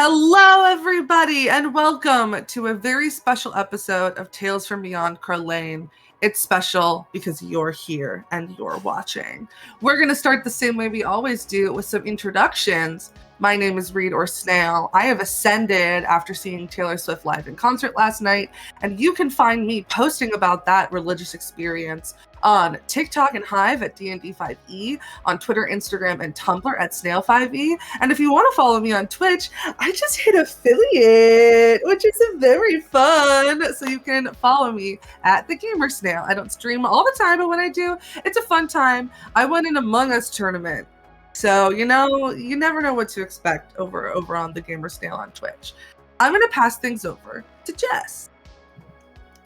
Hello, everybody, and welcome to a very special episode of Tales from Beyond Crowlane. It's special because you're here and you're watching. We're going to start the same way we always do with some introductions. My name is Reed or Snail. I have ascended after seeing Taylor Swift live in concert last night, and you can find me posting about that religious experience on TikTok and Hive at DND5E, on Twitter, Instagram, and Tumblr at Snail5E. And if you want to follow me on Twitch, I just hit affiliate, which is very fun. So you can follow me at The Gamer Snail. I don't stream all the time, but when I do, it's a fun time. I won an Among Us tournament. So, you never know what to expect over on The Gamer Snail on Twitch. I'm going to pass things over to Jess.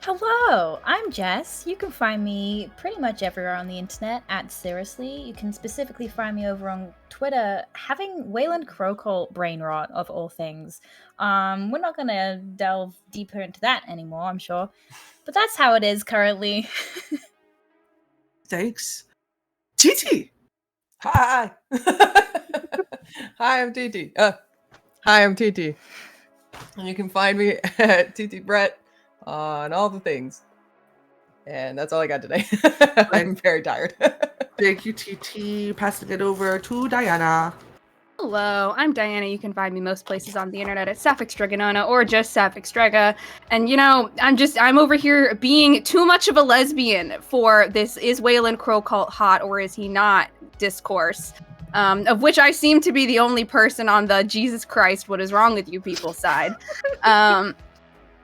Hello, I'm Jess. You can find me pretty much everywhere on the internet at Seriously. You can specifically find me over on Twitter having Wayland Crowcolt brain rot of all things. We're not going to delve deeper into that anymore, I'm sure. But that's how it is currently. Thanks. TT. Hi. Hi, I'm TT. Hi, I'm TT. And you can find me at TT Brett on all the things. And that's all I got today. I'm very tired. Thank you, TT. Passing it over to Diana. Hello, I'm Diana. You can find me most places on the internet at Sapphic Stregonona or just Sapphic Strega. And I'm over here being too much of a lesbian for this Is Wayland Crowcult hot or is he not discourse. Of which I seem to be the only person on the Jesus Christ, what is wrong with you people side.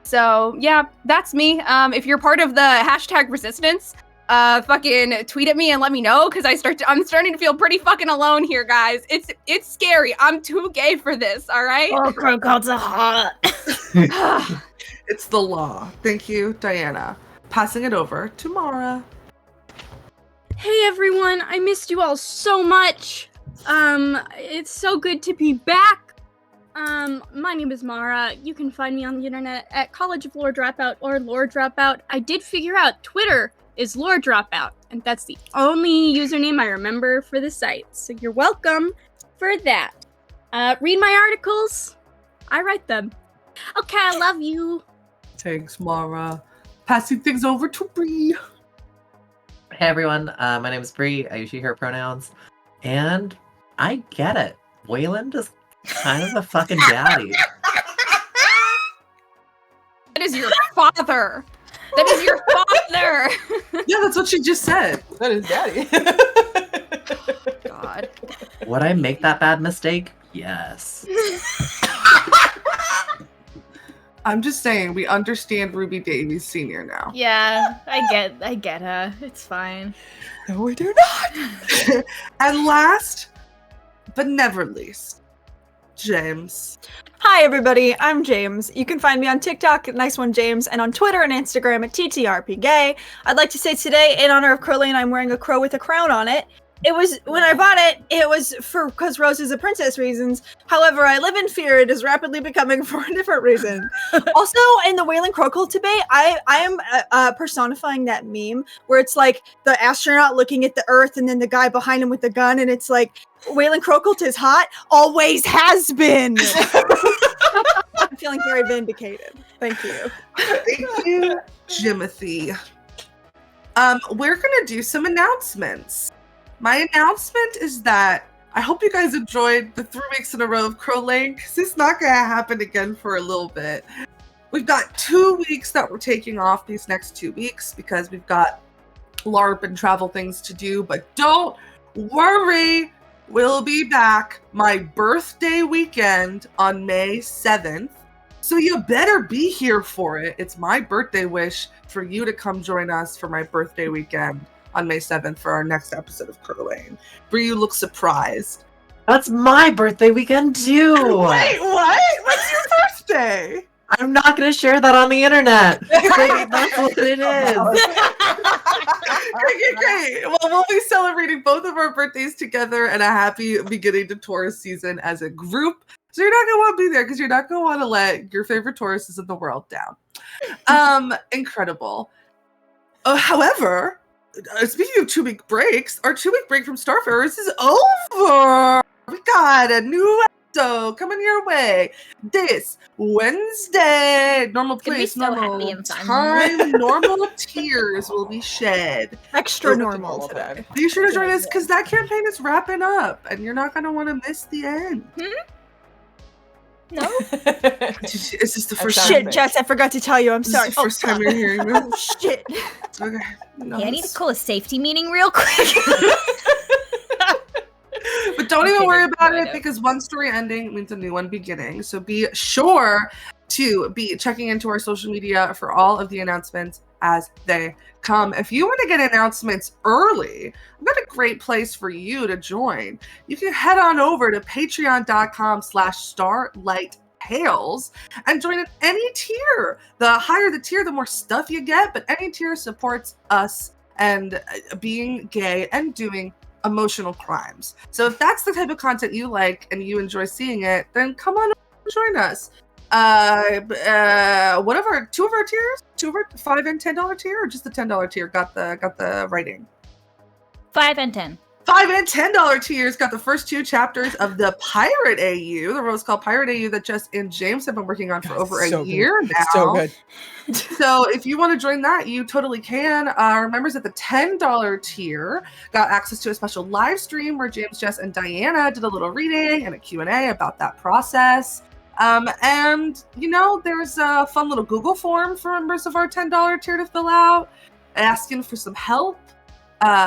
So yeah, that's me. If you're part of the hashtag resistance, fucking tweet at me and let me know, because I'm starting to feel pretty fucking alone here, guys. It's scary. I'm too gay for this, alright? Oh, Crowcolts are hot. It's the law. Thank you, Diana. Passing it over to Mara. Hey everyone, I missed you all so much. It's so good to be back. My name is Mara. You can find me on the internet at College of Lore Dropout or Lore Dropout. I did figure out Twitter is Lore Dropout, and that's the only username I remember for the site. So you're welcome for that. Read my articles. I write them. Okay, I love you. Thanks, Mara. Passing things over to Bree. Hey everyone, my name is Bree. I use she, her pronouns. And I get it. Wayland is kind of a fucking daddy. That is your father. That is your father. Yeah, that's what she just said. That is daddy. God. Would I make that bad mistake? Yes. I'm just saying, we understand Ruby Davies Sr. now. Yeah, I get her. It's fine. No, we do not. And last, but never least, James. Hi everybody, I'm James. You can find me on TikTok at Nice One James and on Twitter and Instagram at TTRPGay. I'd like to say today, in honor of Crowlane, I'm wearing a crow with a crown on it. It was, when I bought it was because Rose is a princess reasons. However, I live in fear. It is rapidly becoming for a different reason. Also, in the Wayland Crowcult debate, I am personifying that meme where it's like the astronaut looking at the Earth and then the guy behind him with the gun, and it's like, Wayland Crowcult is hot, always has been. I'm feeling very vindicated. Thank you. Thank you, Jimothy. We're gonna do some announcements. My announcement is that I hope you guys enjoyed the 3 weeks in a row of Crowlane, because it's not going to happen again for a little bit. We've got 2 weeks that we're taking off these next 2 weeks because we've got LARP and travel things to do, but don't worry, we'll be back my birthday weekend on May 7th. So you better be here for it. It's my birthday wish for you to come join us for my birthday weekend on May 7th for our next episode of Crowlane. Bree, you look surprised. That's my birthday weekend too! Wait, what? What's your birthday? I'm not gonna share that on the internet! That's what it is! Great. Well, we'll be celebrating both of our birthdays together and a happy beginning to Taurus season as a group. So you're not going to want to be there because you're not going to want to let your favorite Tauruses in the world down. Incredible. However, speaking of 2-week breaks, our 2-week break from Starfarers is over. We got a new evento coming your way this Wednesday. Normal It's gonna be place, so normal happy and fun. time, normal tears will be shed. Extra We're normal normal today. time. Be sure to join us because that campaign is wrapping up and you're not going to want to miss the end. No? Is this the first sounds time? Shit, Jess, I forgot to tell you. I'm This sorry. is the first time you're hearing this? Oh, shit. Okay. No, Hey, I need it's- to call a safety meeting real quick. But don't even Okay, worry good, about I it know. because one story ending means a new one beginning. So be sure to be checking into our social media for all of the announcements as they come. If you want to get announcements early, I've got a great place for you to join. You can head on over to patreon.com/Starlight Tales and join at any tier. The higher the tier, the more stuff you get, but any tier supports us and being gay and doing emotional crimes. So if that's the type of content you like and you enjoy seeing it, then come on over and join us. Two of our tiers, $5 and $10 tier, or just the $10 tier got the writing. 5 and 10. $5 and $10 tiers got the first 2 chapters of the Pirate AU, the rose called Pirate AU that Jess and James have been working on for over so a good. year now. It's so good. So if you want to join that, you totally can. Our members at the $10 tier got access to a special live stream where James, Jess, and Diana did a little reading and a Q&A about that process. And, there's a fun little Google form for members of our $10 tier to fill out, asking for some help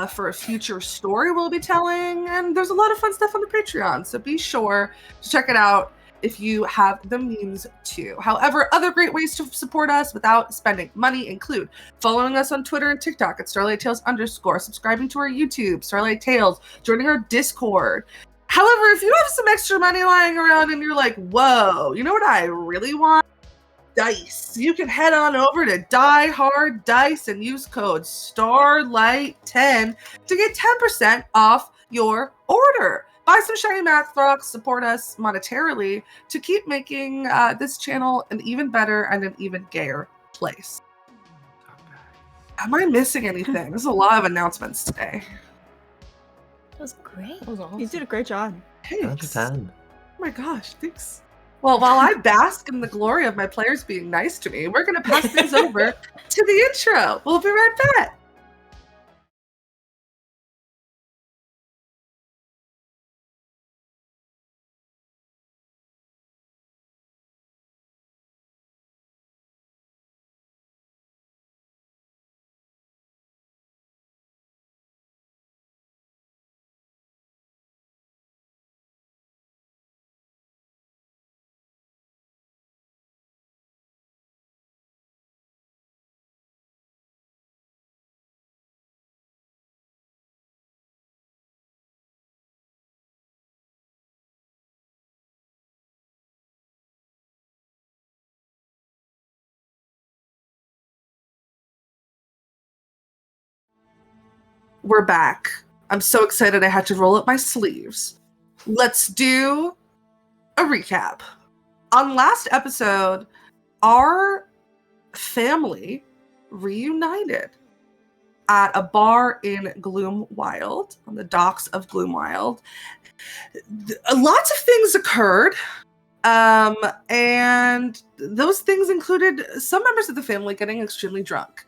for a future story we'll be telling. And there's a lot of fun stuff on the Patreon, so be sure to check it out if you have the means to. However, other great ways to support us without spending money include following us on Twitter and TikTok at Starlight Tales _, subscribing to our YouTube, Starlight Tales, joining our Discord. However, if you have some extra money lying around and you're like, whoa, you know what I really want? Dice. You can head on over to Die Hard Dice and use code STARLIGHT10 to get 10% off your order. Buy some shiny math rocks, support us monetarily to keep making this channel an even better and an even gayer place. Am I missing anything? There's a lot of announcements today. That was great. That was awesome. You did a great job. Thanks. 10. Oh my gosh, thanks. Well, while I bask in the glory of my players being nice to me, we're going to pass things over to the intro. We'll be right back. We're back. I'm so excited I had to roll up my sleeves. Let's do a recap. On last episode, our family reunited at a bar in Gloomwild, on the docks of Gloomwild. Lots of things occurred, and those things included some members of the family getting extremely drunk.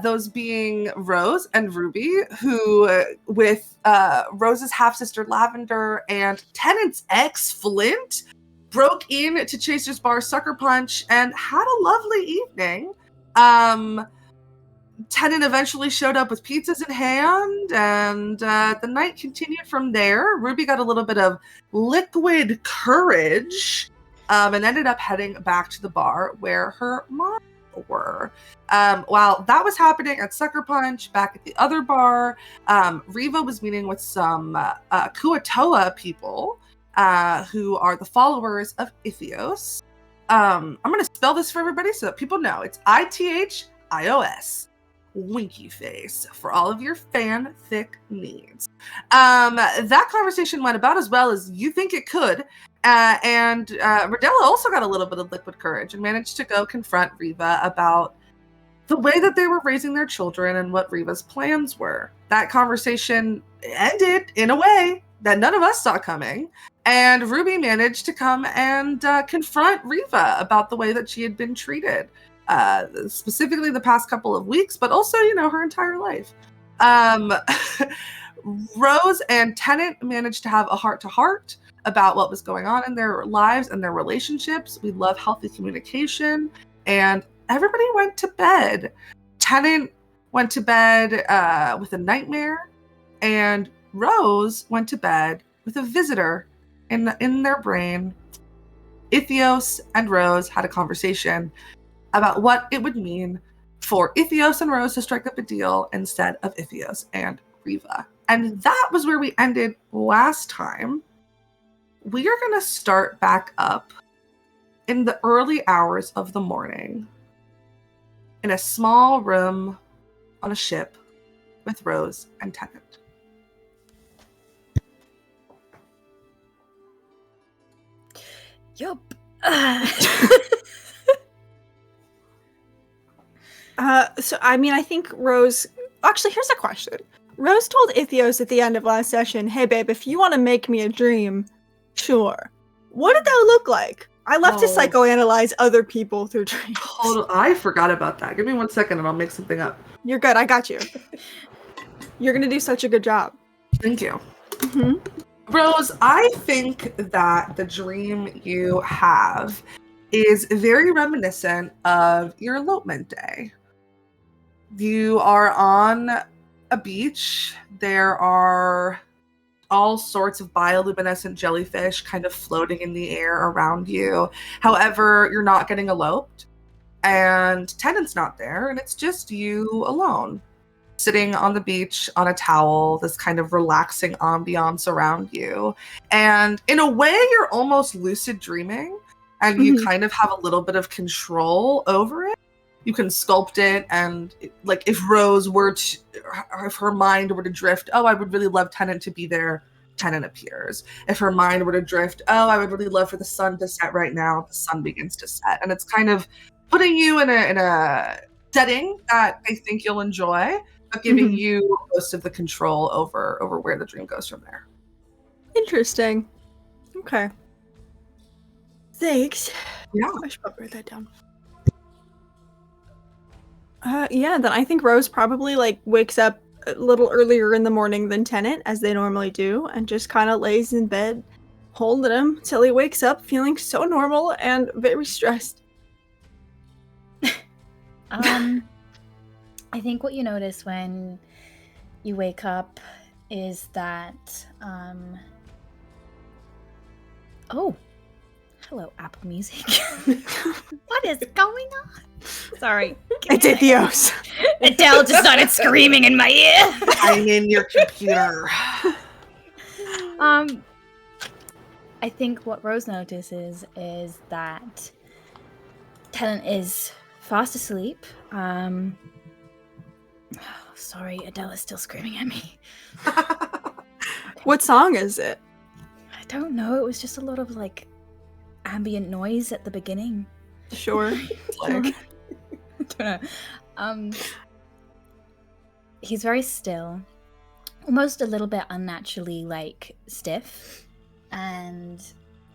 Those being Rose and Ruby, who, with Rose's half-sister Lavender and Tennant's ex Flint, broke in to Chaser's Bar Sucker Punch and had a lovely evening. Tennant eventually showed up with pizzas in hand, and the night continued from there. Ruby got a little bit of liquid courage and ended up heading back to the bar where her mom were. While that was happening at Sucker Punch, back at the other bar, Riva was meeting with some Kuatoa people who are the followers of Ithios. I'm going to spell this for everybody so that people know. It's ITHIOS. Winky face for all of your fanfic needs. That conversation went about as well as you think it could. And Rodella also got a little bit of liquid courage and managed to go confront Riva about the way that they were raising their children and what Riva's plans were. That conversation ended in a way that none of us saw coming. And Ruby managed to come and confront Riva about the way that she had been treated, specifically the past couple of weeks, but also, her entire life. Rose and Tennant managed to have a heart-to-heart about what was going on in their lives and their relationships. We love healthy communication, and everybody went to bed. Tennant went to bed with a nightmare, and Rose went to bed with a visitor in their brain. Ithios and Rose had a conversation about what it would mean for Ithios and Rose to strike up a deal instead of Ithios and Riva. And that was where we ended last time. We are going to start back up in the early hours of the morning in a small room on a ship with Rose and Tennant. Yup. So I think Rose. Actually, here's a question. Rose told Ithios at the end of last session, "Hey, babe, if you want to make me a dream, sure." What did that look like? I love to psychoanalyze other people through dreams. Hold on, I forgot about that. Give me 1 second and I'll make something up. You're good. I got you. You're gonna do such a good job. Thank you. Mm-hmm. Rose, I think that the dream you have is very reminiscent of your elopement day. You are on a beach. There are all sorts of bioluminescent jellyfish kind of floating in the air around you. However, you're not getting eloped, and Tennant's not there, and it's just you alone, sitting on the beach on a towel, this kind of relaxing ambiance around you. And in a way, you're almost lucid dreaming, and you kind of have a little bit of control over it. You can sculpt it, and like if Rose were to, if her mind were to drift, oh, I would really love Tennant to be there, Tennant appears. If her mind were to drift, oh, I would really love for the sun to set right now, the sun begins to set. And it's kind of putting you in a setting that they think you'll enjoy, but giving you most of the control over where the dream goes from there. Interesting. Okay. Thanks. Yeah. I should probably write that down. Then I think Rose probably wakes up a little earlier in the morning than Tennant, as they normally do, and just kind of lays in bed, holding him till he wakes up feeling so normal and very stressed. I think what you notice when you wake up is that, oh, hello, Apple Music. What is going on? Sorry. It's Ithios. Adele just started screaming in my ear. I'm in your computer. I think what Rose notices is that Tennant is fast asleep. Sorry, Adele is still screaming at me. Okay. What song is it? I don't know. It was just a lot of ambient noise at the beginning. Sure. I don't know. He's very still, almost a little bit unnaturally stiff, and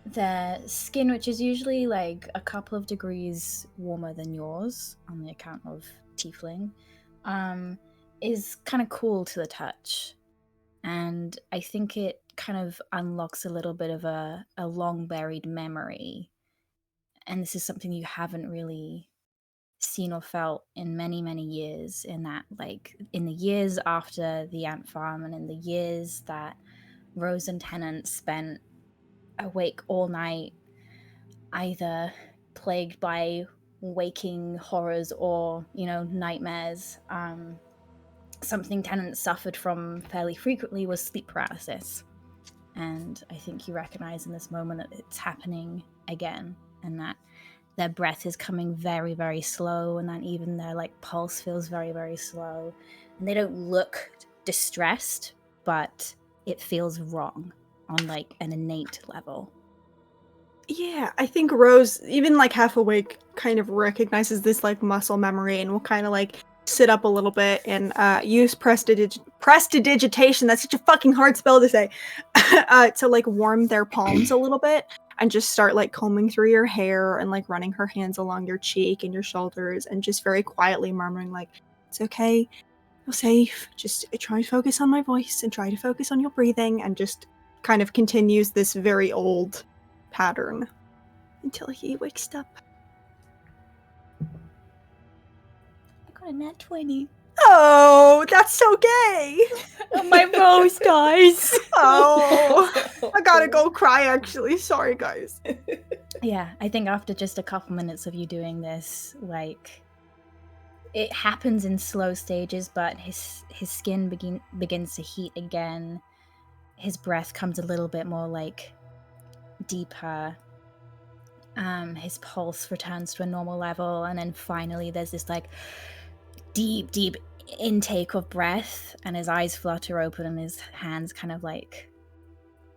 their skin, which is usually a couple of degrees warmer than yours on the account of tiefling, is kind of cool to the touch. And I think it kind of unlocks a little bit of a long buried memory. And this is something you haven't really seen or felt in many, many years, in that in the years after the ant farm and in the years that Rose and Tennant spent awake all night, either plagued by waking horrors or, nightmares. Something Tennant suffered from fairly frequently was sleep paralysis. And I think you recognize in this moment that it's happening again, and that their breath is coming very, very slow, and that even their pulse feels very, very slow. And they don't look distressed, but it feels wrong on an innate level. Yeah, I think Rose, even half awake, kind of recognizes this muscle memory and will kind of sit up a little bit and use prestidigitation. That's such a fucking hard spell to say. To like warm their palms a little bit and just start like combing through your hair and like running her hands along your cheek and your shoulders and just very quietly murmuring like, it's okay, you're safe. Just try to focus on my voice and try to focus on your breathing, and just kind of continues this very old pattern until he wakes up. I got a nat 20. Oh, that's so gay. Oh, my rose dies. Oh, I gotta go cry actually. Sorry, guys. Yeah, I think after just a couple minutes of you doing this, like, it happens in slow stages, but his skin begins to heat again. His breath comes a little bit more like deeper. His pulse returns to a normal level, and then finally there's this like deep intake of breath, and his eyes flutter open and his hands kind of like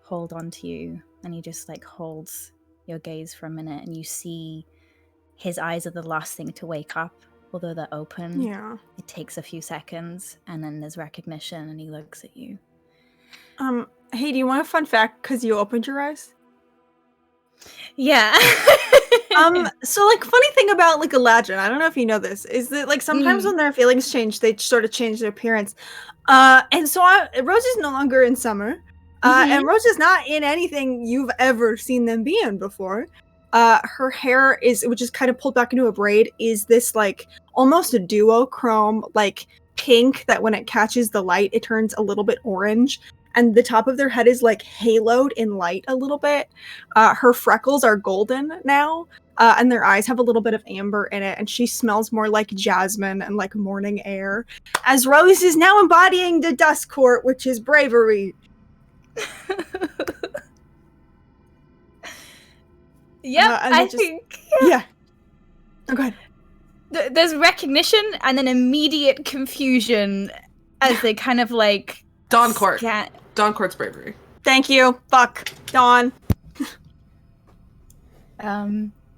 hold onto you, and he just like holds your gaze for a minute, and you see his eyes are the last thing to wake up, although they're open. Yeah. It takes a few seconds, and then there's recognition, and he looks at you. Hey, do you want a fun fact because you opened your eyes? Yeah. So like funny thing about like Eladrin, I don't know if you know this, is that like sometimes when their feelings change, they sort of change their appearance. And so Rose is no longer in summer. And Rose is not in anything you've ever seen them be in before. Her hair which is kind of pulled back into a braid, is this like almost a duochrome, like pink that when it catches the light, it turns a little bit orange. And the top of their head is like haloed in light a little bit. Her freckles are golden now, and their eyes have a little bit of amber in it, and she smells more like jasmine and like morning air. As Rose is now embodying the Dusk Court, which is bravery. Yep, I think. Yeah. Oh, go ahead. There's recognition and then immediate confusion as they kind of like Dawn Court's bravery. Thank you. Fuck. Dawn.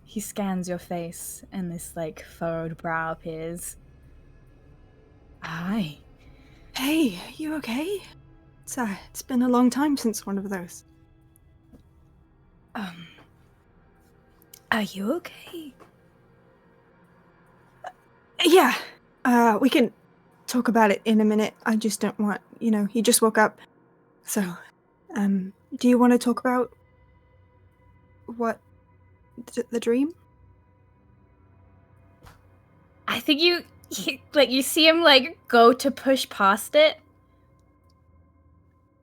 He scans your face and this like furrowed brow appears. Hi. Hey, you okay? It's been a long time since one of those. Are you okay? Yeah. We can talk about it in a minute. I just don't want, he just woke up. So, do you want to talk about what the dream? I think you see him like go to push past it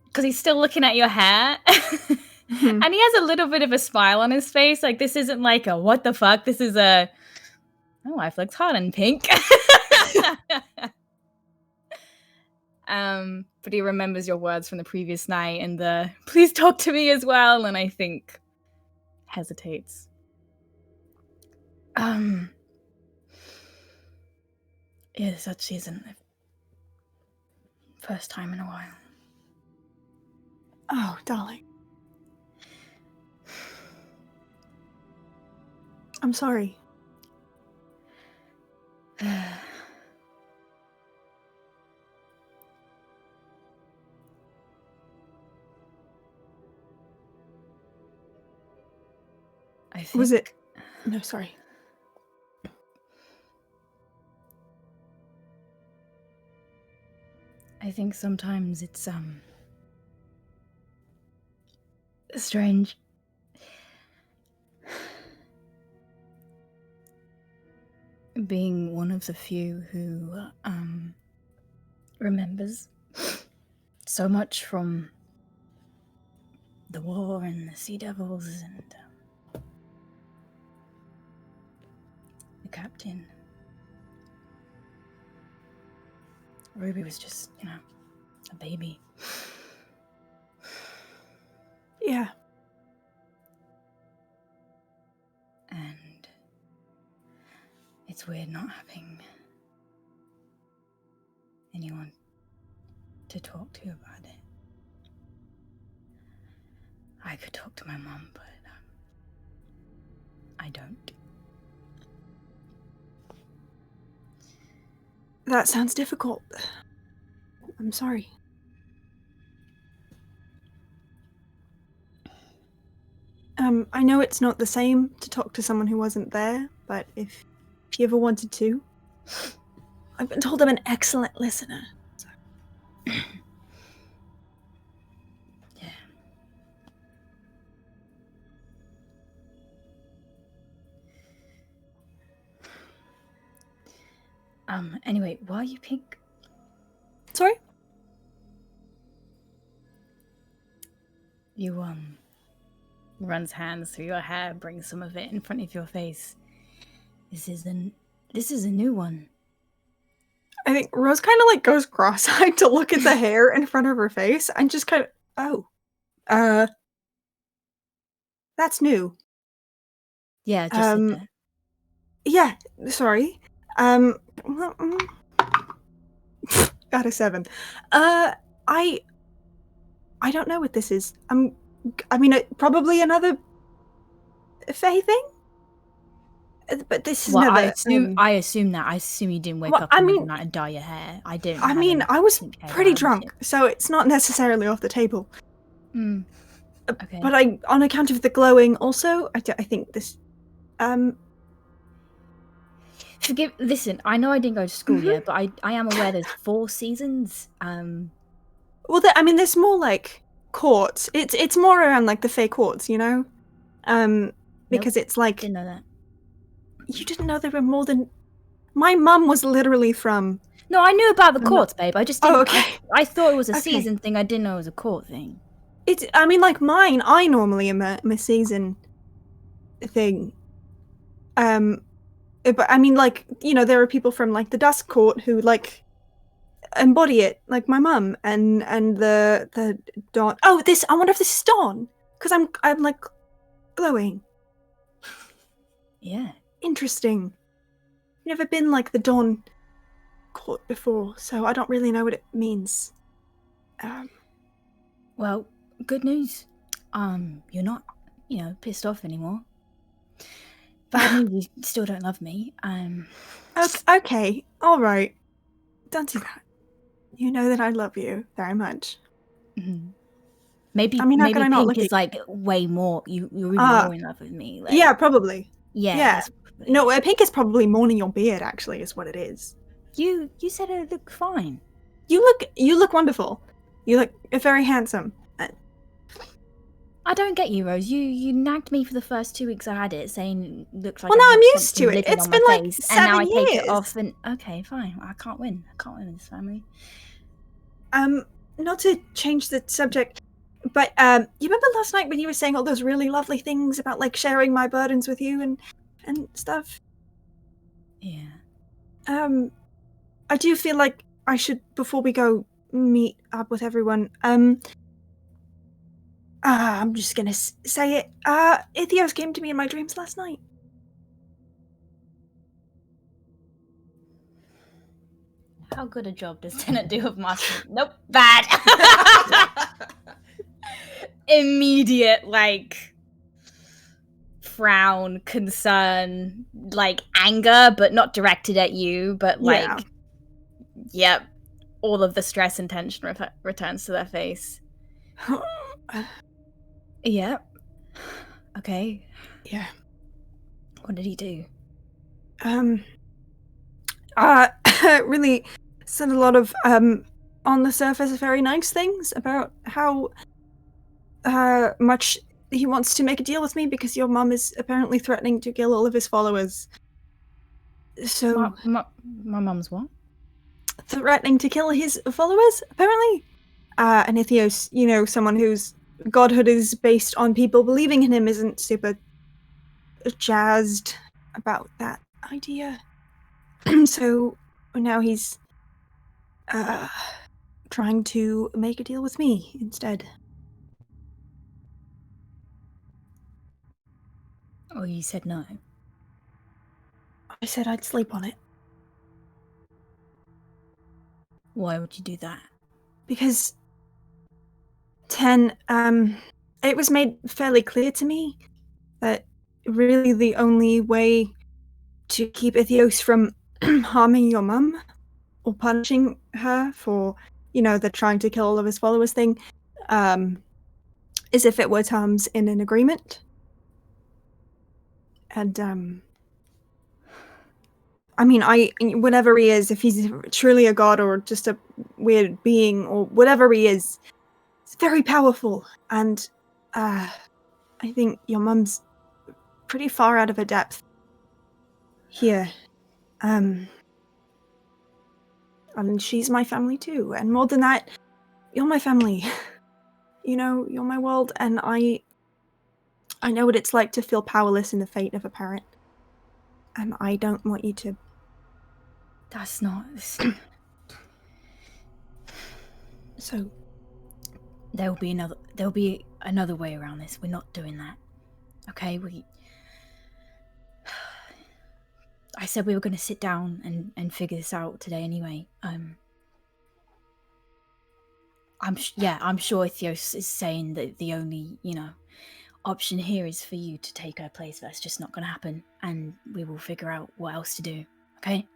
because he's still looking at your hair. And he has a little bit of a smile on his face. Like, this isn't like a what the fuck, this is a my wife looks hot in pink. But he remembers your words from the previous night and the please talk to me as well, and I think hesitates. Yeah, such season. First time in a while. Oh, darling. I'm sorry. Was it? No, sorry. I think sometimes it's strange. Being one of the few who remembers so much from the war and the Sea Devils and the captain. Ruby was just, a baby. Yeah. And it's weird not having anyone to talk to about it. I could talk to my mom, but I don't. That sounds difficult. I'm sorry. I know it's not the same to talk to someone who wasn't there, but if you ever wanted to, I've been told I'm an excellent listener. So. Yeah. Anyway, why are you pink? Sorry? You, runs hands through your hair, brings some of it in front of your face. This is a new one. I think Rose kind of like goes cross-eyed to look at the hair in front of her face and just kind of, that's new. Yeah, just like that. Yeah, sorry. Got a 7. I don't know what this is. I mean, probably another Fae thing? But this is another... I assume that. I assume you didn't wake up in the night and dye your hair. I didn't. I mean, I was pretty drunk, so it's not necessarily off the table. Okay. But on account of the glowing also, I think this... Listen, I know I didn't go to school yet, but I am aware there's 4 seasons. Well, there's more like courts. It's more around like the Fae courts, you know? Because it's like... Didn't know that. You didn't know there were more than... My mum was literally from... No, I knew about the courts, babe. I just didn't... Oh, okay. I thought it was a season thing. I didn't know it was a court thing. Like mine, I normally am a season thing. But I mean, like, you know, there are people from like the Dusk Court who like embody it, like my mum and the Dawn. Oh, I wonder if this is Dawn, because I'm like glowing. Yeah. Interesting. Never been like the Dawn Court before, so I don't really know what it means. Well, good news. You're not, pissed off anymore. Bad news, you still don't love me. Okay, all right. Don't do that. You know that I love you very much. Mm-hmm. Maybe Pink is like way more. You're even more in love with me. Like, yeah, probably. Yeah. No, Pink is probably mourning your beard. Actually, is what it is. You said it looked fine. You look wonderful. You look very handsome. I don't get you, Rose. You nagged me for the first 2 weeks I had it, saying it looks like. Well, now I'm used to it. It's been like 7 years. And now I take it off, and okay, fine. I can't win. In this family. Not to change the subject, but you remember last night when you were saying all those really lovely things about like sharing my burdens with you and stuff? Yeah. I do feel like I should, before we go meet up with everyone, I'm just gonna say it. Ithios came to me in my dreams last night. How good a job does Tenet do of masking? Nope, bad. Immediate, like, frown, concern, like anger, but not directed at you, but like, yep, all of the stress and tension returns to their face. Yep. Okay. Yeah. What did he do? Really said a lot of on the surface very nice things about how much he wants to make a deal with me because your mum is apparently threatening to kill all of his followers. So my mum's what? Threatening to kill his followers, apparently. And Ithios, someone whose godhood is based on people believing in him, isn't super jazzed about that idea. So now he's trying to make a deal with me instead. Oh, you said no. I said I'd sleep on it. Why would you do that? Because it was made fairly clear to me that really the only way to keep Ithios from harming your mum or punishing her for, the trying to kill all of his followers thing, as if it were terms in an agreement. And, whatever he is, if he's truly a god or just a weird being or whatever he is, he's very powerful. And, I think your mum's pretty far out of her depth here. And she's my family too. And more than that, you're my family. You're my world, and I know what it's like to feel powerless in the fate of a parent. And I don't want you to. That's not. So There'll be another way around this. We're not doing that. Okay, I said we were going to sit down and figure this out today anyway. I'm sure Theos is saying that the only, option here is for you to take her place. That's just not going to happen, and we will figure out what else to do. Okay?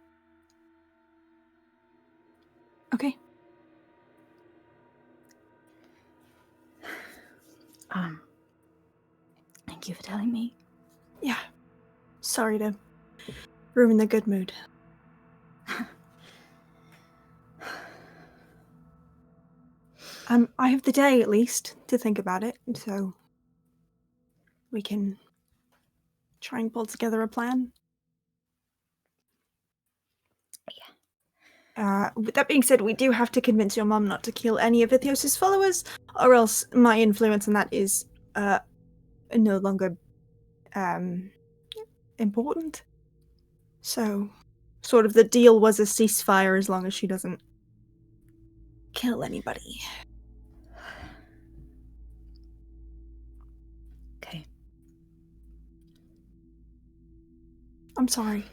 Okay. Thank you for telling me. Yeah. Sorry to ruin the good mood. I have the day at least to think about it, so we can try and pull together a plan. Yeah. With that being said, we do have to convince your mum not to kill any of Ithios' followers, or else my influence on that is no longer important. So, sort of the deal was a ceasefire as long as she doesn't kill anybody. Okay. I'm sorry.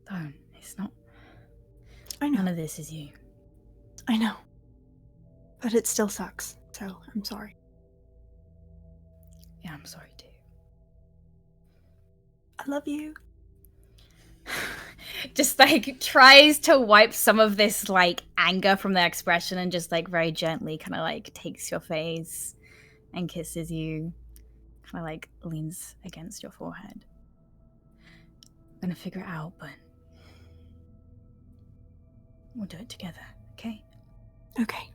Don't. It's not. I know. None of this is you. I know. But it still sucks, so I'm sorry. Yeah, I'm sorry too. I love you. Just tries to wipe some of this anger from their expression and just very gently kind of takes your face and kisses you. Kind of leans against your forehead. I'm gonna figure it out, but we'll do it together, okay? Okay.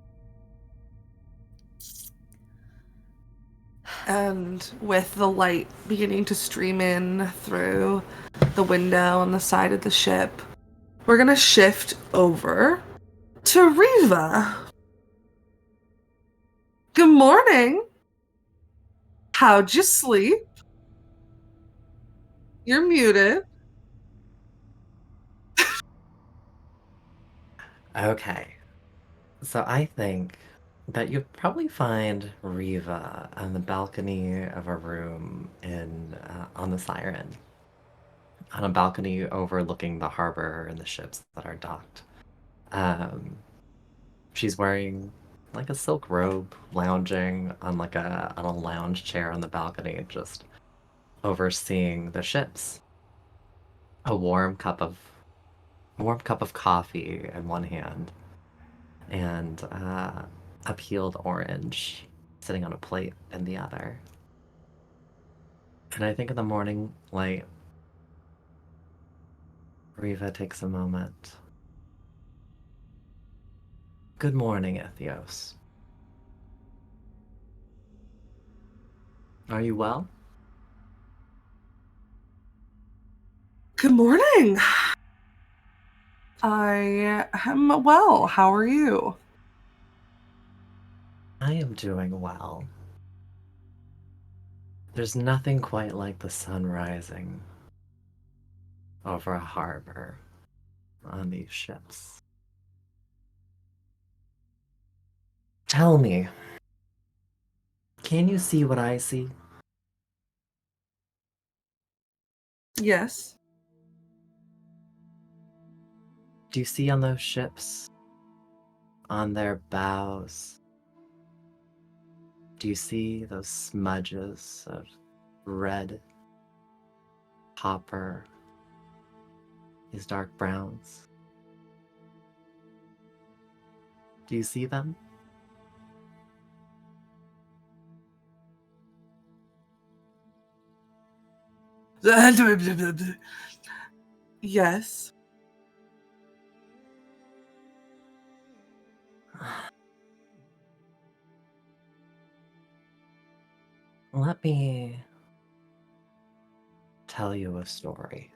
And with the light beginning to stream in through the window on the side of the ship, we're going to shift over to Riva. Good morning. How'd you sleep? You're muted. Okay. So I think that you'd probably find Riva on the balcony of a room on the Siren. On a balcony overlooking the harbor and the ships that are docked. She's wearing a silk robe, lounging on on a lounge chair on the balcony, just overseeing the ships. A warm cup of coffee in one hand, and a peeled orange sitting on a plate in the other. And I think in the morning light, Riva takes a moment. Good morning, Ethios. Are you well? Good morning. I am well. How are you? I am doing well. There's nothing quite like the sun rising over a harbor on these ships. Tell me, can you see what I see? Yes. Do you see on those ships, on their bows, do you see those smudges of red, copper, These dark browns. Do you see them? Yes. Let me tell you a story.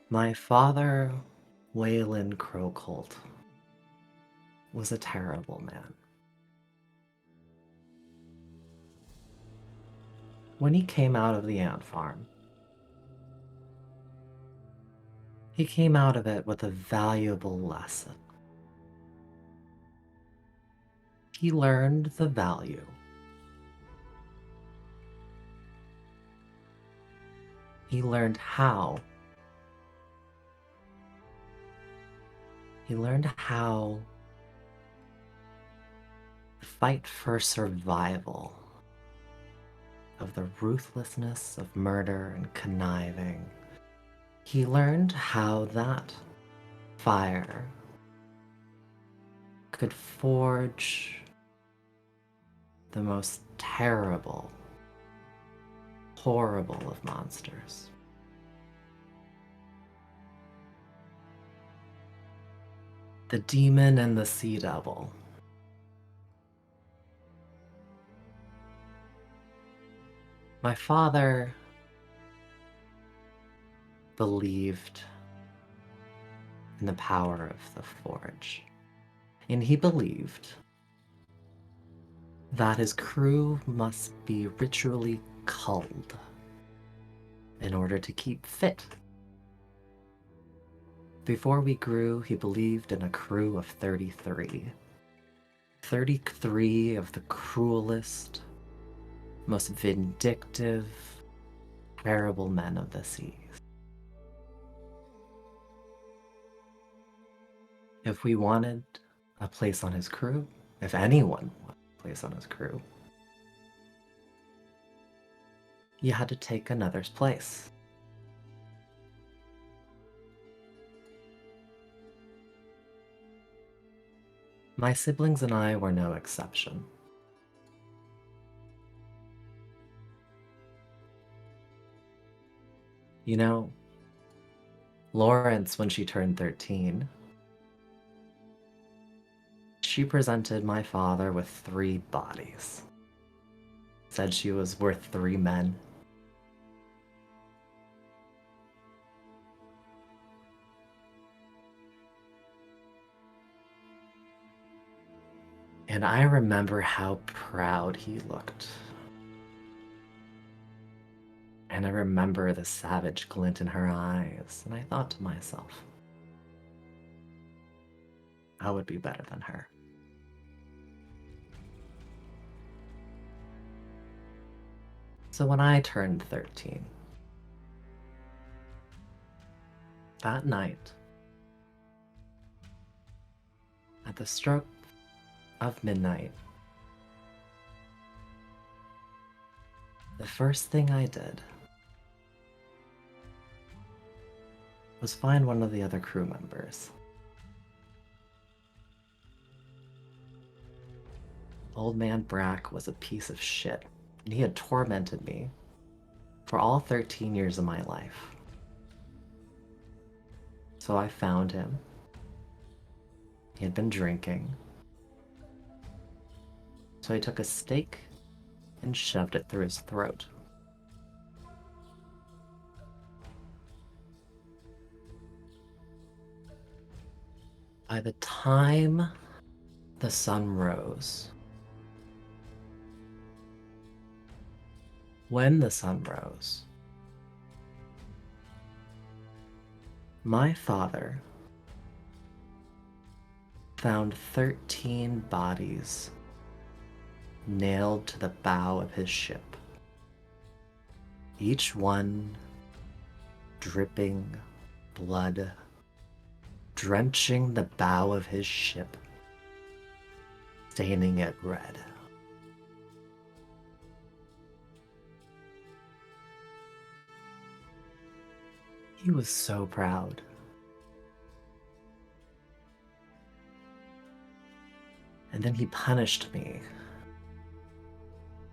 My father, Wayland Crowcolt, was a terrible man. When he came out of the ant farm, he came out of it with a valuable lesson. He learned the value he learned how to fight for survival of the ruthlessness of murder and conniving. He learned how that fire could forge the most terrible, horrible of monsters. The demon and the sea devil. My father believed in the power of the forge, and he believed that his crew must be ritually culled in order to keep fit. Before we grew, he believed in a crew of 33. 33 of the cruelest, most vindictive, terrible men of the seas. If we wanted a place on his crew, if anyone wanted a place on his crew, you had to take another's place. My siblings and I were no exception. You know, Lawrence, when she turned 13, she presented my father with 3 bodies. Said she was worth 3 men. And I remember how proud he looked. And I remember the savage glint in her eyes, and I thought to myself, I would be better than her. So when I turned 13, that night, at the stroke of midnight, the first thing I did was find one of the other crew members. Old man Brack was a piece of shit, and he had tormented me for all 13 years of my life. So I found him. He had been drinking. So I took a stake and shoved it through his throat. By the time the sun rose, when the sun rose, my father found 13 bodies nailed to the bow of his ship, each one dripping blood, drenching the bow of his ship, staining it red. He was so proud. And then he punished me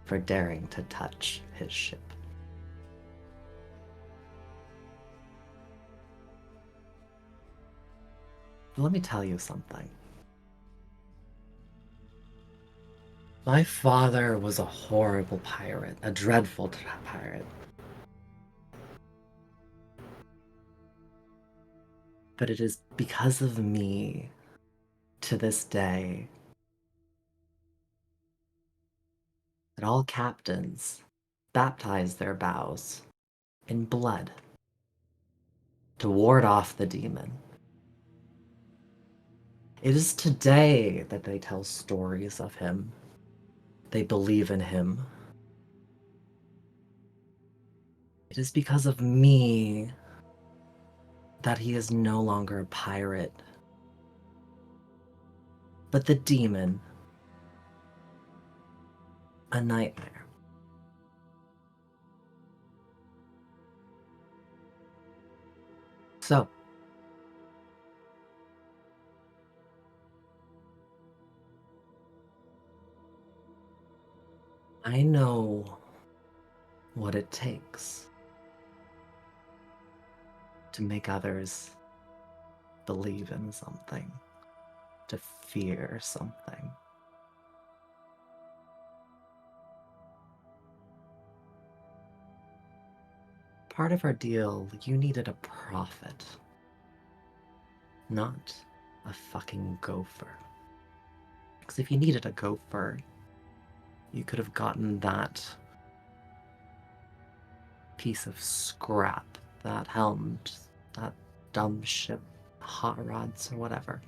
for daring to touch his ship. But let me tell you something. My father was a horrible pirate, a dreadful pirate. But it is because of me, to this day, that all captains baptize their bows in blood to ward off the demon. It is today that they tell stories of him. They believe in him. It is because of me that he is no longer a pirate, but the demon, a nightmare. So, I know what it takes to make others believe in something, to fear something. Part of our deal, you needed a prophet, not a fucking gopher. Because if you needed a gopher, you could have gotten that piece of scrap, that helm, that dumb ship, hot rods, or whatever.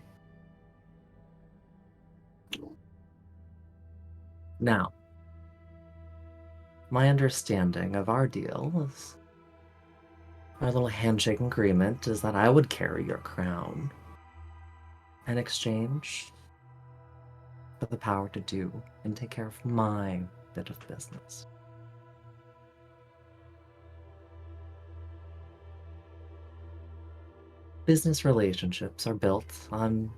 Now, my understanding of our deal is, our little handshake agreement is that I would carry your crown in exchange for the power to do and take care of my bit of business. Business relationships are built on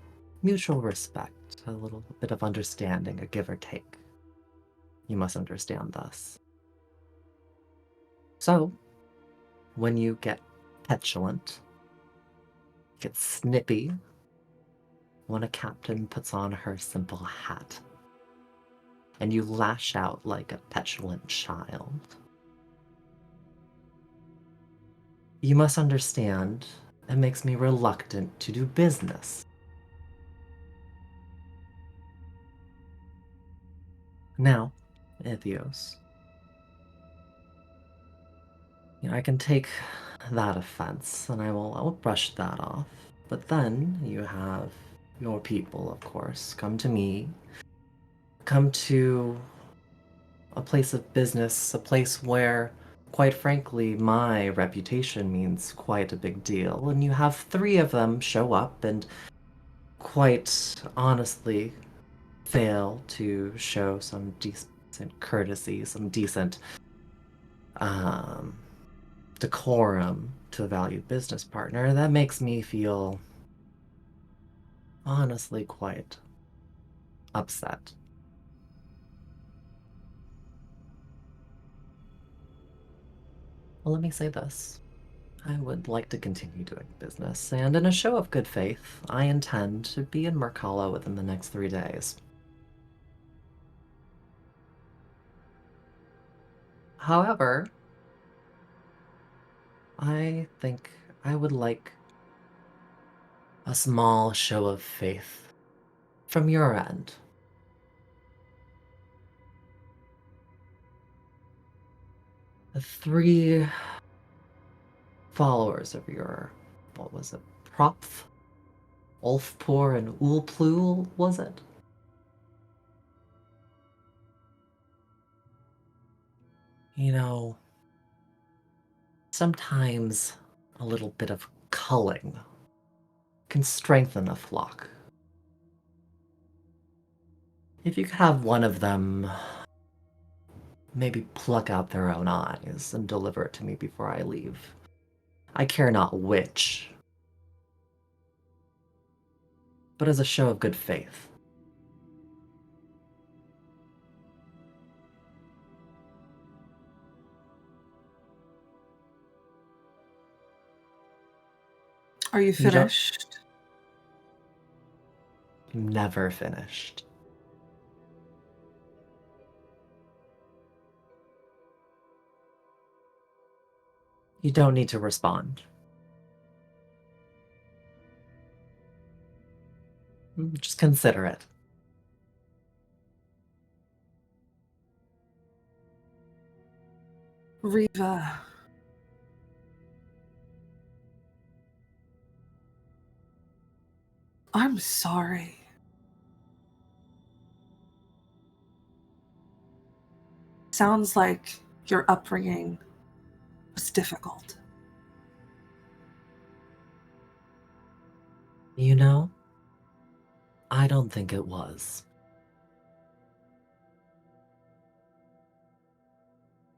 mutual respect, a little bit of understanding, a give or take. You must understand this. So, when you get petulant, get snippy, when a captain puts on her simple hat, and you lash out like a petulant child, you must understand it makes me reluctant to do business. Now, Ithios, I can take that offense, and I will brush that off. But then you have your people, of course, come to me, come to a place of business, a place where, quite frankly, my reputation means quite a big deal, and you have 3 of them show up and quite honestly fail to show some decent courtesy, some decent decorum to a valued business partner. That makes me feel honestly quite upset. Well, let me say this. I would like to continue doing business, and in a show of good faith, I intend to be in Mercala within the next 3 days. However, I think I would like a small show of faith from your end. The 3 followers of your, what was it, Propf? Ulfpoor and Ulplul, was it? You know, sometimes a little bit of culling can strengthen a flock. If you could have one of them maybe pluck out their own eyes and deliver it to me before I leave, I care not which, but as a show of good faith. Are you don't- finished? Never finished. You don't need to respond. Just consider it. Riva. I'm sorry. Sounds like your upbringing was difficult. You know, I don't think it was.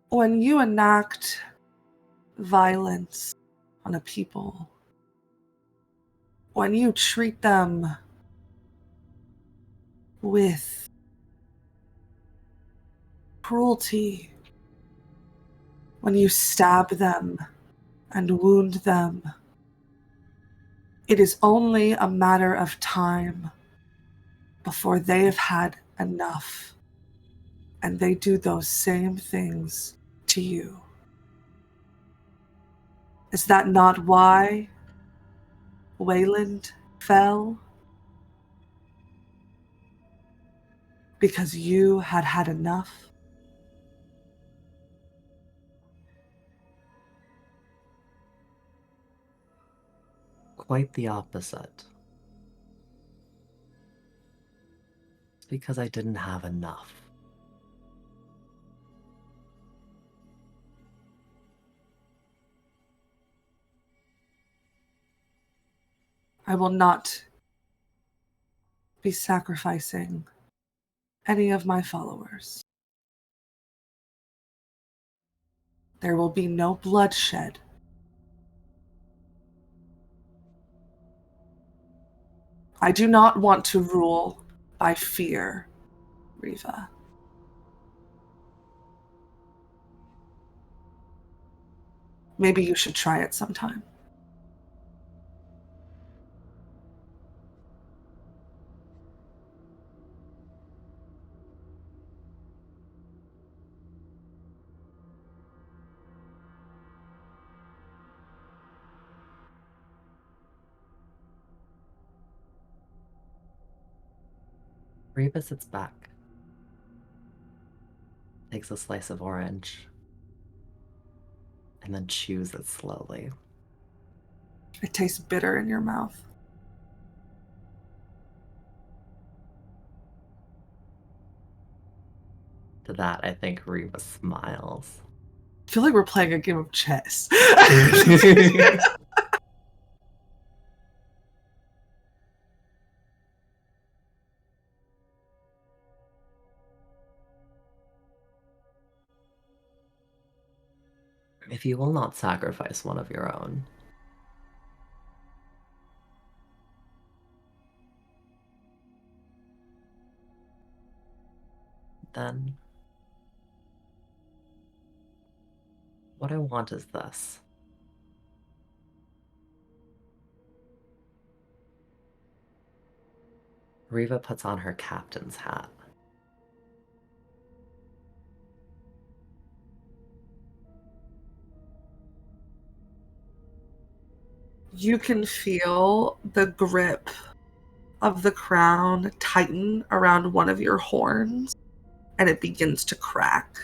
When you enact violence on a people, when you treat them with cruelty, when you stab them and wound them, it is only a matter of time before they have had enough, and they do those same things to you. Is that not why Wayland fell? Because you had had enough? Quite the opposite. It's because I didn't have enough. I will not be sacrificing any of my followers. There will be no bloodshed. I do not want to rule by fear, Riva. Maybe you should try it sometime. Reba sits back, takes a slice of orange, and then chews it slowly. It tastes bitter in your mouth. To that, I think Reba smiles. I feel like we're playing a game of chess. If you will not sacrifice one of your own, then what I want is this. Riva puts on her captain's hat. You can feel the grip of the crown tighten around one of your horns, and it begins to crack.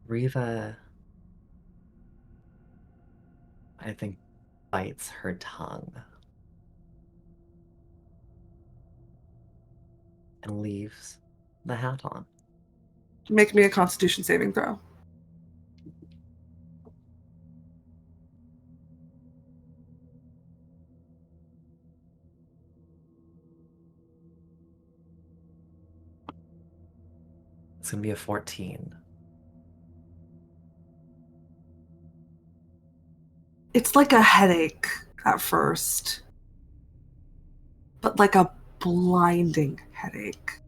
Riva, I think, bites her tongue and leaves the hat on. Make me a Constitution saving throw. It's gonna be a 14. It's like a headache at first, but like a blinding headache.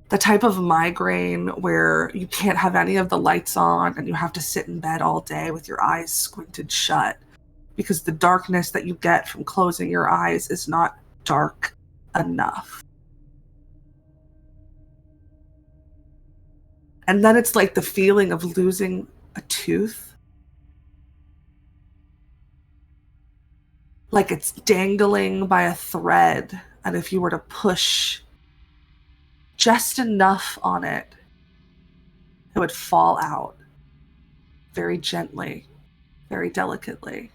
The type of migraine where you can't have any of the lights on and you have to sit in bed all day with your eyes squinted shut because the darkness that you get from closing your eyes is not dark enough. And then it's like the feeling of losing a tooth. Like it's dangling by a thread, and if you were to push just enough on it, it would fall out very gently, very delicately.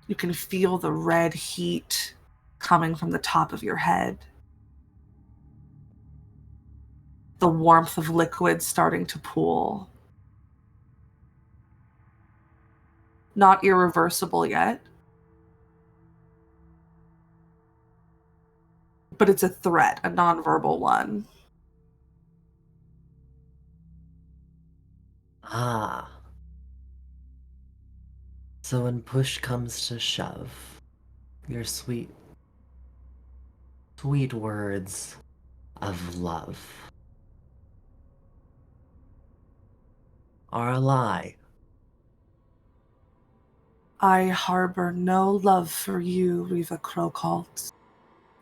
You can feel the red heat coming from the top of your head. The warmth of liquid starting to pool. Not irreversible yet. But it's a threat, a nonverbal one. Ah. So when push comes to shove, your sweet, sweet words of love are a lie. I harbor no love for you, Riva Crowcolts.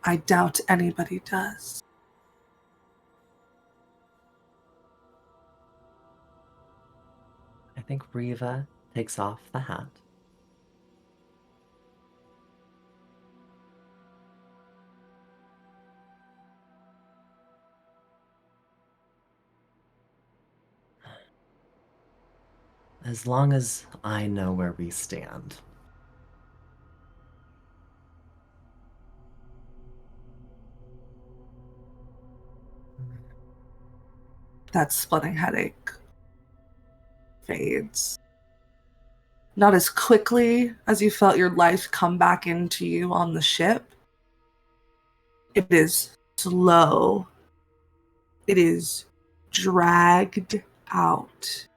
I doubt anybody does. I think Riva takes off the hat. As long as I know where we stand. That splitting headache fades. Not as quickly as you felt your life come back into you on the ship. It is slow. It is dragged out.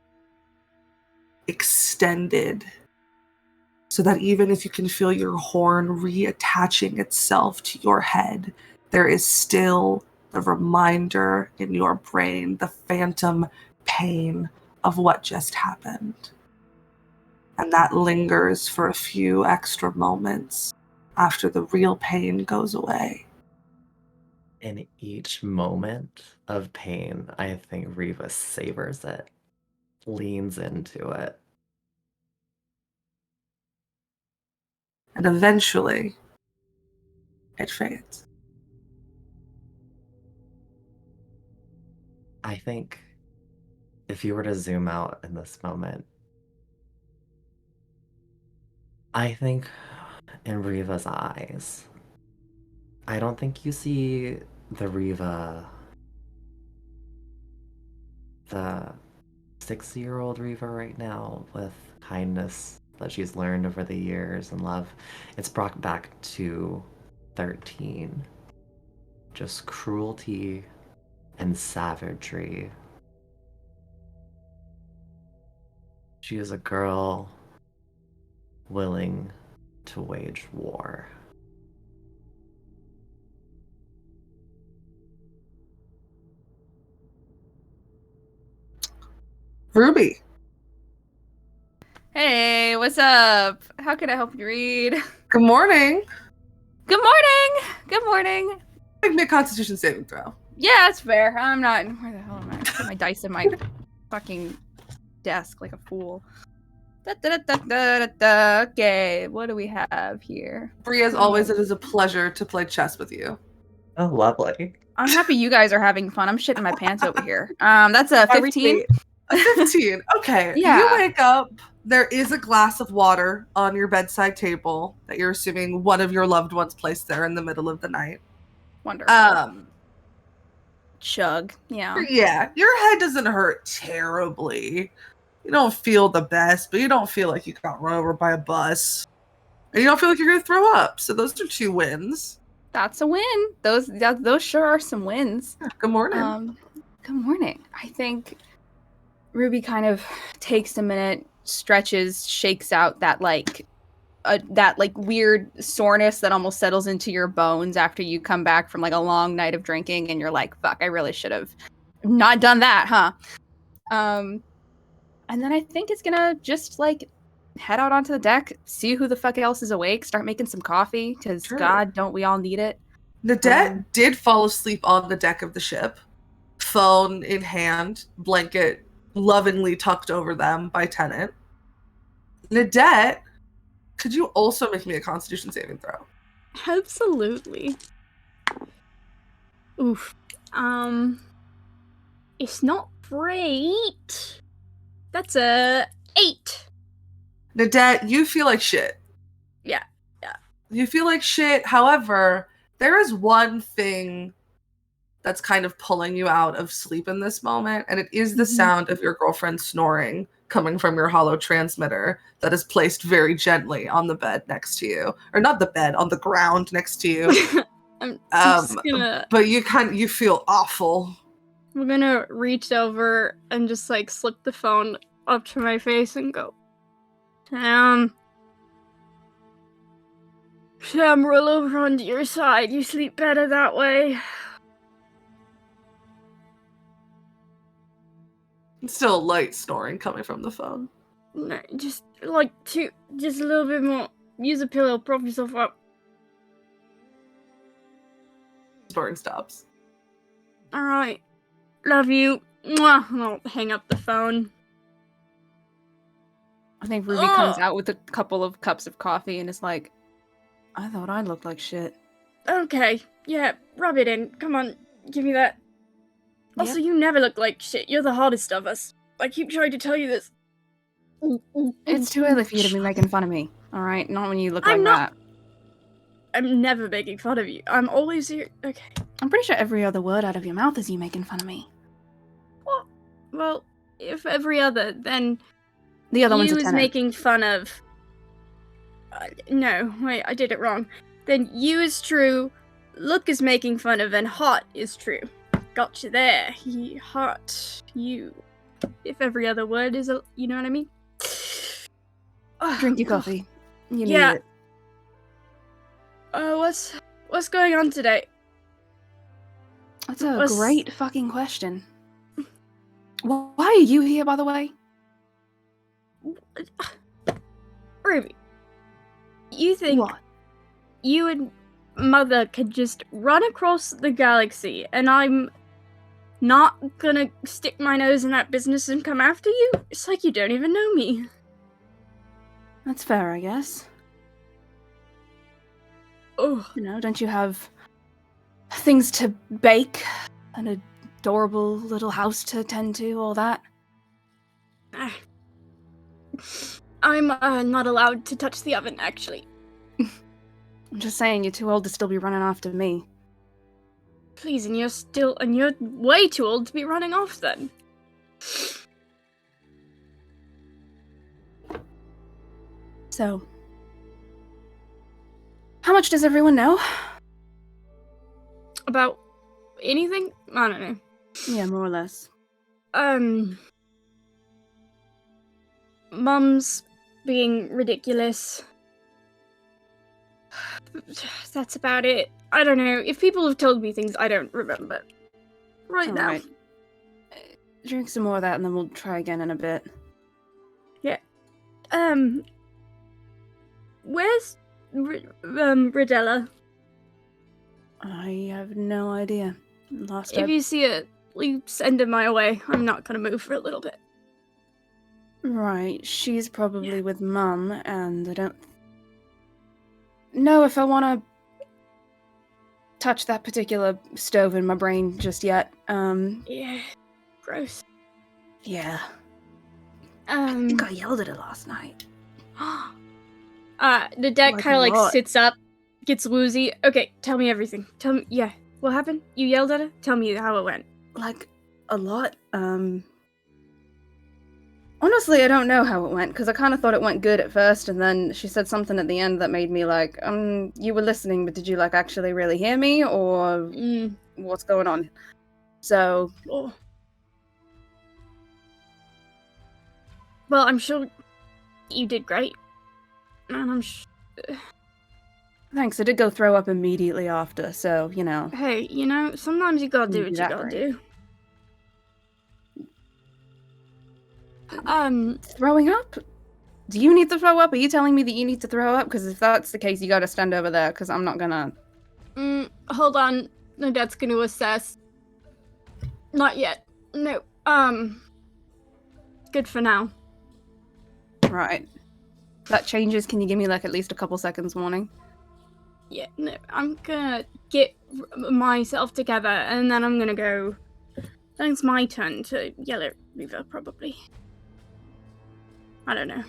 Extended. So that even if you can feel your horn reattaching itself to your head, there is still the reminder in your brain, the phantom pain of what just happened. And that lingers for a few extra moments after the real pain goes away. In each moment of pain, I think Riva savors it, leans into it. And eventually, it fades. I think if you were to zoom out in this moment, I think in Riva's eyes, I don't think you see the Riva, the 6-year-old Riva right now with kindness that she's learned over the years and love. It's brought back to 13. Just cruelty and savagery. She is a girl willing to wage war. Ruby. Hey, what's up? How can I help you read? Good morning. Good morning! Good morning! Make me a Constitution saving throw. Yeah, that's fair. I'm not. Where the hell am I? I put my dice in my fucking desk like a fool. Okay, what do we have here? Bree, as always, it is a pleasure to play chess with you. Oh, lovely. I'm happy you guys are having fun. I'm shitting my pants over here. That's a 15. A 15. Okay. Yeah. You wake up. There is a glass of water on your bedside table that you're assuming one of your loved ones placed there in the middle of the night. Wonderful. Chug. Yeah. Yeah. Your head doesn't hurt terribly. You don't feel the best, but you don't feel like you got run over by a bus. And you don't feel like you're going to throw up. So those are 2 wins. That's a win. Those sure are some wins. Good morning. Good morning. I think Ruby kind of takes a minute, stretches, shakes out that weird soreness that almost settles into your bones after you come back from like a long night of drinking, and you're like, "Fuck, I really should have not done that, huh?" And then I think it's gonna just like head out onto the deck, see who the fuck else is awake, start making some coffee, because Sure. God, don't we all need it? Nadette did fall asleep on the deck of the ship, phone in hand, blanket lovingly tucked over them by Tennant. Nadette, could you also make me a Constitution saving throw? Absolutely. Oof. It's not great. That's a 8. Nadette, you feel like shit. Yeah. You feel like shit. However, there is one thing that's kind of pulling you out of sleep in this moment, and it is the sound of your girlfriend snoring coming from your hollow transmitter that is placed very gently on the bed next to you. Or not the bed, on the ground next to you. I'm just gonna... But you feel awful. I'm gonna reach over and just like slip the phone up to my face and go, Sam, roll over onto your side. You sleep better that way. Still light snoring coming from the phone. No, just a little bit more. Use a pillow, prop yourself up. Snoring stops. Alright. Love you. Mwah. And I'll hang up the phone. I think Ruby comes out with a couple of cups of coffee and is like, I thought I looked like shit. Okay. Yeah, rub it in. Come on, give me that. Also, you never look like shit. You're the hardest of us. I keep trying to tell you this. It's too early for you to be making fun of me, alright? Not when you look like that. I'm never making fun of you. I'm always here. Okay. I'm pretty sure every other word out of your mouth is you making fun of me. What? Well, if every other, then the other one's you a is tenant. making fun of... no, wait, I did it wrong. Then you is true, look is making fun of, and hot is true. Got you there. Hot. You. If every other word is a... You know what I mean? Drink your coffee. You need Yeah. it. What's going on today? That's a great fucking question. Why are you here, by the way? Ruby, you think What? you and Mother could just run across the galaxy and I'm not gonna stick my nose in that business and come after you? It's like you don't even know me. That's fair, I guess. Oh, You know, don't you have things to bake? An adorable little house to tend to, all that? I'm not allowed to touch the oven, actually. I'm just saying, you're too old to still be running after me. Please, and you're way too old to be running off then. So, how much does everyone know? About anything? I don't know. Yeah, more or less. Mum's being ridiculous. That's about it. I don't know. If people have told me things, I don't remember. Right now. Alright. Drink some more of that and then we'll try again in a bit. Yeah. Where's Ridella? I have no idea. Last If you see her, please send her my way. I'm not gonna move for a little bit. Right, she's probably with Mum, and I don't know if I want to touch that particular stove in my brain just yet. Yeah. Gross. Yeah. I think I yelled at her last night. The deck Like kind of a like lot. sits up, gets woozy. Okay, tell me everything. Tell me, yeah. What happened? You yelled at her? Tell me how it went. Like, a lot. Honestly, I don't know how it went, because I kind of thought it went good at first, and then she said something at the end that made me like, you were listening, but did you, like, actually really hear me, or what's going on? So... Oh. Well, I'm sure you did great. And I'm Thanks, I did go throw up immediately after, so, you know. Hey, you know, sometimes you gotta do what you gotta do. Throwing up? Do you need to throw up? Are you telling me that you need to throw up? Because if that's the case, you gotta stand over there, because I'm not gonna... Hold on. My dad's gonna assess. Not yet. No. Good for now. Right. If that changes, can you give me, like, at least a couple seconds warning? Yeah, no, I'm gonna get myself together, and then I'm gonna go... Then it's my turn to yell at Riva, probably. I don't know.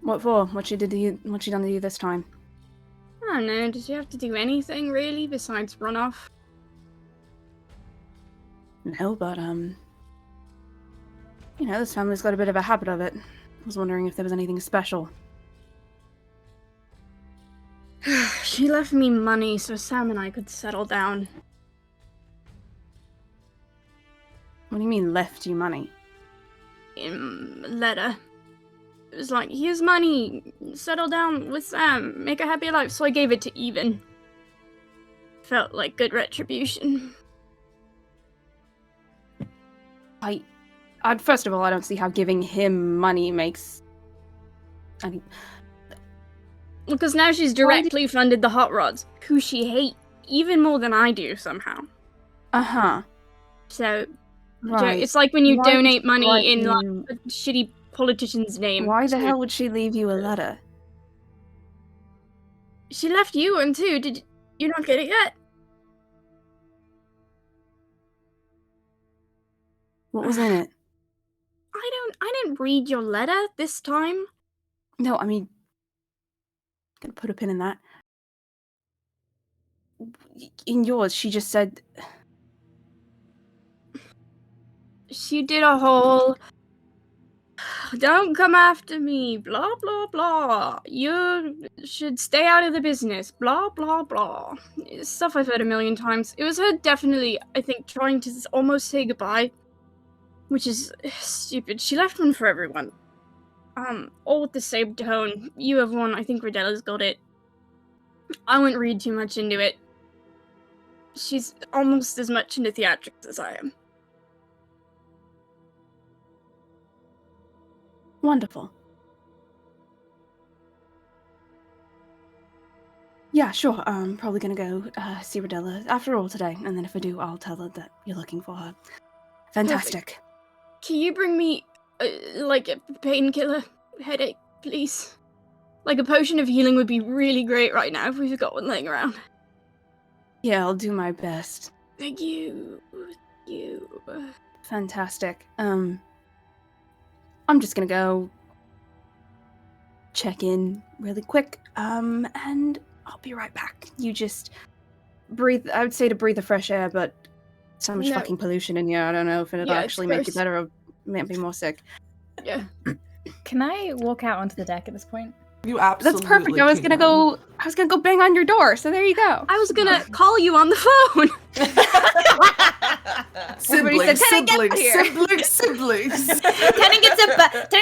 What for? What she done to you this time? I don't know, did you have to do anything, really, besides run off? No, but, you know, this family's got a bit of a habit of it. I was wondering if there was anything special. She left me money so Sam and I could settle down. What do you mean, left you money? Letter. It was like, here's money, settle down with Sam, make a happy life, so I gave it to Even. Felt like good retribution. First of all, I don't see how giving him money makes... I mean... Because now she's directly funded the Hot Rods, who she hates even more than I do, somehow. Uh-huh. So, Right. it's like when you Why donate would she write money in, like, you- a shitty politician's name. Why the hell would she leave you a letter? She left you one too, did you not get it yet? What was in it? I didn't read your letter this time. No, I mean... Gonna put a pin in that. In yours, she just said... She did a whole... Don't come after me, blah, blah, blah. You should stay out of the business, blah, blah, blah. It's stuff I've heard a million times. It was her definitely, I think, trying to almost say goodbye. Which is stupid. She left one for everyone. All with the same tone. You have one, I think Rodella's got it. I wouldn't read too much into it. She's almost as much into theatrics as I am. Wonderful. Yeah, sure. I'm probably gonna go see Rodella after all today, and then if I do, I'll tell her that you're looking for her. Fantastic. Perfect. Can you bring me, like, a painkiller headache, please? Like, a potion of healing would be really great right now if we've got one laying around. Yeah, I'll do my best. Thank you. Thank you. Fantastic. I'm just gonna go check in really quick, and I'll be right back. You just breathe. I would say to breathe the fresh air, but so much fucking pollution in here. I don't know if it'll actually make you better or make me more sick. Yeah. Can I walk out onto the deck at this point? You absolutely That's perfect. I was gonna go bang on your door. So there you go. I was gonna call you on the phone. Siblings. Tenant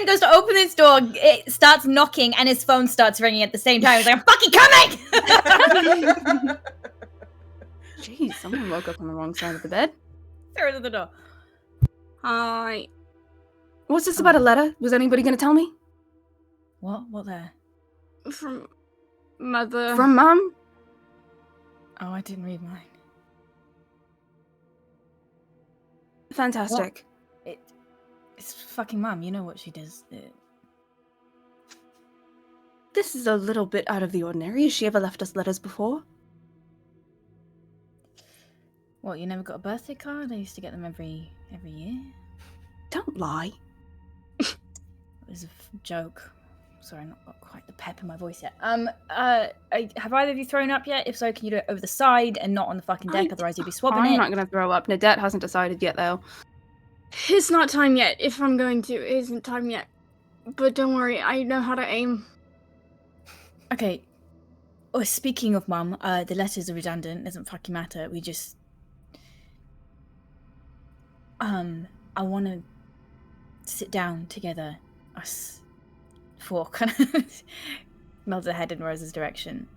goes to open his door, it starts knocking, and his phone starts ringing at the same time. He's like, I'm fucking coming! Jeez, someone woke up on the wrong side of the bed. Throw it at the door. Hi. What's this about a letter? Was anybody gonna tell me? What there? From Mother. From Mom? Oh, I didn't read mine. Fantastic. It's fucking Mum. You know what she does. This is a little bit out of the ordinary. Has she ever left us letters before? What, you never got a birthday card? I used to get them every year. Don't lie. It was a joke. Sorry, not got quite the pep in my voice yet. Have either of you thrown up yet? If so, can you do it over the side and not on the fucking deck? Otherwise, you'd be swabbing it. I'm not gonna throw up. Nadette hasn't decided yet, though. It's not time yet. If I'm going to, it isn't time yet. But don't worry, I know how to aim. Okay. Oh, speaking of Mum, the letters are redundant. Doesn't fucking matter. We just... I want to sit down together, us four, kind of nods her head in Rose's direction,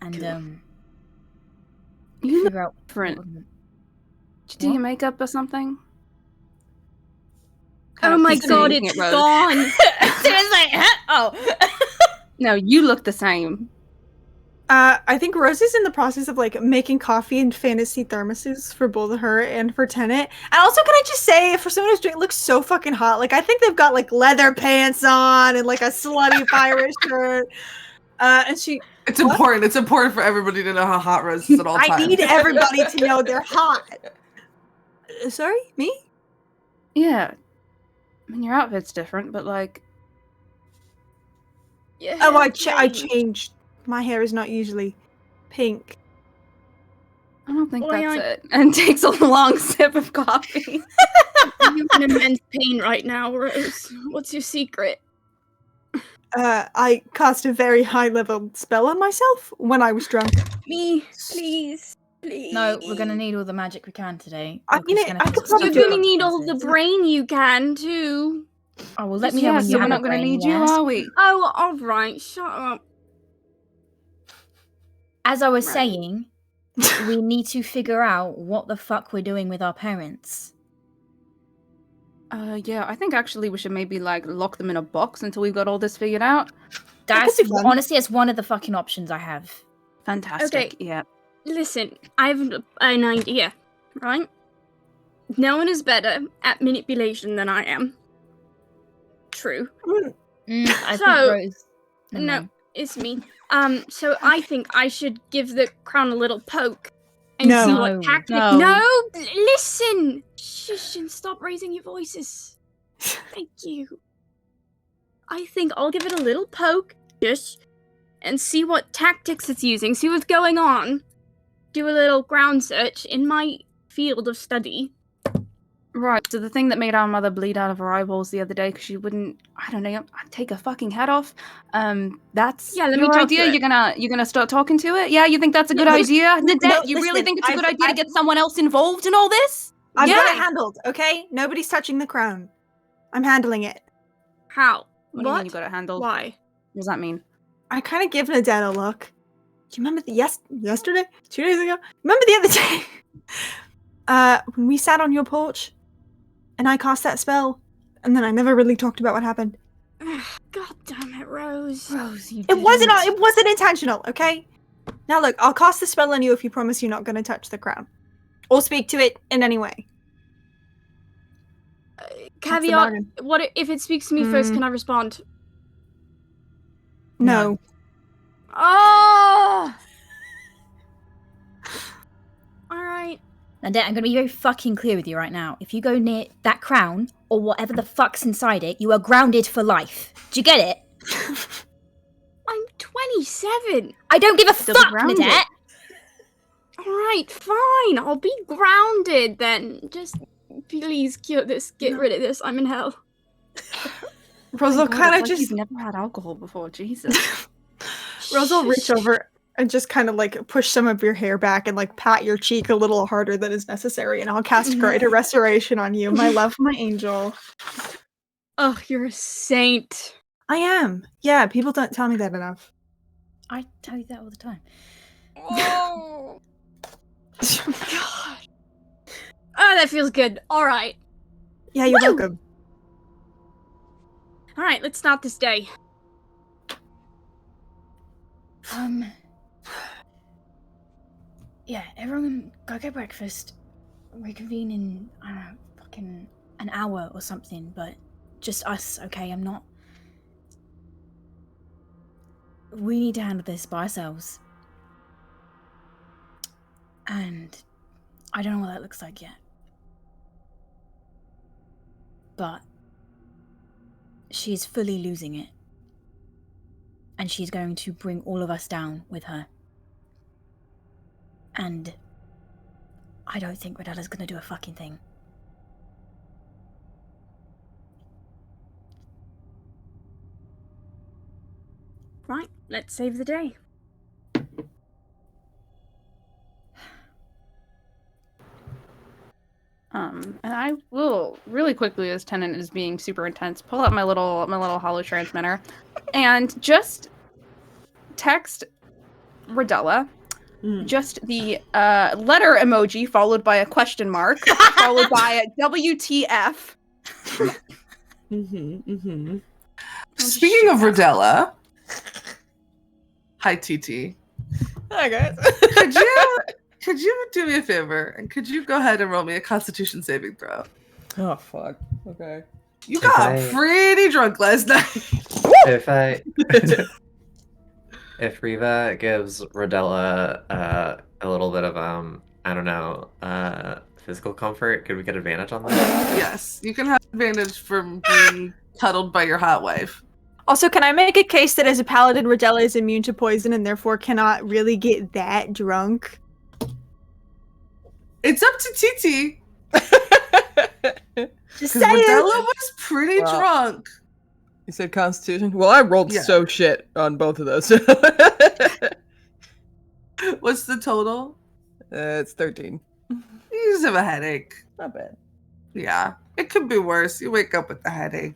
and You look figure out different. what we're- Did you do your makeup or something? Oh my god, looking it's at Rose. gone! Seriously? Oh. No, you look the same. I think Rose is in the process of like making coffee and fantasy thermoses for both her and for Tenet. And also, can I just say, for someone who's doing, it looks so fucking hot. Like, I think they've got like leather pants on and like a slutty pirate shirt. And she. It's important. It's important for everybody to know how hot Rose is at all times. I need everybody to know they're hot. Sorry, me? Yeah. I mean, your outfit's different, but like... Yeah, Oh, I changed. My hair is not usually pink. I don't think Why that's aren't- it. And takes a long sip of coffee. I'm in immense pain right now, Rose. What's your secret? I cast a very high level spell on myself when I was drunk. Me, please, please. No, we're gonna need all the magic we can today. I We're mean, just gonna I have could to probably stop You're do gonna it. need all the brain you can, too. Oh, well, let me know Yeah, when you so we're have not a gonna brain, need yes? you, are we? Oh, alright, shut up. As I was Right. saying, we need to figure out what the fuck we're doing with our parents. Yeah, I think actually we should maybe like lock them in a box until we've got all this figured out. That's be fun. honestly, it's one of the fucking options I have. Fantastic. Okay. Yeah. Listen, I have an idea, right? No one is better at manipulation than I am. True. I So- think Rose. Never No, mind. it's me. So I think I should give the crown a little poke and No. see No, what tactic. no. Listen! Shush and stop raising your voices. Thank you. I think I'll give it a little poke, just, and see what tactics it's using, see what's going on. Do a little ground search in my field of study. Right. So the thing that made our mother bleed out of her eyeballs the other day because she wouldn't, I don't know, take her fucking hat off. That's Yeah, let me your talk idea. to it. You're gonna start talking to it. Yeah, you think that's a good No, idea? Nadette, no, you really listen, think it's a good I've- idea to get someone else involved in all this? I've Yeah. got it handled, okay? Nobody's touching the crown. I'm handling it. How? What do you mean you got it handled? Why? What does that mean? I kind of give Nadette a look. Do you remember yesterday? 2 days ago? Remember the other day? When we sat on your porch and I cast that spell, and then I never really talked about what happened. God damn it, Rose. Rose, you It wasn't intentional, okay? Now look, I'll cast the spell on you if you promise you're not going to touch the crown. Or speak to it in any way. That's the Caveat, bargain. what if it speaks to me first, can I respond? No. Oh! Alright. Nadette, I'm gonna be very fucking clear with you right now. If you go near that crown, or whatever the fuck's inside it, you are grounded for life. Do you get it? I'm 27. I don't give a Still be fuck, grounded. Nadette! Alright, fine. I'll be grounded then. Just please cure this. Get rid of this. I'm in hell. Rose will God, kind of it's like just... you've never had alcohol before. Jesus. Rose will reach over and just kind of like push some of your hair back and like pat your cheek a little harder than is necessary, and I'll cast Greater Restoration on you, my love, my angel. Oh, you're a saint. I am. Yeah, people don't tell me that enough. I tell you that all the time. Oh. God. Oh, that feels good. Alright. Yeah, you're Woo! welcome. Alright, let's start this day. Yeah, everyone go get breakfast. Reconvene in, I don't know, fucking an hour or something, but just us, okay? I'm not... We need to handle this by ourselves. And I don't know what that looks like yet. But she's fully losing it. And she's going to bring all of us down with her. And I don't think Redella's gonna do a fucking thing. Right, let's save the day. And I will really quickly, as Tenant is being super intense, pull out my little holo transmitter, and just text Rodella. Just the letter emoji followed by a question mark, followed by a WTF. Speaking of Rodella, hi TT. Hi guys. Could you do me a favor and could you go ahead and roll me a Constitution saving throw? Oh fuck. Okay. You got pretty drunk last night. If Riva gives Rodella a little bit of I don't know, physical comfort, could we get advantage on that? Yes, you can have advantage from being cuddled by your hot wife. Also, can I make a case that as a paladin, Rodella is immune to poison and therefore cannot really get that drunk? It's up to TT. Just Because saying. Rodella was pretty drunk. You said Constitution? Well, I rolled so shit on both of those. What's the total? It's 13. You just have a headache. Not bad. Yeah, it could be worse. You wake up with a headache.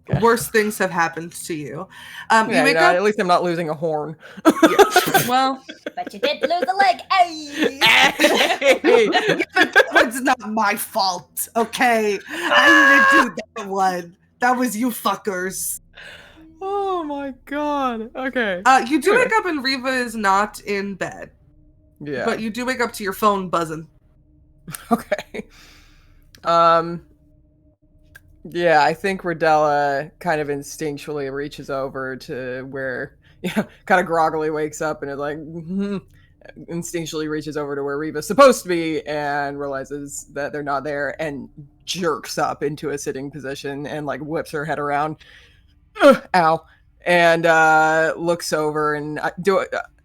Okay. Worse things have happened to you. Yeah, you wake up. at least I'm not losing a horn. Well, But you did lose a leg. Hey! it's not my fault. Okay, I didn't do that one. That was you fuckers. Oh my god. Okay. You do wake up and Riva is not in bed. Yeah. But you do wake up to your phone buzzing. Okay. Yeah, I think Rodella kind of instinctually reaches over to where, kind of groggily wakes up and it like instinctually reaches over to where Riva's supposed to be and realizes that they're not there and jerks up into a sitting position and like whips her head around. Ow. And looks over and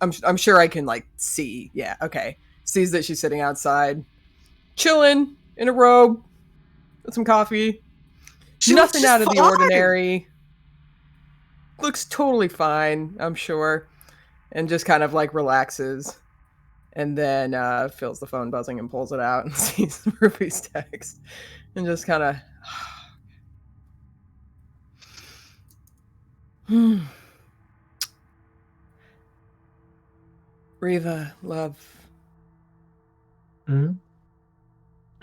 I'm sure I can like see. Yeah, okay. Sees that she's sitting outside, chilling in a robe with some coffee. Nothing out of the ordinary. Looks totally fine, I'm sure. And just kind of like relaxes. And then feels the phone buzzing and pulls it out and sees Ruby's text. And just kind of... Riva, love. And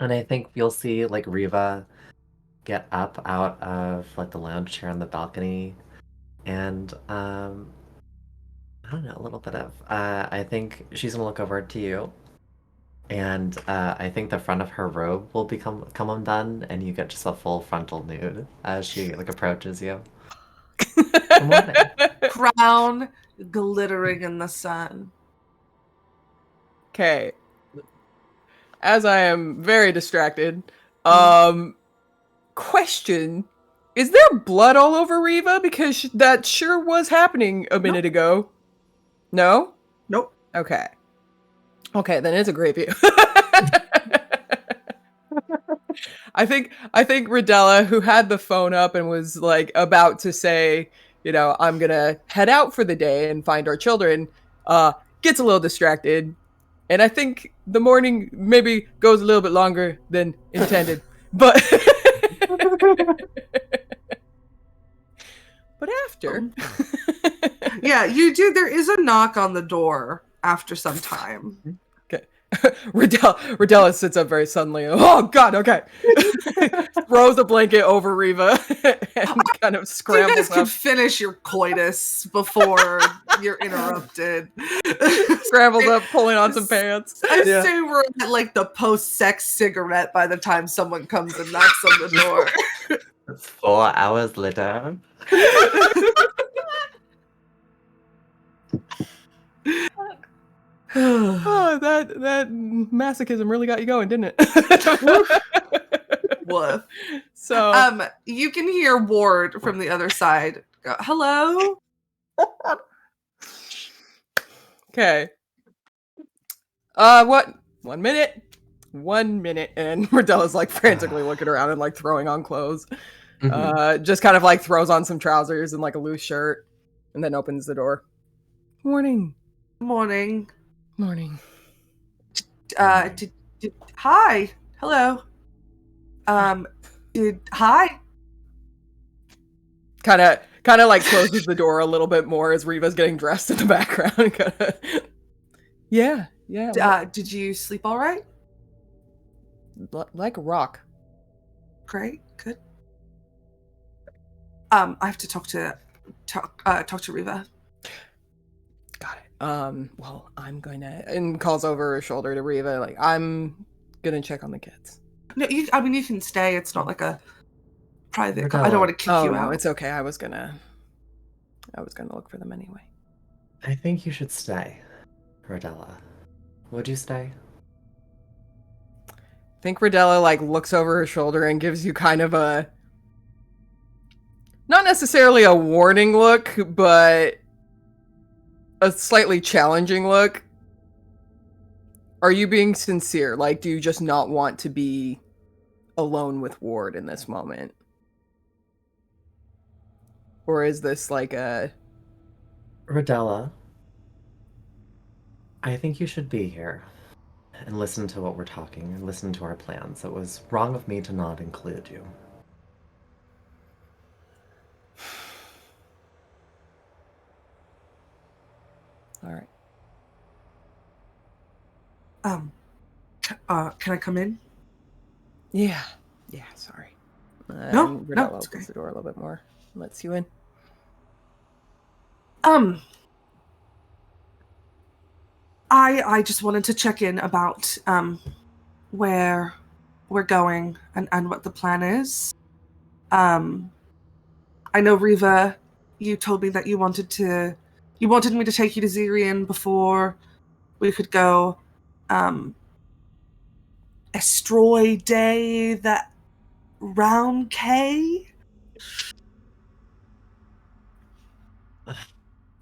I think you'll see like Riva get up out of like the lounge chair on the balcony and I don't know, a little bit of I think she's gonna look over to you and I think the front of her robe will come undone and you get just a full frontal nude as she like approaches you. Good morning. Crown glittering in the sun. Okay. As I am very distracted, question: is there blood all over Riva? Because that sure was happening a minute ago. No? Nope. Okay. Okay, then it's a great view. I think Rodella, who had the phone up and was like about to say, I'm gonna head out for the day and find our children, gets a little distracted. And I think the morning maybe goes a little bit longer than intended. But after. Yeah, you do. There is a knock on the door after some time. Okay. Rodella sits up very suddenly. Oh God, okay. Throws a blanket over Riva and kind of scrambles you guys up. can finish your coitus before you're interrupted. Scrambles up, pulling on some pants. I say we're at like the post-sex cigarette by the time someone comes and knocks on the door. It's 4 hours later. Oh, that masochism really got you going, didn't it? Woof. So, you can hear Ward from the other side go, hello? okay. What? 1 minute. 1 minute, and Rodella's like frantically looking around and like throwing on clothes. Just kind of like throws on some trousers and like a loose shirt. And then opens the door. Morning. Morning. Morning. Hi. Hello. Hi. Kind of like closes the door a little bit more as Riva's getting dressed in the background. Yeah. Did you sleep all right? Like a rock. Great. Good. I have to talk to Riva. Got it. Well, I'm going to, and calls over her shoulder to Riva, like, I'm gonna check on the kids. No, you can stay. It's not like a private. We're I don't want to kick you out. No, it's okay. I was gonna look for them anyway. I think you should stay, Rodella. Would you stay? I think Rodella, like, looks over her shoulder and gives you kind of a, not necessarily a warning look, but a slightly challenging look. Are you being sincere? Like, do you just not want to be alone with Ward in this moment? Or is this like a... Rodella, I think you should be here and listen to what we're talking and listen to our plans. It was wrong of me to not include you. All right. Can I come in? Yeah, sorry. No, Rodella it's opens okay. the door a little bit more. Lets you in. I just wanted to check in about where we're going and what the plan is. I know, Riva, you told me that you wanted me to take you to Zirian before we could go Estroy Day that round K.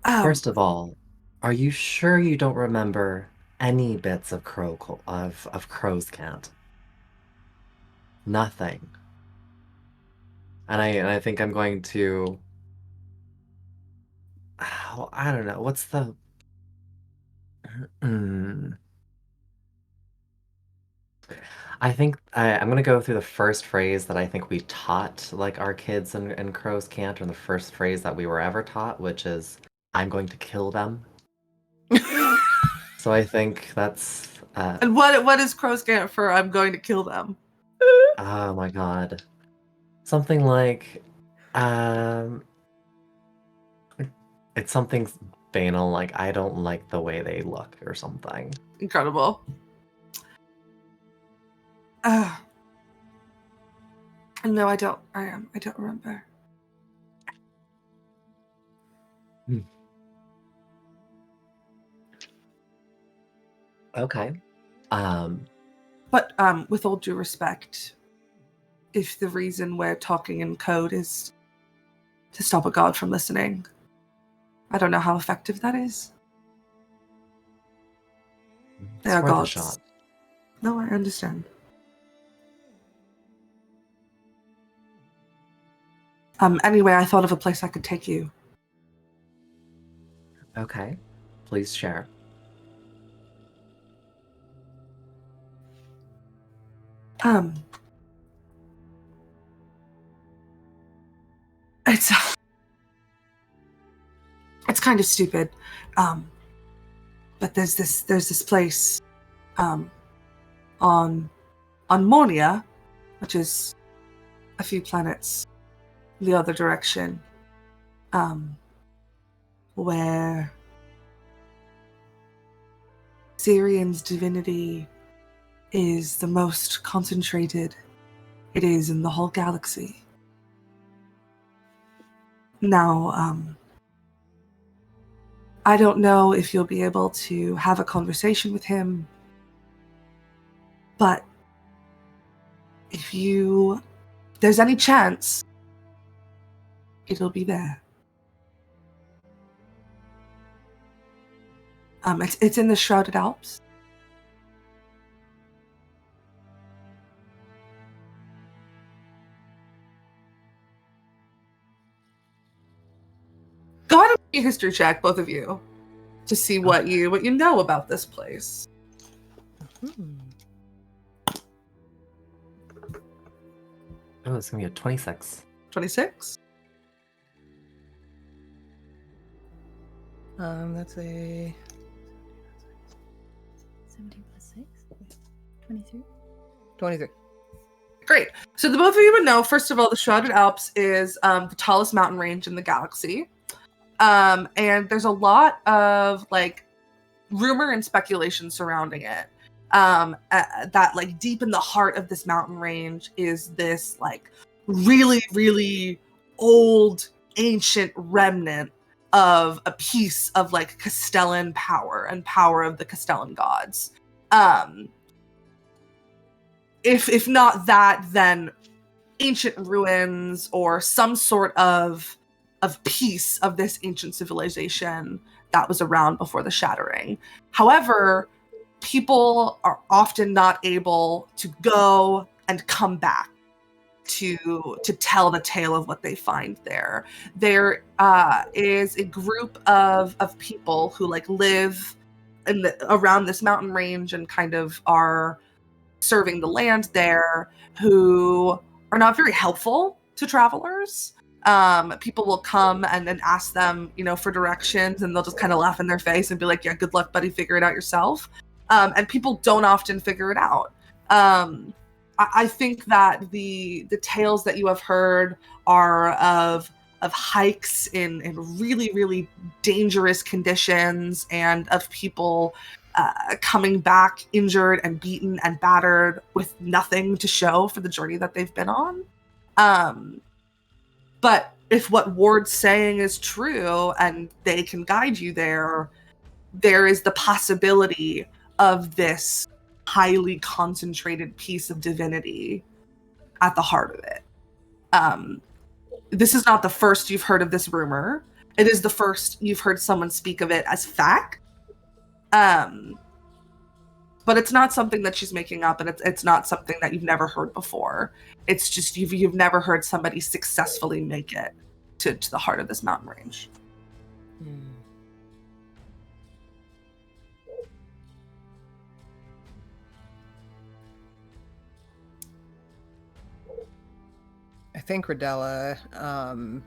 First of all, are you sure you don't remember any bits of Crow's Cant? Nothing. And I think I'm going to... Oh, I don't know. What's the... I think I'm going to go through the first phrase that I think we taught like our kids in Crow's Cant, or the first phrase that we were ever taught, which is, I'm going to kill them. So I think that's... And what is Crow's Cant for I'm going to kill them? Oh my god. Something like... It's something banal, like, I don't like the way they look, or something. Incredible. No, I don't remember. Okay. But with all due respect, if the reason we're talking in code is to stop a god from listening, I don't know how effective that is. They are worth a gods. shot. No, I understand. Anyway, I thought of a place I could take you. Okay. Please share. It's kind of stupid, but there's this place, on Mornia, which is a few planets the other direction, where Zirian's divinity is the most concentrated it is in the whole galaxy. Now, I don't know if you'll be able to have a conversation with him, but if there's any chance, it'll be there. It's in the Shrouded Alps. Go ahead A history check, both of you, to see what you know about this place. Oh, it's gonna be a 26. 26. That's a 17 plus 6? 23? 23. Great. So the both of you would know, first of all, the Shrouded Alps is the tallest mountain range in the galaxy. And there's a lot of like rumor and speculation surrounding it. That like deep in the heart of this mountain range is this like really, really old, ancient remnant of a piece of like Castellan power and power of the Castellan gods. If not that, then ancient ruins or some sort of piece of this ancient civilization that was around before the Shattering. However, people are often not able to go and come back to tell the tale of what they find there. There is a group of people who like live around this mountain range and kind of are serving the land there, who are not very helpful to travelers. People will come and ask them, for directions, and they'll just kind of laugh in their face and be like, yeah, good luck, buddy, figure it out yourself. And people don't often figure it out. I think that the tales that you have heard are of hikes in really, really dangerous conditions, and of people coming back injured and beaten and battered with nothing to show for the journey that they've been on. But if what Ward's saying is true and they can guide you there is the possibility of this highly concentrated piece of divinity at the heart of it. This is not the first you've heard of this rumor. It is the first you've heard someone speak of it as fact. But it's not something that she's making up, and it's not something that you've never heard before. It's just you've never heard somebody successfully make it to the heart of this mountain range. I think Rodella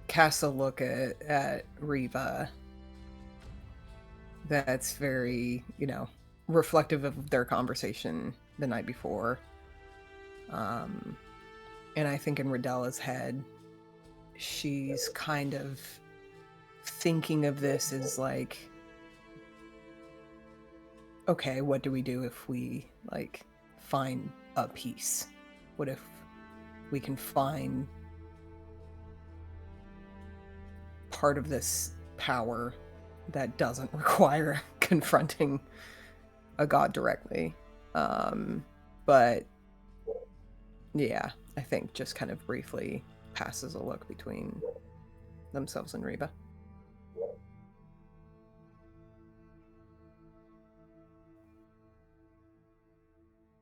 casts a look at Riva that's very, reflective of their conversation the night before. And I think in Rodella's head, she's kind of thinking of this as like, okay, what do we do if we find a piece? What if we can find part of this power that doesn't require confronting a god directly? But yeah, I think just kind of briefly passes a look between themselves and Reba.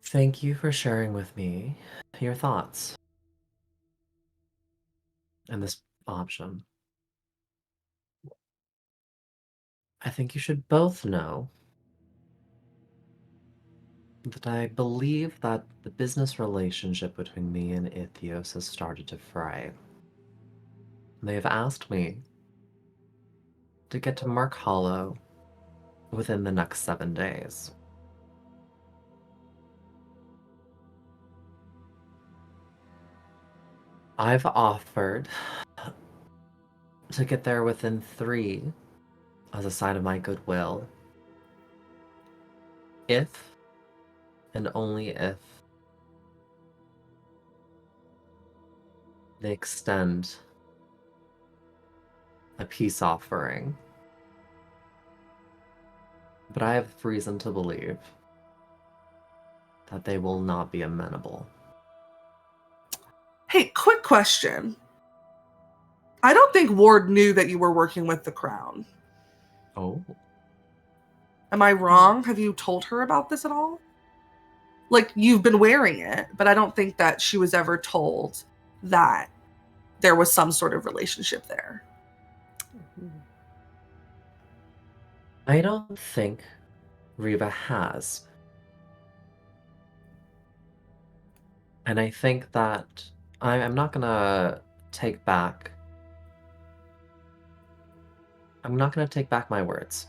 Thank you for sharing with me your thoughts and this option. I think you should both know that I believe that the business relationship between me and Ithios has started to fray. They have asked me to get to Mark Hollow within the next 7 days. I've offered to get there within 3 as a sign of my goodwill, if and only if they extend a peace offering. But I have reason to believe that they will not be amenable. Hey, quick question. I don't think Ward knew that you were working with the Crown. Oh. Am I wrong? Have you told her about this at all? Like, you've been wearing it, but I don't think that she was ever told that there was some sort of relationship there. I don't think Riva has. And I think that I'm not gonna take back. I'm not gonna take back my words.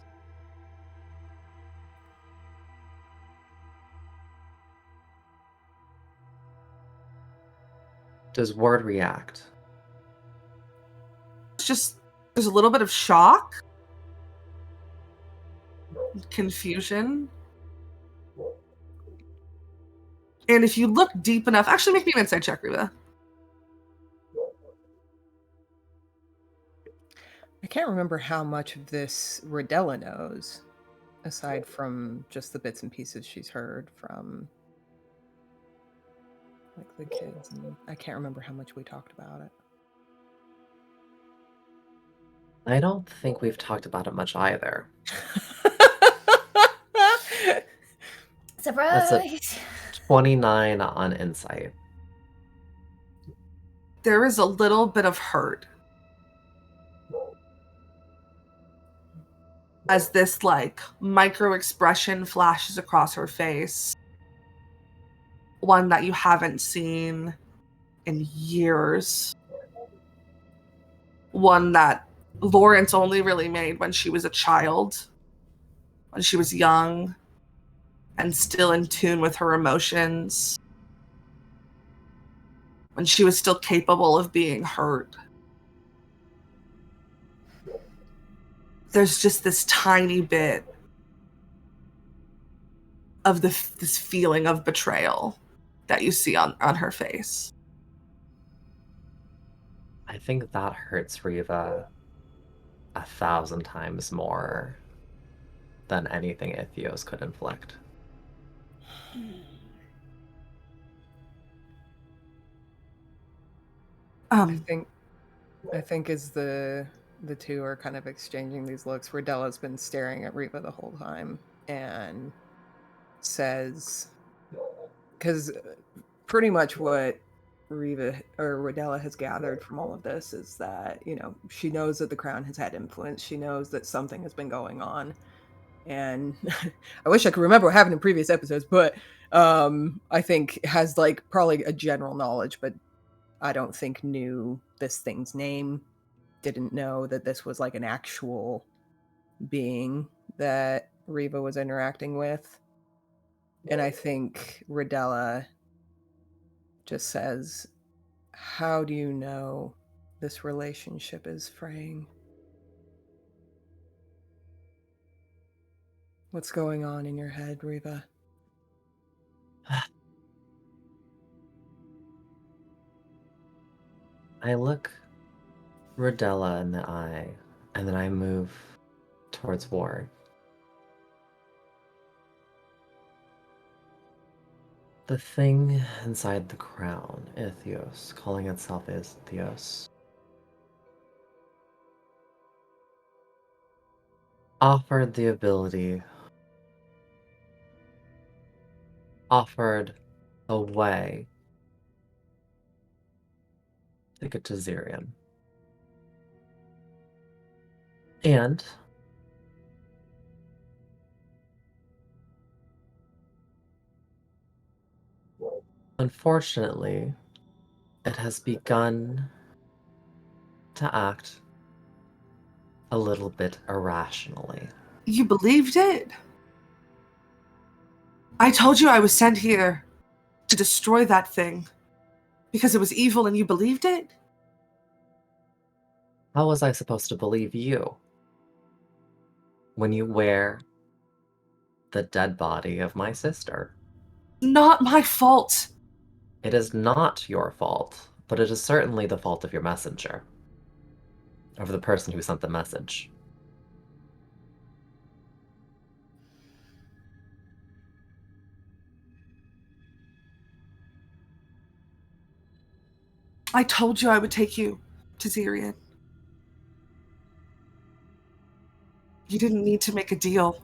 Does Ward react? It's just, there's a little bit of shock, confusion. And if you look deep enough, actually make me an insight check, Riva. I can't remember how much of this Rodella knows, aside from just the bits and pieces she's heard from like the kids, and I can't remember how much we talked about it. I don't think we've talked about it much either. Surprise! 29 on insight. There is a little bit of hurt as this like micro expression flashes across her face. One that you haven't seen in years. One that Lawrence only really made when she was a child, when she was young and still in tune with her emotions, when she was still capable of being hurt. There's just this tiny bit of this feeling of betrayal that you see on her face. I think that hurts Riva 1,000 times more than anything Ithios could inflict. I think as the two are kind of exchanging these looks, Rodella's been staring at Riva the whole time and says, because pretty much what Riva or Rodella has gathered from all of this is that, you know, she knows that the crown has had influence. She knows that something has been going on. And I wish I could remember what happened in previous episodes, but I think has like probably a general knowledge, but I don't think knew this thing's name, didn't know that this was like an actual being that Riva was interacting with. And I think Rodella just says, how do you know this relationship is fraying? What's going on in your head, Riva? I look Rodella in the eye, and then I move towards Ward. The thing inside the crown, Ithios, calling itself Ithios, offered the ability, offered a way to get to Zirian. And unfortunately, it has begun to act a little bit irrationally. You believed it? I told you I was sent here to destroy that thing because it was evil and you believed it? How was I supposed to believe you when you wear the dead body of my sister? Not my fault. It is not your fault, but it is certainly the fault of your messenger, of the person who sent the message. I told you I would take you to Zirian. You didn't need to make a deal.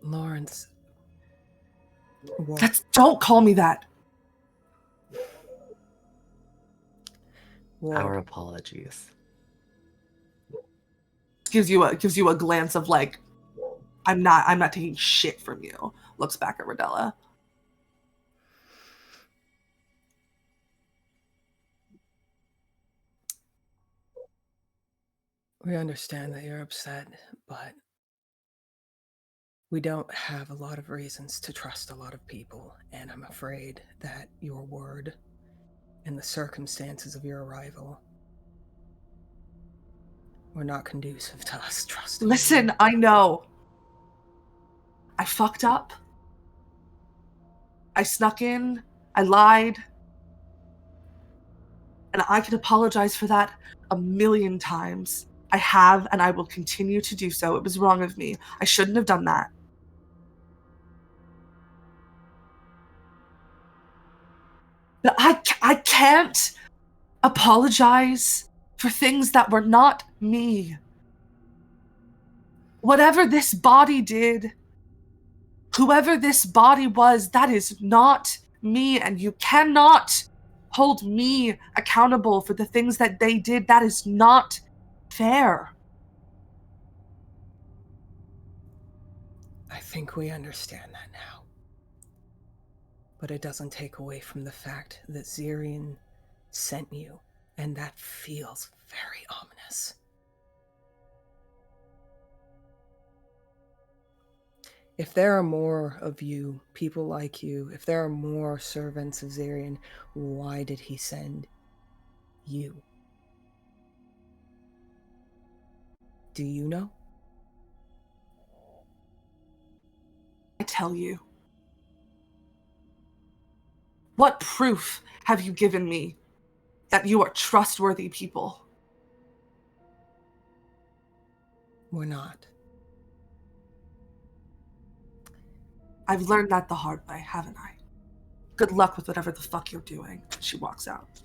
Lawrence. What? Don't call me that. Ward. Our apologies. Gives you a glance of like, I'm not taking shit from you. Looks back at Rodella. We understand that you're upset, but we don't have a lot of reasons to trust a lot of people, and I'm afraid that your word and the circumstances of your arrival were not conducive to us trusting. Listen, I know. I fucked up. I snuck in. I lied. And I can apologize for that 1,000,000 times. I have, and I will continue to do so. It was wrong of me. I shouldn't have done that. But I can't apologize for things that were not me. Whatever this body did, whoever this body was, that is not me, and you cannot hold me accountable for the things that they did. That is not fair. I think we understand that now. But it doesn't take away from the fact that Zirian sent you, and that feels very ominous. If there are more of you, people like you, if there are more servants of Zirian, why did he send you? Do you know? I tell you. What proof have you given me that you are trustworthy people? We're not. I've learned that the hard way, haven't I? Good luck with whatever the fuck you're doing. She walks out.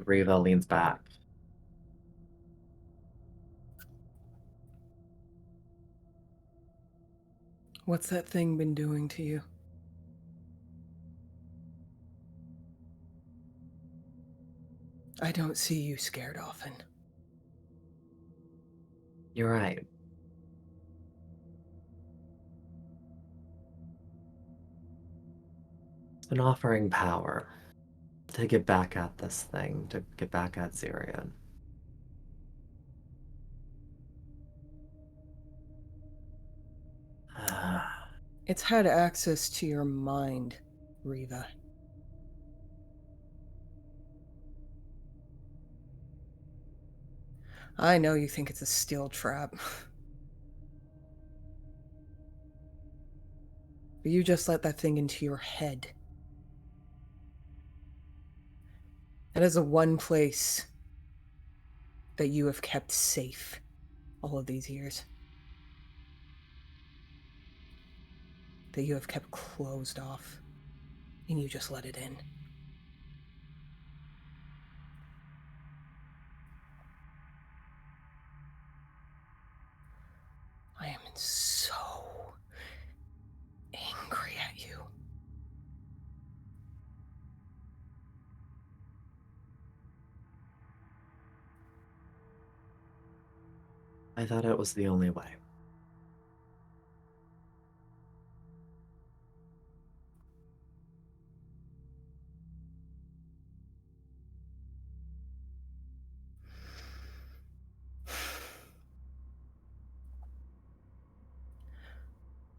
Riva leans back. What's that thing been doing to you? I don't see you scared often. You're right. It's been offering power to get back at this thing, to get back at Zirian. It's had access to your mind, Riva. I know you think it's a steel trap. But you just let that thing into your head. That is the one place that you have kept safe all of these years. That you have kept closed off, and you just let it in. I am so angry at you. I thought it was the only way.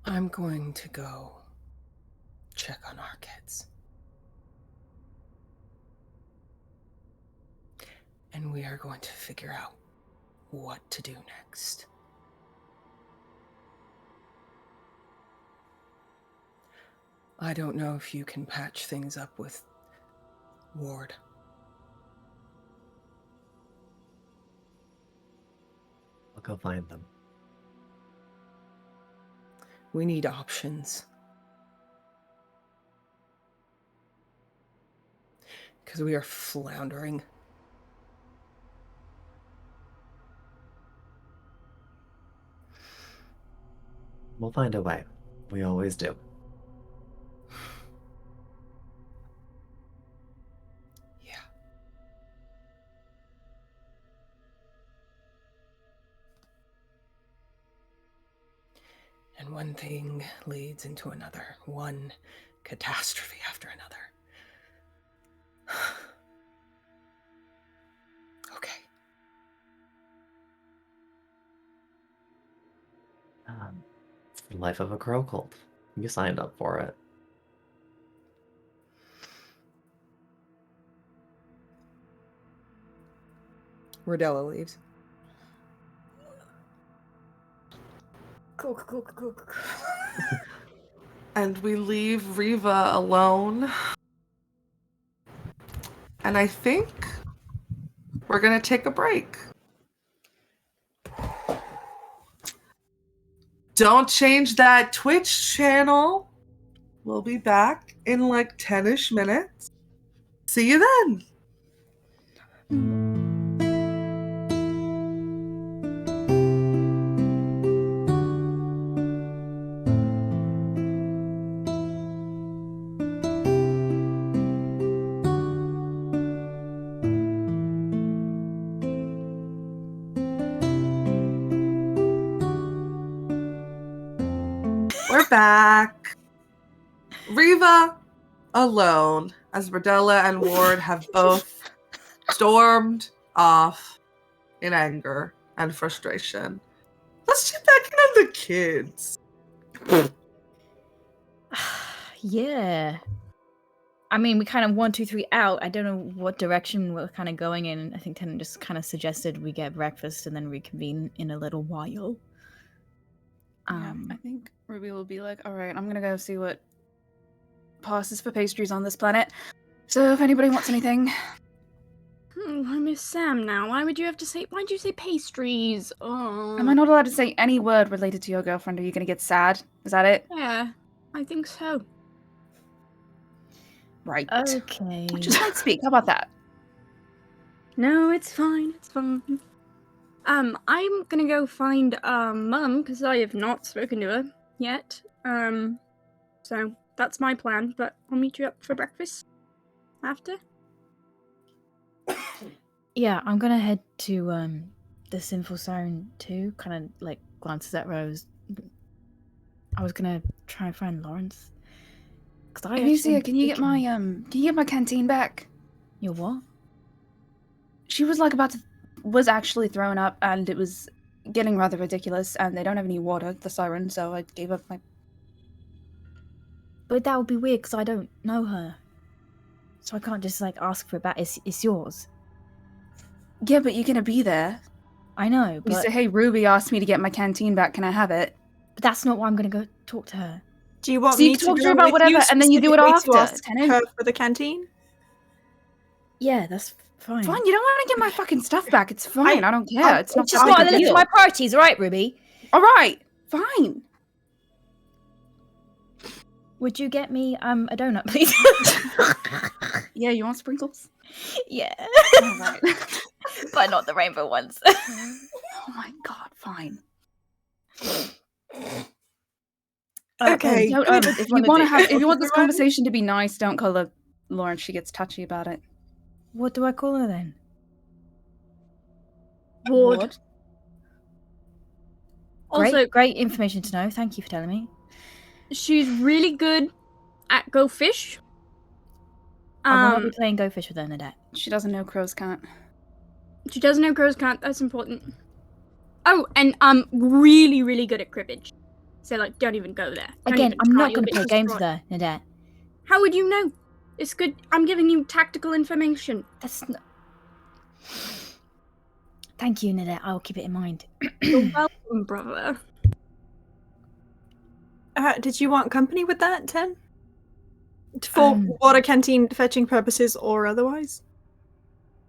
I'm going to go check on our kids. And we are going to figure out what to do next. I don't know if you can patch things up with Ward. go find them. We need options. Because we are floundering. We'll find a way. We always do. Yeah. And one thing leads into another. One catastrophe after another. Okay. It's the life of a Crowcolt. You signed up for it. Rodella leaves. Cool. And we leave Riva alone. And I think we're going to take a break. Don't change that Twitch channel. We'll be back in like 10-ish minutes. See you then. We're back. Riva alone, as Rodella and Ward have both stormed off in anger and frustration. Let's check back in on the kids. Yeah. I mean, we kind of 1, 2, 3 out. I don't know what direction we're kind of going in. I think Tennant just kind of suggested we get breakfast and then reconvene in a little while. Yeah, I think Ruby will be like, all right, I'm going to go see what passes for pastries on this planet. So if anybody wants anything. I miss Sam now. Why'd you say pastries? Oh. Am I not allowed to say any word related to your girlfriend? Are you going to get sad? Is that it? Yeah, I think so. Right. Okay. Just don't speak. How about that? No, it's fine. It's fine. I'm gonna go find Mum because I have not spoken to her yet. So that's my plan. But I'll meet you up for breakfast after. Yeah, I'm gonna head to the Sinful Siren too. Kind of like glances at Rose. I was gonna try and find Lawrence. Amicia, can you get my canteen back? Your what? She was like was actually thrown up, and it was getting rather ridiculous, and they don't have any water, the siren, so I gave up my... But that would be weird, because I don't know her. So I can't just, like, ask for it back. It's yours. Yeah, but you're gonna be there. I know, You but... say, hey, Ruby asked me to get my canteen back, can I have it? But that's not why I'm gonna go talk to her. Do you want So you me can to talk to go her about with whatever, you and then you do it specifically after, to ask Tennant? her for the canteen? Yeah, that's fine. Fine, you don't want to get my fucking stuff back. It's fine, I don't care. It's not It's just that not big a a list deal. of my priorities, alright, Ruby? Alright, fine. Would you get me a donut, please? Yeah, you want sprinkles? Yeah. Alright. But not the rainbow ones. Oh my god, fine. Okay. If you want this conversation to be nice, don't call her Lauren. She gets touchy about it. What do I call her then? Ward. Great, Also, great information to know. Thank you for telling me. she's really good at Go Fish. I will not be playing Go Fish with her, Nadette. She doesn't know crows can't. She doesn't know crows can't. That's important. Oh, and really, really good at cribbage. So like, don't even go there. Don't Again, even I'm try, not you'll going to get play games with destroyed. her, Nadette. How would you know? It's good. I'm giving you tactical information. That's not... Thank you, Nadette. I'll keep it in mind. You're welcome, brother. Did you want company with that, Ten? For water canteen fetching purposes or otherwise?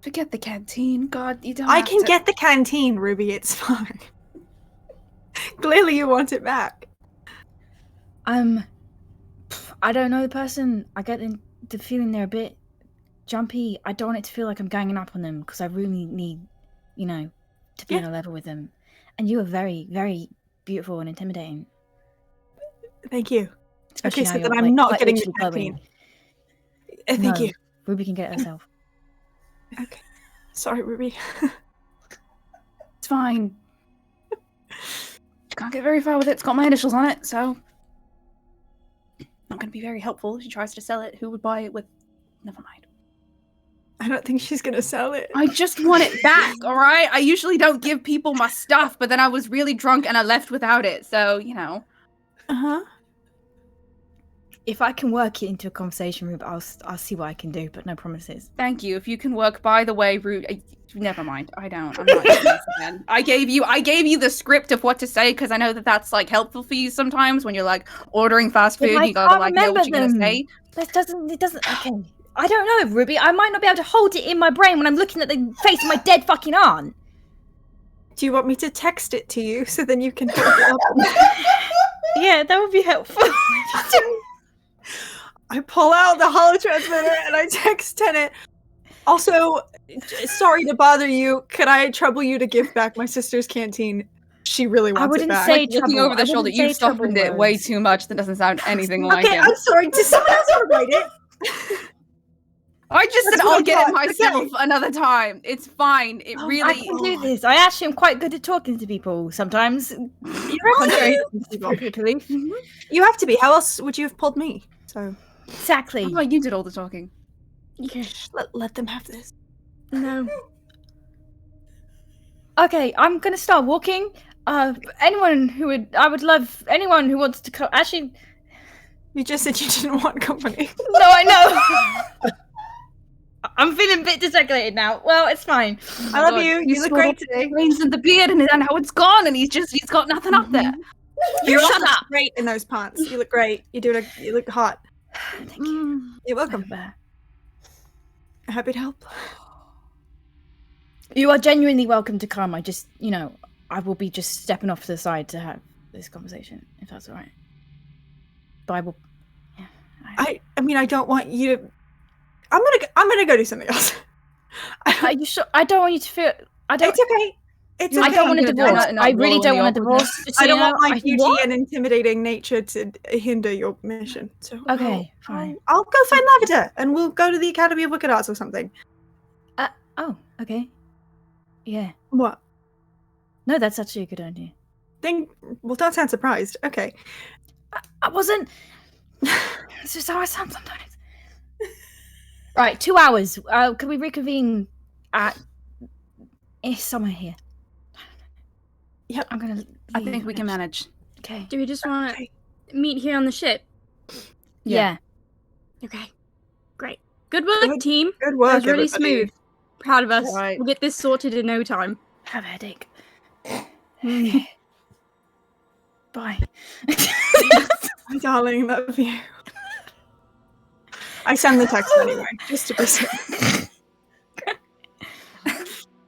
Forget the canteen. God, you don't I have can to... get the canteen, Ruby. It's fine. Clearly you want it back. I don't know the person. I get the feeling they're a bit jumpy. I don't want it to feel like I'm ganging up on them because I really need, to be on a level with them. And you are very, very beautiful and intimidating. Thank you. Especially Okay, now so you're, then I'm not quite getting the literally glowing. canteen. Thank you. Ruby can get it herself. Okay. Sorry, Ruby. It's fine. She can't get very far with it. It's got my initials on it, so not going to be very helpful if she tries to sell it. Who would buy it with? Never mind. I don't think she's gonna sell it. I just want it back, all right? I usually don't give people my stuff, but then I was really drunk and I left without it, so, Uh-huh. If I can work it into a conversation, Ruby, I'll see what I can do, but no promises. Thank you. If you can work, by the way, never mind. I'm not doing this again. I gave you the script of what to say because I know that that's like helpful for you sometimes when you're like ordering fast food. You gotta like know what you're gonna say. It doesn't. Okay. I don't know, Ruby. I might not be able to hold it in my brain when I'm looking at the face of my dead fucking aunt. Do you want me to text it to you so then you can hold it up? Yeah, that would be helpful. I pull out the holotransmitter and I text Tenet. Also, sorry to bother you. Could I trouble you to give back my sister's canteen? She really wants it back. say Looking trouble. over the I shoulder, wouldn't say you've softened it trouble way words. too much. That doesn't sound anything like Okay, him. I'm sorry. Does someone else want to write it? I just said That's what I'll I get it thought. myself Okay. another time. It's fine. It I really. can do this. I actually am quite good at talking to people sometimes. Contrary to popular belief. You have to be. How else would you have pulled me? So Exactly. How about you did all the talking? Yeah. let them have this. No. Okay, I'm gonna start walking. I would love anyone who wants to come. Actually, You just said you didn't want company. no, I know. I'm feeling a bit dysregulated now. Well, it's fine. I love you. You look great today. Brains in the beard, and now it's gone, and he's got nothing up there. You shut look up. great in those pants. You look great. You look hot. Thank you. You're welcome. Happy to help. You are genuinely welcome to come. I just, I will be just stepping off to the side to have this conversation, if that's all right. But I will. Yeah. I mean, I don't want you to. I'm gonna go do something else. Are you sure? I don't want you to feel. It's okay. It's okay. I don't want a I'm gonna divorce. die, not I really wallow in don't the want a awkwardness. divorce. just so I don't you know. want my beauty What? and intimidating nature to hinder your mission. So Okay, fine. I'll go find Lavender and we'll go to the Academy of Wicked Arts or something. Oh, okay. Yeah. What? No, that's actually a good idea. Well, don't sound surprised. Okay. I wasn't. This is how I sound sometimes. Right, 2 hours. Can we reconvene at somewhere here? Yep. I'm gonna. I think we can manage. Okay. Do we just want to meet here on the ship? Yeah. Okay. Great. Good work, team. Good That work, was really everybody. smooth. Proud of us. Right. We'll get this sorted in no time. I have a headache. Mm. Bye. My darling, love you. I send the text anyway, just to be safe.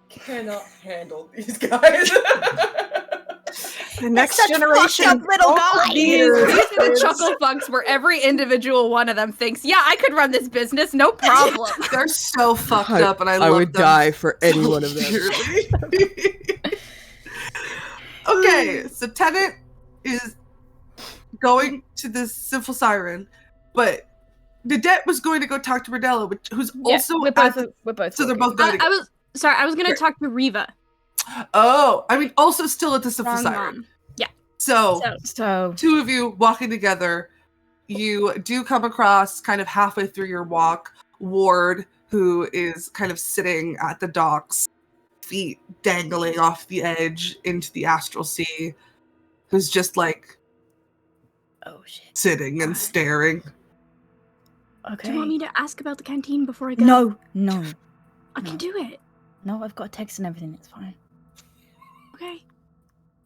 Cannot handle these guys. The next such generation. fucked up little guys. These are the chuckle fucks where every individual one of them thinks, yeah, I could run this business, no problem. They're so fucked up, and I love would them die for any so one of them. dearly. Okay, so Tenet is going to the Civil Siren, but Nadette was going to go talk to Rodella, who's also we're at both. We're both. so they're walking. both going I was going to Great. talk to Riva. Oh, I mean, also still at the Civil Wrong Siren. mom. So, So two of you walking together, you do come across kind of halfway through your walk, Ward, who is kind of sitting at the docks, feet dangling off the edge into the astral sea, who's just like oh shit. sitting and staring. Okay. Do you want me to ask about the canteen before I go? No. I can do it. No, I've got a text and everything. It's fine. Okay.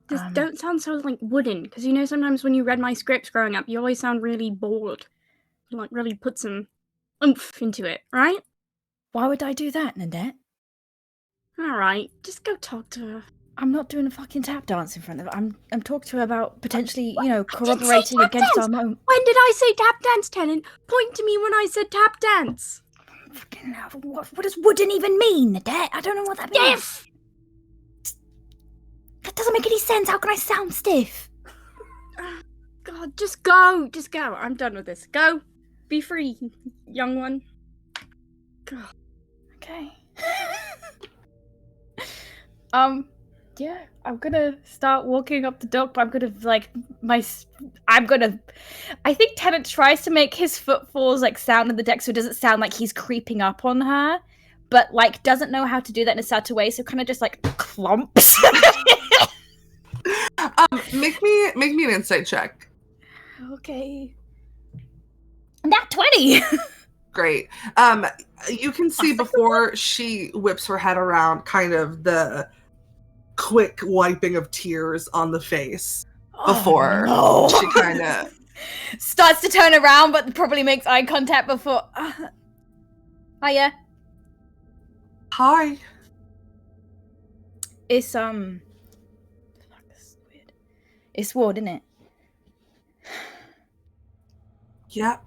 Just Um, don't sound so like wooden, because sometimes when you read my scripts growing up, you always sound really bored. You like really put some oomph into it, right? Why would I do that, Nadette? All right, just go talk to her. I'm not doing a fucking tap dance in front of her. I'm talking to her about potentially, you know, I didn't say corroborating tap against dance. our own. When did I say tap dance, Tenant? Point to me when I said tap dance. Fucking hell, what does wooden even mean, Nadette? I don't know what that means. Stiff! That doesn't make any sense. How can I sound stiff? God, just go. Just go. I'm done with this. Go. Be free, young one. God. Okay. Yeah, I'm gonna start walking up the dock, but I'm gonna, like, I think Tennant tries to make his footfalls, like, sound in the deck so it doesn't sound like he's creeping up on her, but, like, doesn't know how to do that in a subtle way, so kind of just, like, clumps. Make me an insight check. Okay. Nat 20! Great. You can see before she whips her head around, kind of the quick wiping of tears on the face before she kind of starts to turn around, but probably makes eye contact before. Hiya. Hi. It's fuck, this is weird. It's Ward, isn't it? Yep.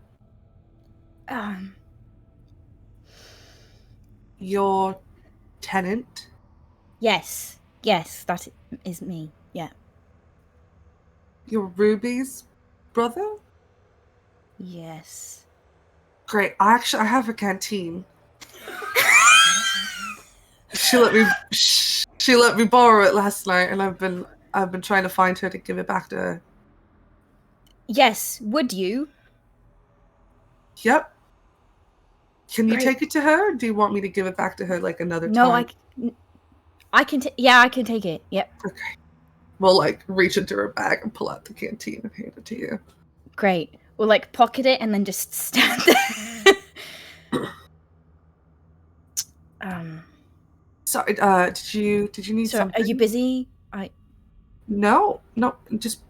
Your tenant? Yes, that is me. Yeah. Your Ruby's brother? Yes. Great. I have a canteen. She let me borrow it last night, and I've been trying to find her to give it back to her. Yes. Would you? Yep. Can you Great. take it to her? Or do you want me to give it back to her like another No, time? I can. Yeah, I can take it. Yep. Okay. We'll like reach into her bag and pull out the canteen and hand it to you. Great. We'll like pocket it and then just stand there. Sorry. Did you need something? Are you busy? No, I'm just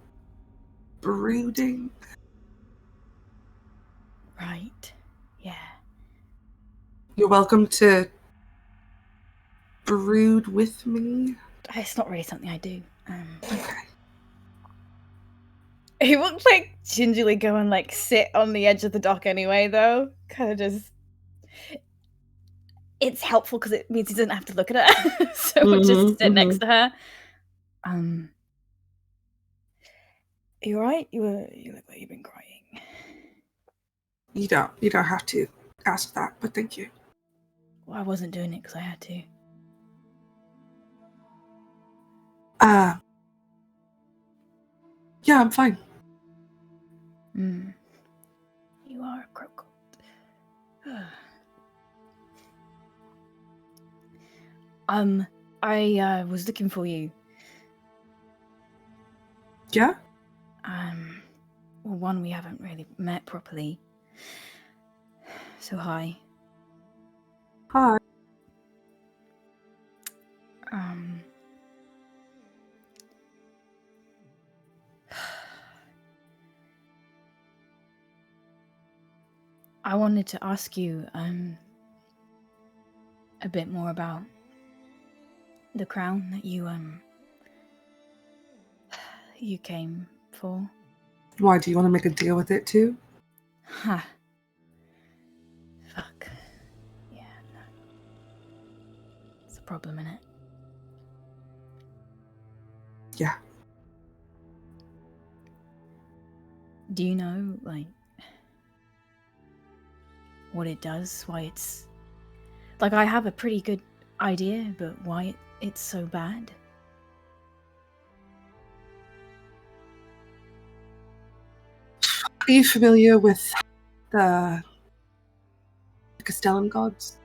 brooding. Right. Yeah. You're welcome to brood with me. It's not really something I do. Okay. He won't like gingerly go and like sit on the edge of the dock anyway, though. Kind of just. It's helpful because it means he doesn't have to look at her, so we'll just sit next to her. You alright? You look like you've been crying. You don't have to ask that, but thank you. Well, I wasn't doing it because I had to. Yeah, I'm fine. You are a Crowcolt. I was looking for you. Yeah? Well, one, we haven't really met properly. So hi. Hi. I wanted to ask you, a bit more about the crown that you came for. Why, do you want to make a deal with it too? Huh. Fuck. Yeah, no. It's a problem, innit? Yeah. Do you know, like, what it does? Why it's... Like, I have a pretty good idea, but why it's so bad? Are you familiar with the Castellan gods?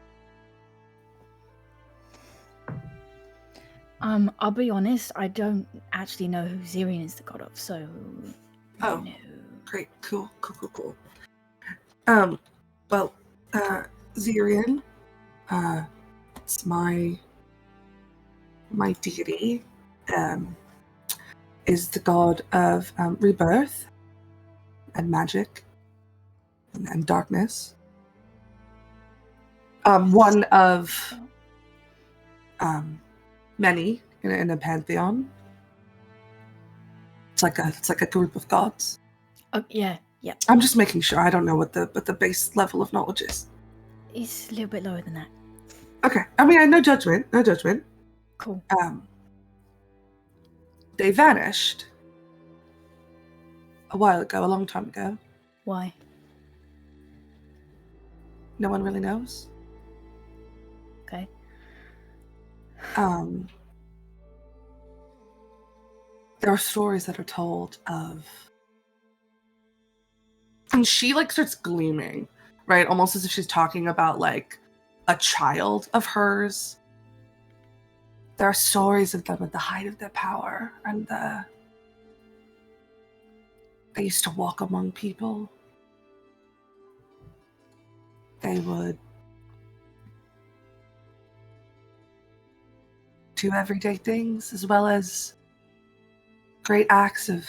I'll be honest, I don't actually know who Zirian is the god of, so... Oh, no. Great, cool. Well, Zirian, it's my deity, is the god of rebirth and magic and darkness. One of many in a pantheon. It's like a group of gods. Oh, yeah. I'm just making sure. I don't know what the base level of knowledge is. It's a little bit lower than that. Okay. I mean, no judgment. No judgment. Cool. They vanished a while ago, a long time ago. Why? No one really knows. Okay. There are stories that are told of, and she like starts gleaming, right? Almost as if she's talking about like a child of hers. There are stories of them at the height of their power, and they used to walk among people. They would do everyday things as well as great acts of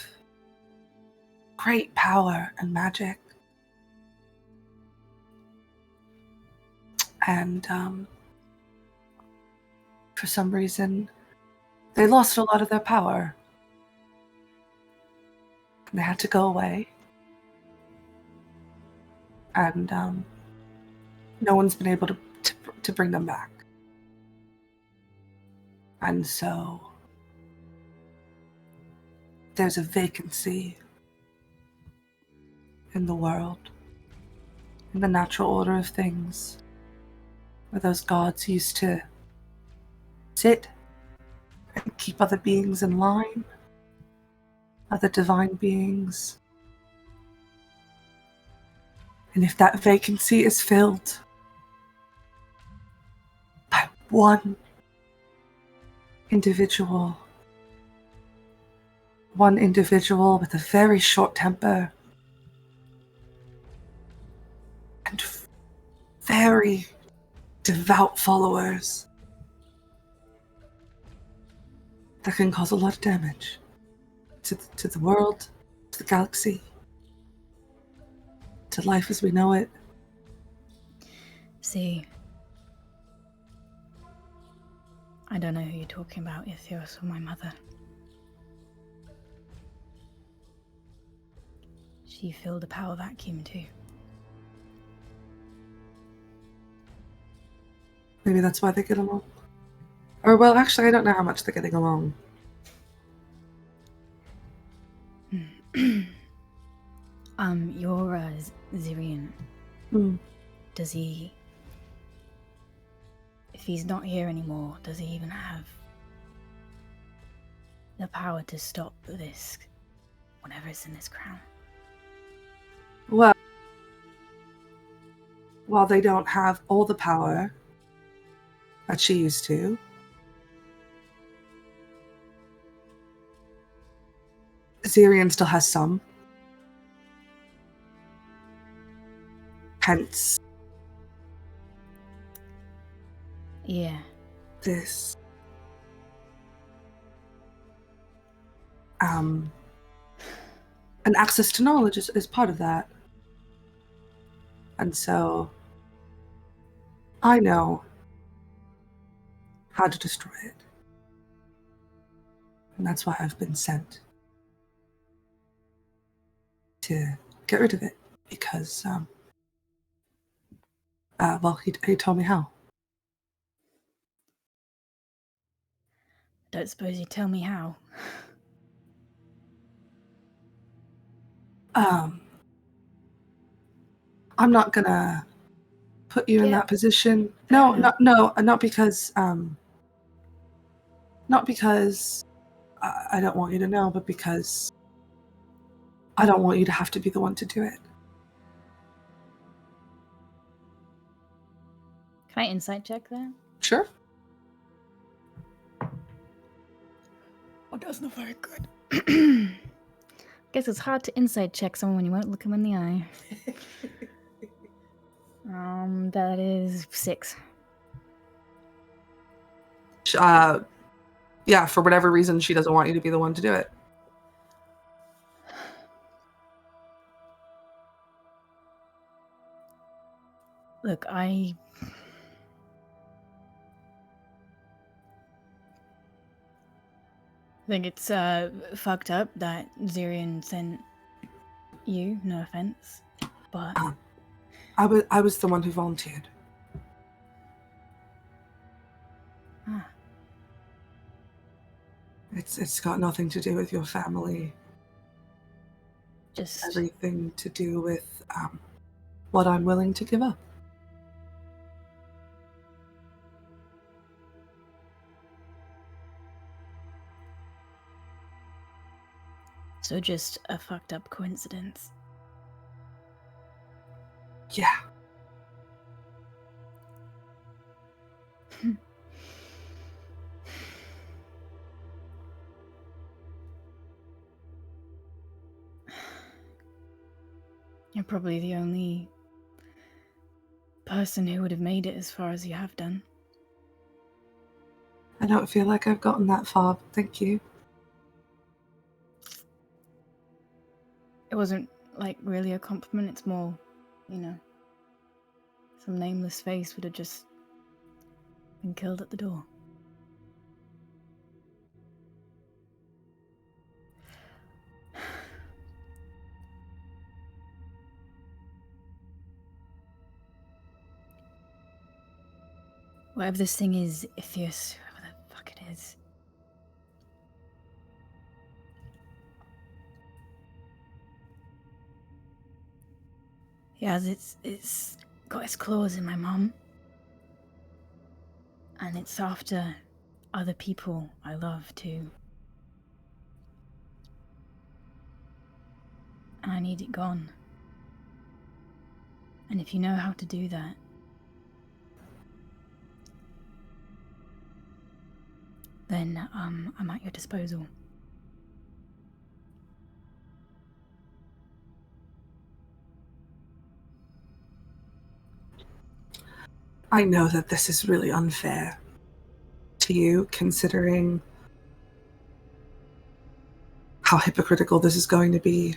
great power and magic. And for some reason, they lost a lot of their power. And they had to go away. And no one's been able to bring them back. And so there's a vacancy in the world, in the natural order of things, where those gods used to sit and keep other beings in line, other divine beings. And if that vacancy is filled by one individual with a very short temper and very devout followers, that can cause a lot of damage to the world, to the galaxy, to life as we know it. See, I don't know who you're talking about, Ithios, or my mother. She filled a power vacuum too. Maybe that's why they get along. Or, well, actually, I don't know how much they're getting along. You're Zirian. Does he... If he's not here anymore, does he even have the power to stop this, whatever is in this crown? Well, while they don't have all the power that she used to, Zirian still has some. Hence, Yeah. this and access to knowledge is part of that. And so I know how to destroy it. And that's why I've been sent to get rid of it, because well, he told me how. Don't suppose you'd tell me how. I'm not gonna put you in Yeah. that position. Fair No, enough. not because I don't want you to know, but because I don't want you to have to be the one to do it. Can I insight check that? Sure. Oh, that's not very good. Guess it's hard to insight check someone when you won't look them in the eye. That is 6. Yeah, for whatever reason, she doesn't want you to be the one to do it. Look, I think it's fucked up that Zirian sent you, no offense. But I was the one who volunteered. ah, It's got nothing to do with your family. just Everything to do with what I'm willing to give up. so just a fucked up coincidence. Yeah. You're probably the only person who would have made it as far as you have done. I don't feel like I've gotten that far, but thank you. It wasn't like really a compliment, it's more, you know, some nameless face would have just been killed at the door. Whatever this thing is, Ithius, whoever the fuck it is. He has it's got its claws in my mum. And it's after other people I love too. And I need it gone. And if you know how to do that, then I'm at your disposal. I know that this is really unfair to you, considering how hypocritical this is going to be.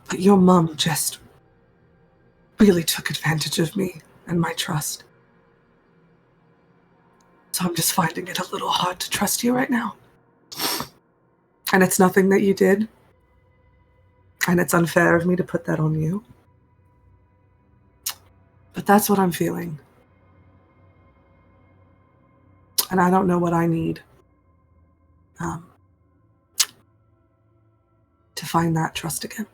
But your mum just really took advantage of me and my trust. So I'm just finding it a little hard to trust you right now. And it's nothing that you did. And it's unfair of me to put that on you. But that's what I'm feeling. And I don't know what I need to find that trust again.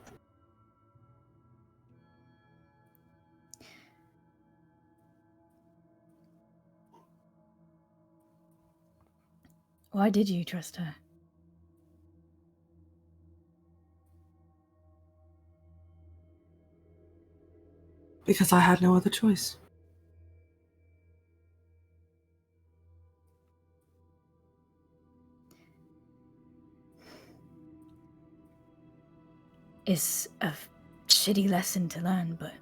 Why did you trust her? Because I had no other choice. It's a shitty lesson to learn, but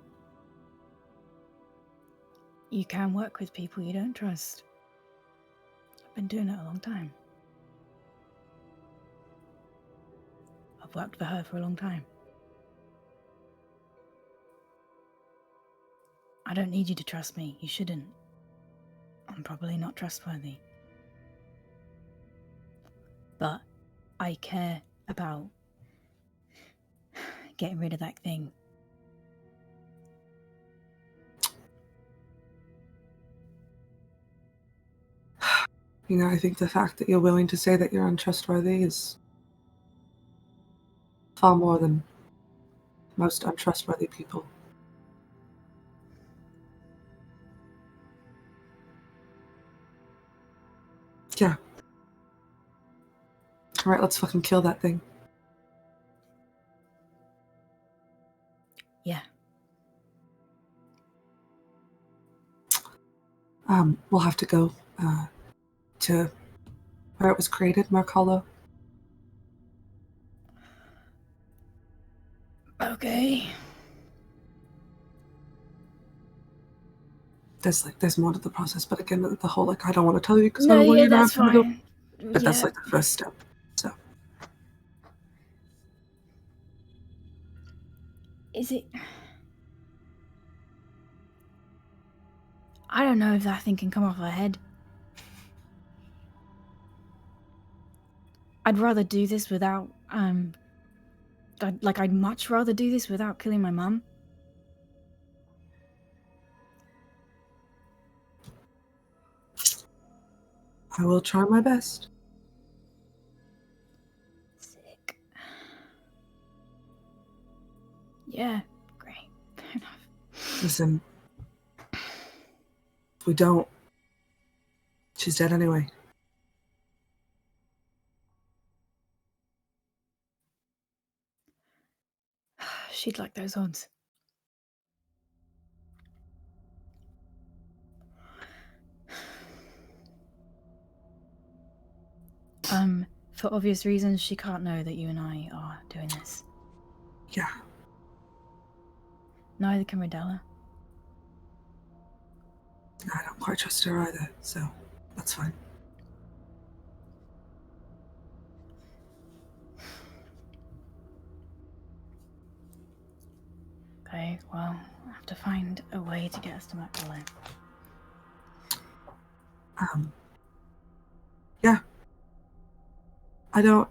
you can work with people you don't trust. I've been doing it a long time. I've worked for her for a long time. I don't need you to trust me. You shouldn't. I'm probably not trustworthy. But I care about getting rid of that thing. You know, I think the fact that you're willing to say that you're untrustworthy is far more than most untrustworthy people. Yeah. Alright, let's fucking kill that thing. Yeah. We'll have to go to where it was created, Mark Hollow. Okay. There's more to the process, but again, the whole I don't want to tell you because I No, don't want yeah, you to that's have to go. fine. But that's Yeah. the first step. So Is it... I don't know if that thing can come off her head. I'd rather do this without, I'd much rather do this without killing my mum. I will try my best. Sick. Yeah, great. Fair enough. Listen, if we don't, she's dead anyway. She'd like those odds. For obvious reasons, she can't know that you and I are doing this. Yeah. Neither can Rodella. I don't quite trust her either, so that's fine. Okay, well, I have to find a way to get us to Macmillan. Yeah. I don't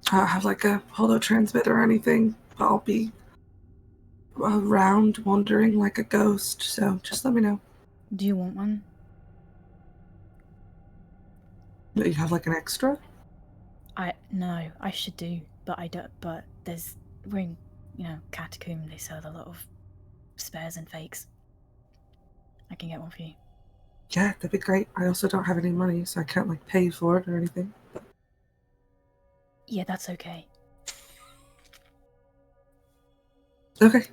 have like a holo transmitter or anything. I'll be around wandering like a ghost, so just let me know. Do you want one? You have like an extra? No, I should do, but I don't. But we're in, Catacomb. They sell a lot of spares and fakes. I can get one for you. Yeah, that'd be great. I also don't have any money, so I can't like pay for it or anything. But... Yeah, that's okay. Okay.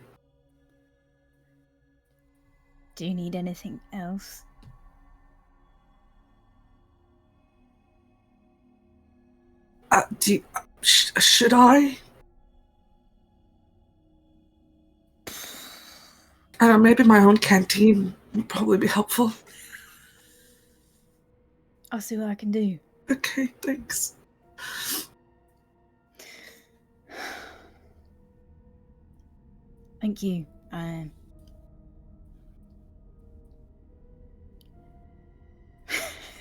Do you need anything else? Should I? I don't know, maybe my own canteen would probably be helpful. I'll see what I can do. Okay, thanks. Thank you.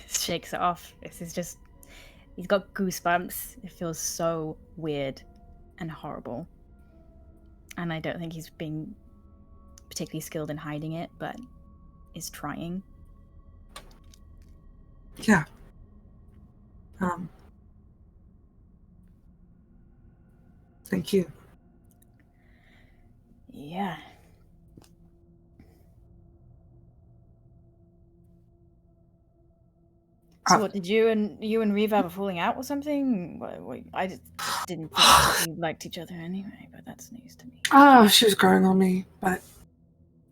Shakes it off. This is just... He's got goosebumps. It feels so weird and horrible. And I don't think he's being particularly skilled in hiding it, but is trying. Yeah. Thank you. Yeah. So what, did you and Reva have a falling out or something? I just didn't think that you liked each other anyway, but that's news to me. Oh, she was growing on me, but...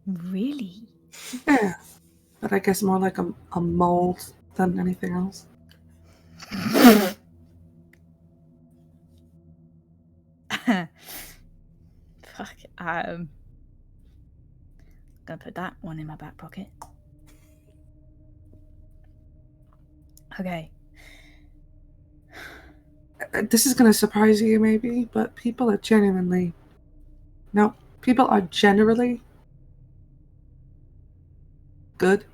Really? Yeah. But I guess more like a mold than anything else. Fuck. Gonna put that one in my back pocket. Okay. This is gonna surprise you maybe, but people are generally good.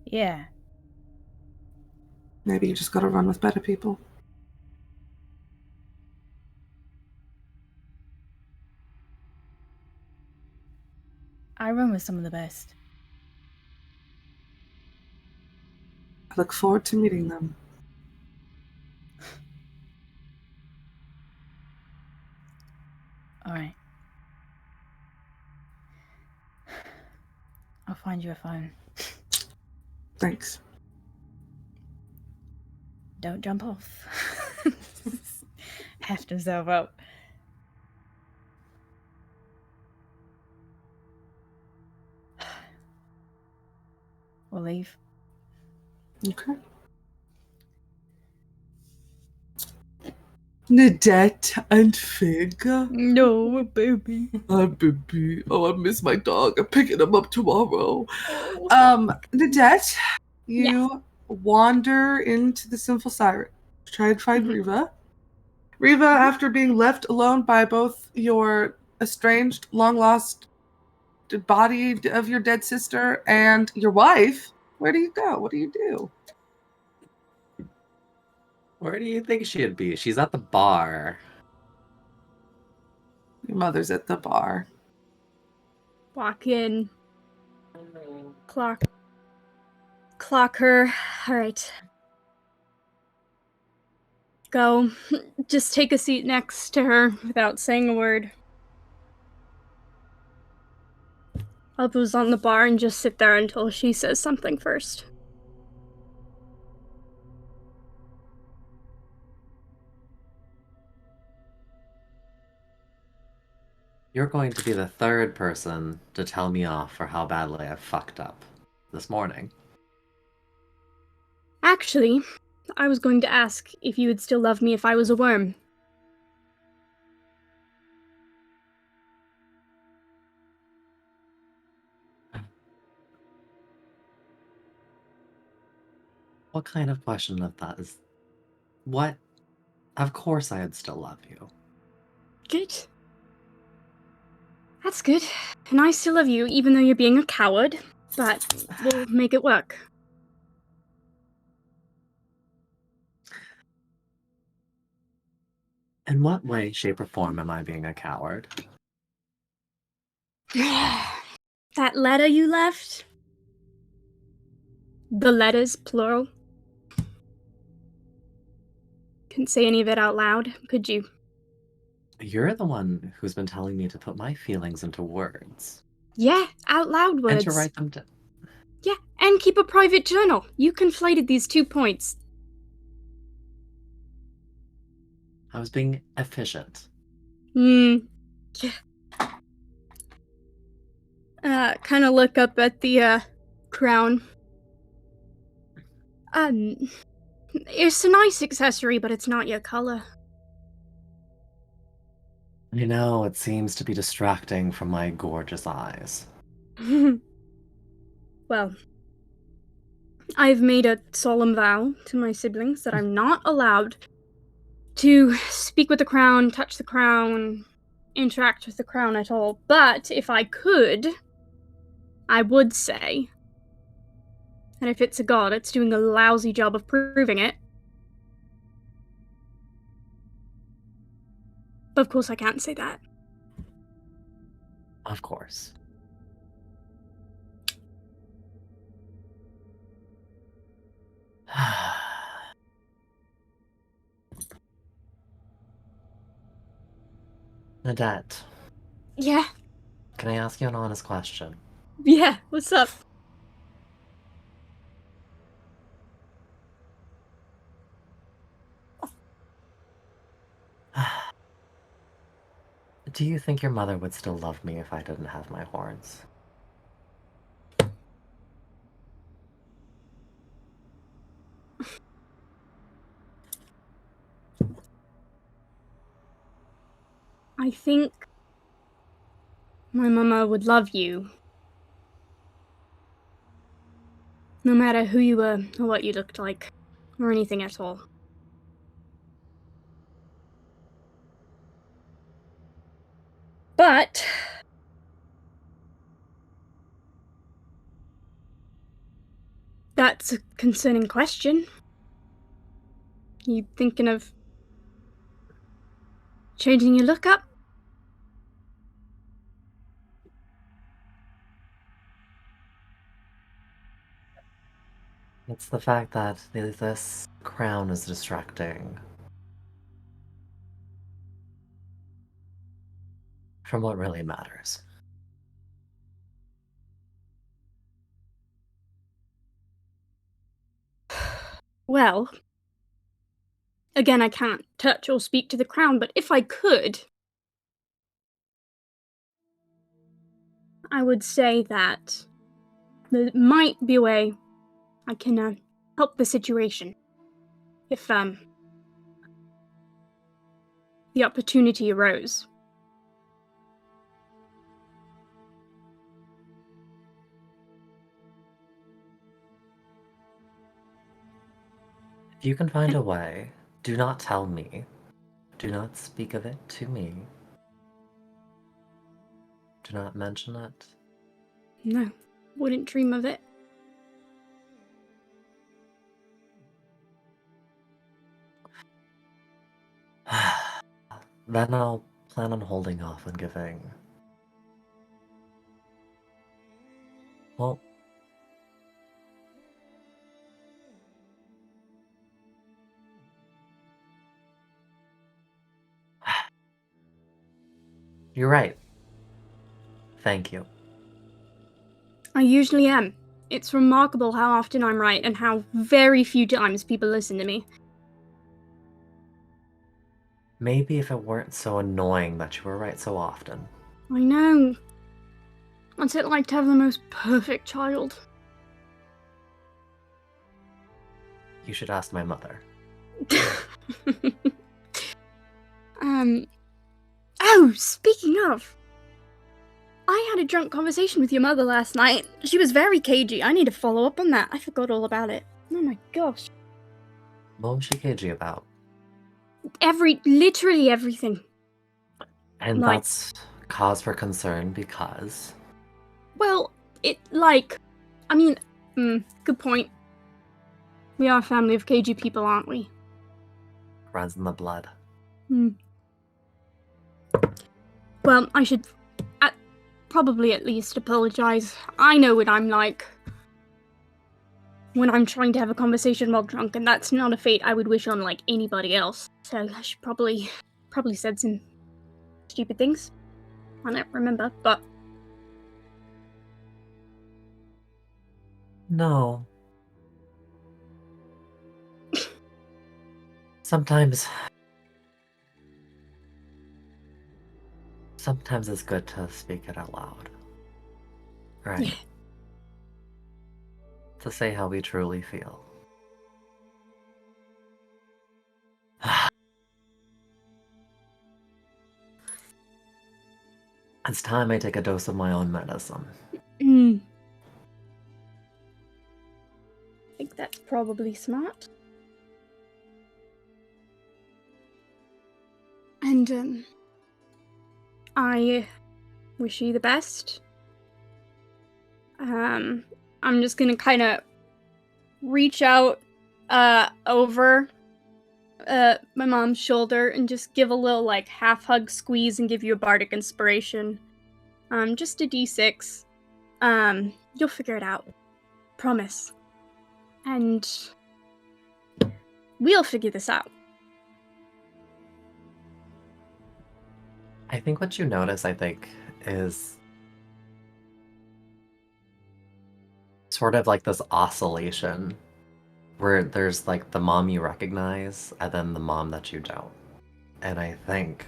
Yeah. Maybe you just gotta run with better people. I run with some of the best. I look forward to meeting them. Alright. I'll find you a phone. Thanks. Don't jump off. Heft himself up. We'll leave. Okay. Nadette and Fig. No, baby. Baby. Oh, I miss my dog. I'm picking him up tomorrow. Nadette, you wander into the Sinful Siren. Try and find Reva. Reva, after being left alone by both your estranged, long-lost body of your dead sister and your wife, where do you go? What do you do? Where do you think she'd be? She's at the bar. Your mother's at the bar. Walk in. Clock her. All right. Go. Just take a seat next to her without saying a word. I'll booze on the bar and just sit there until she says something first. You're going to be the third person to tell me off for how badly I fucked up this morning. Actually, I was going to ask if you would still love me if I was a worm. What kind of question of that is... What? Of course I'd still love you. Good. That's good. And I still love you, even though you're being a coward. But we'll make it work. In what way, shape, or form am I being a coward? That letter you left? The letters, plural. Couldn't say any of it out loud, could you? You're the one who's been telling me to put my feelings into words. Yeah, out loud words. And to write them down. Yeah, and keep a private journal. You conflated these 2 points. I was being efficient. Yeah. Kind of look up at the, crown. It's a nice accessory, but it's not your color. You know, it seems to be distracting from my gorgeous eyes. Well, I've made a solemn vow to my siblings that I'm not allowed to speak with the crown, touch the crown, interact with the crown at all. But if I could, I would say that if it's a god, it's doing a lousy job of proving it. But of course I can't say that. Of course. Nadette, Yeah, can I ask you an honest question? yeah, what's up? Do you think your mother would still love me if I didn't have my horns? I think my mama would love you. No matter who you were, or what you looked like, or anything at all. But that's a concerning question. You thinking of changing your look up? It's the fact that this crown is distracting from what really matters. Well, again, I can't touch or speak to the crown, but if I could, I would say that there might be a way I can help the situation. If the opportunity arose. If you can find a way, do not tell me. Do not speak of it to me. Do not mention it. No, wouldn't dream of it. Then I'll plan on holding off on giving. Well, you're right. Thank you. I usually am. It's remarkable how often I'm right and how very few times people listen to me. Maybe if it weren't so annoying that you were right so often. I know. What's it like to have the most perfect child? You should ask my mother. Oh, speaking of, I had a drunk conversation with your mother last night. She was very cagey. I need to follow up on that. I forgot all about it. Oh my gosh. What was she cagey about? Literally everything. And Like- that's cause for concern because... Well, good point. We are a family of cagey people, aren't we? runs in the blood. Well, I should probably at least apologize. I know what I'm like when I'm trying to have a conversation while drunk, and that's not a fate I would wish on, like, anybody else. So I should probably said some stupid things. I don't remember, but... No. Sometimes it's good to speak it out loud. Right. Yeah. To say how we truly feel. It's time I take a dose of my own medicine. I think that's probably smart. And, I wish you the best. I'm just gonna kind of reach out, over, my mom's shoulder and just give a little, like, half hug squeeze and give you a bardic inspiration. Just a d6. You'll figure it out. Promise. And we'll figure this out. I think what you notice, is sort of like this oscillation where there's like the mom you recognize and then the mom that you don't. And I think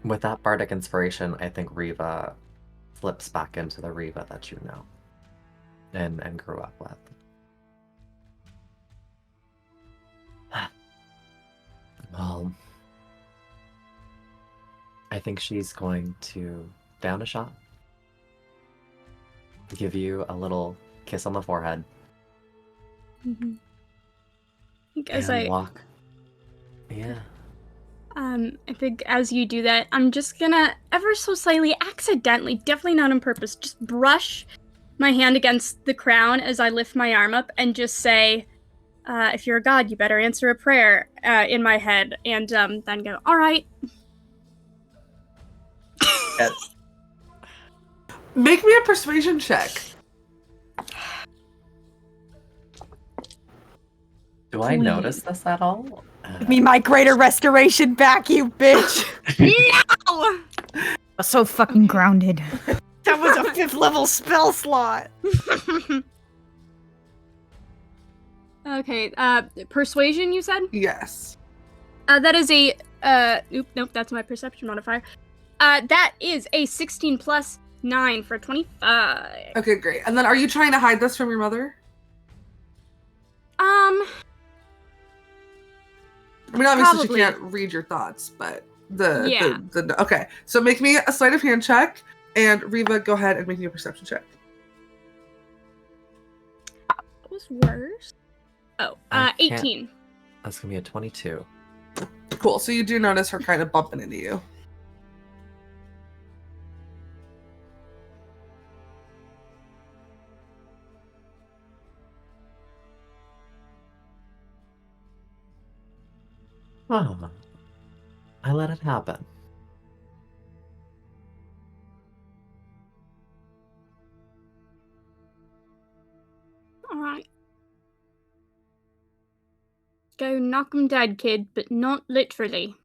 with that bardic inspiration, I think Riva flips back into the Riva that you know and grew up with. Well, I think she's going to down a shot, give you a little kiss on the forehead, As and walk. Yeah. I think as you do that, I'm just gonna ever so slightly, accidentally, definitely not on purpose, just brush my hand against the crown as I lift my arm up and just say, if you're a god, you better answer a prayer, in my head, and then go, all right. Make me a persuasion check. Do I notice this at all? Give me my greater restoration back, you bitch! No! So fucking grounded. That was a 5th level spell slot! Okay, persuasion, you said? Yes. That is a, nope, that's my perception modifier. That is a 16 plus 9 for 25. Okay, great. And then are you trying to hide this from your mother? I mean, obviously Probably. she can't read your thoughts, but Yeah. Okay. So make me a sleight of hand check, and Riva, go ahead and make me a perception check. What was worse? Oh, I can't- 18. That's gonna be a 22. Cool. So you do notice her kind of bumping into you. Oh, I let it happen. Alright. Go knock 'em dead, kid, but not literally.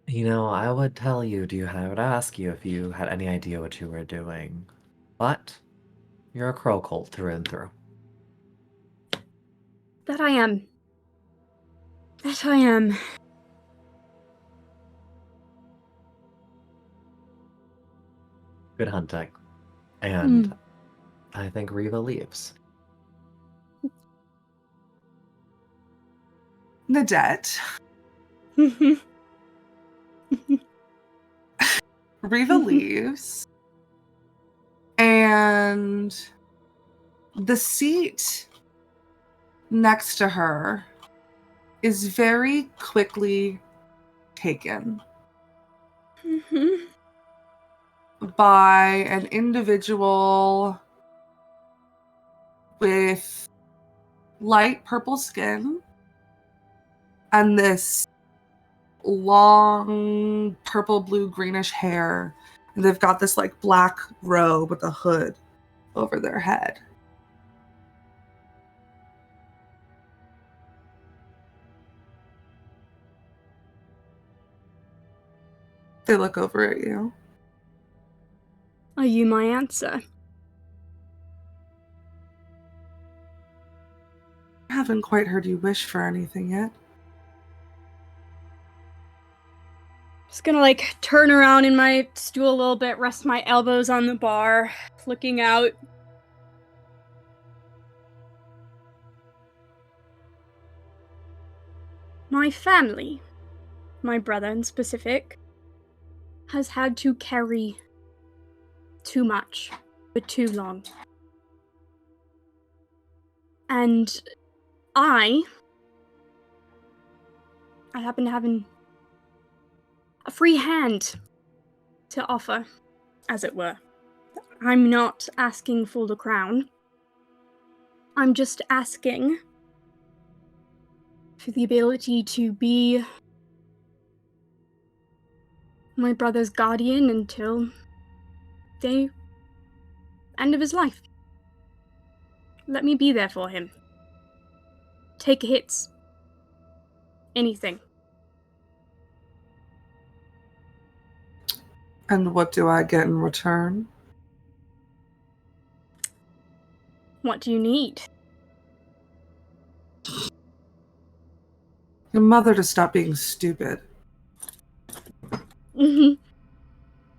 I would tell you, I would ask you if you had any idea what you were doing. But you're a Crowcolt through and through. That I am. That I am. Good hunting. And I think Riva leaves. Nadette. Riva leaves. And the seat next to her is very quickly taken by an individual with light purple skin and this long purple, blue, greenish hair. And they've got this like black robe with a hood over their head. They look over at you. Are you my answer? I haven't quite heard you wish for anything yet. Just gonna like turn around in my stool a little bit, rest my elbows on the bar, looking out. My family, my brother in specific, has had to carry too much for too long. And I happen to have a free hand to offer, as it were. I'm not asking for the crown. I'm just asking for the ability to be my brother's guardian until the end of his life. Let me be there for him. Take hits. Anything. And what do I get in return? What do you need? Your mother to stop being stupid.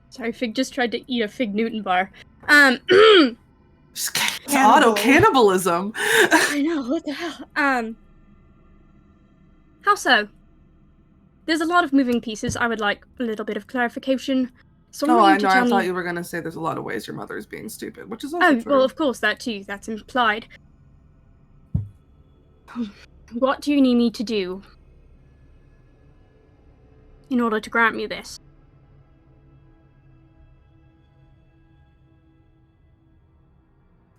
Sorry, Fig just tried to eat a Fig Newton bar. It's auto-cannibalism. I know, what the hell? How so? There's a lot of moving pieces. I would like a little bit of clarification. So Oh, want I you to know. I tell thought me... you were going to say there's a lot of ways your mother is being stupid, which is also true. well, of course, that too. That's implied. What do you need me to do in order to grant me this?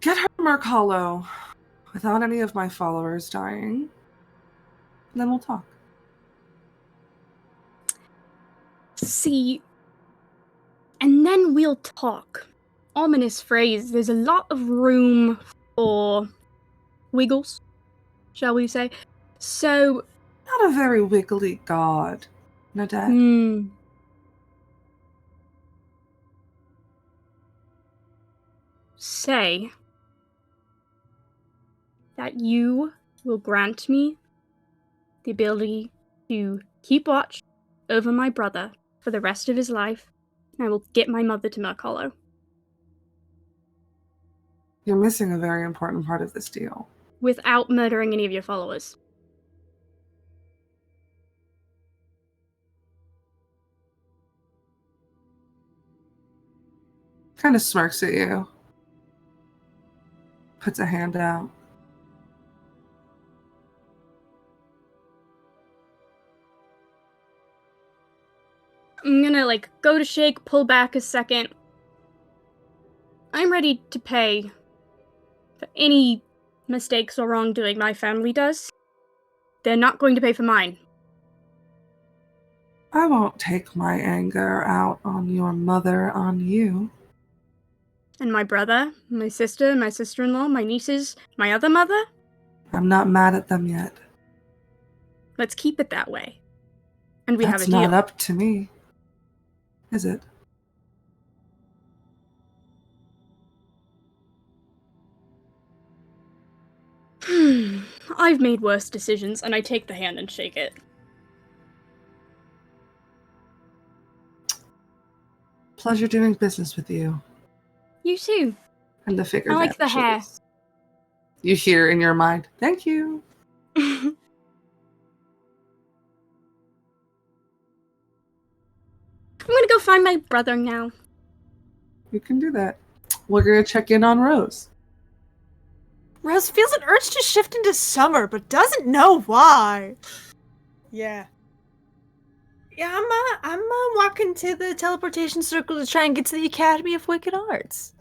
Get her to Merc Hollow without any of my followers dying. And then we'll talk. See, and then we'll talk. Ominous phrase. There's a lot of room for wiggles, shall we say. So... Not a very wiggly god, Nadette. Say that you will grant me the ability to keep watch over my brother for the rest of his life, and I will get my mother to Merc Hollow. You're missing a very important part of this deal. Without murdering any of your followers. Kind of smirks at you. Puts a hand out. I'm gonna, go to shake, pull back a second. I'm ready to pay For any mistakes or wrongdoing my family does, they're not going to pay for mine. I won't take my anger out on your mother on you. And my brother, my sister, my sister-in-law, my nieces, my other mother? I'm not mad at them yet. Let's keep it that way. And we have a That's deal. not up to me, is it? I've made worse decisions, and I take the hand and shake it. Pleasure doing business with you. You too. And the figure I like the hair. vanishes. You hear in your mind, thank you. I'm gonna go find my brother now. You can do that. We're going to check in on Rose. Rose feels an urge to shift into summer, but doesn't know why. Yeah. Yeah, I'm walking to the teleportation circle to try and get to the Academy of Wicked Arts.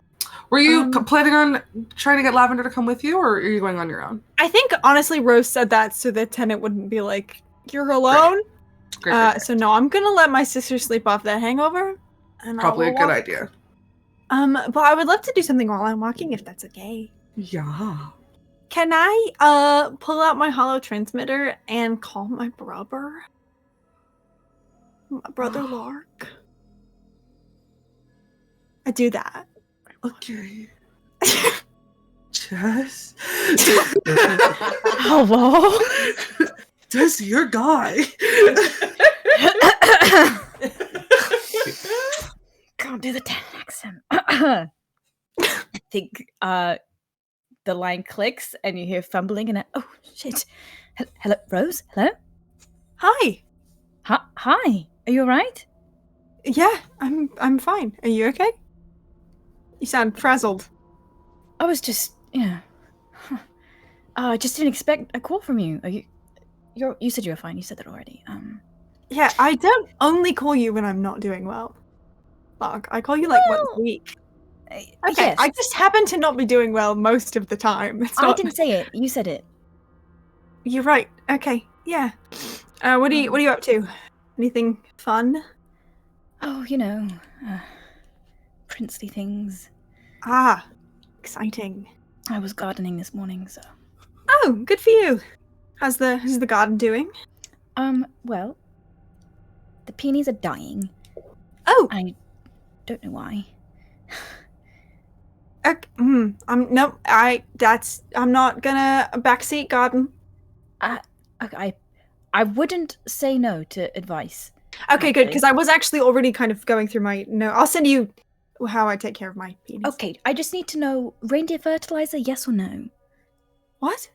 Were you planning on trying to get Lavender to come with you, or are you going on your own? I think, honestly, Rose said that so the tenant wouldn't be like, you're alone. Great. So no, I'm gonna let my sister sleep off that hangover. And Probably I a will good walk. idea. But I would love to do something while I'm walking, if that's okay. Yeah. Can I, pull out my holo transmitter and call my brother? My brother Lark? I do that. Okay. Jess? Hello? Jess, your guy. Can't do the 10 accent. I think the line clicks and you hear fumbling and oh shit. Hello, Rose? Hello? Hi. Hi. Are you alright? Yeah, I'm fine. Are you okay? You sound frazzled. I was just, I just didn't expect a call from you. You said you were fine. You said that already. Yeah, I don't only call you when I'm not doing well. Lark, I call you like once a week. Okay, yes. I just happen to not be doing well most of the time. I didn't say it. You said it. You're right. Okay, yeah. What are you up to? Anything fun? Oh, princely things. Ah, exciting. I was gardening this morning, so. Oh, good for you. How's the garden doing? Well, the peonies are dying. Oh, I don't know why. okay. I'm not gonna backseat garden. I wouldn't say no to advice. Okay, good, because I was actually already kind of going through my no. I'll send you how I take care of my peonies. Okay, I just need to know reindeer fertilizer, yes or no? What?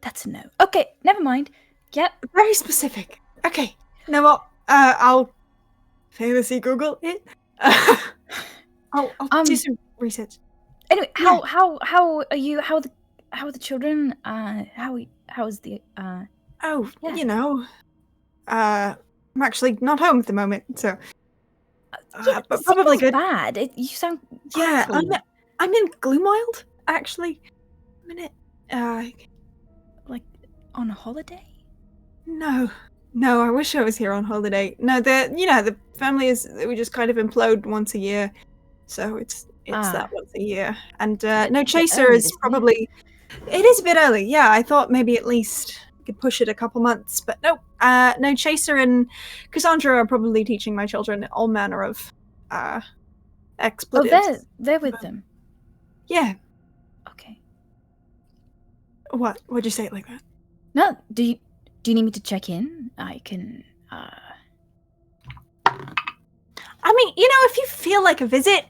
That's a no. Okay, never mind. Yep. Very specific. Okay. No, well, I'll famously Google it. I'll do some research. Anyway, Yeah. how are you? How are the children? How is the Oh, Yeah. I'm actually not home at the moment, so but it probably smells good. bad. You sound Yeah, awful. I'm in Gloomwild, actually. A minute. Like on a holiday. No, I wish I was here on holiday. No, the family we just kind of implode once a year, so it's that once a year. And no chaser early, is isn't it? probably. It is a bit early. Yeah, I thought maybe at least I could push it a couple months, but no. No, Chaser and Cassandra are probably teaching my children all manner of expletives. Oh, they're with them. Yeah. Okay. What? Why'd you say it like that? No, do you need me to check in? I can. I mean, if you feel like a visit,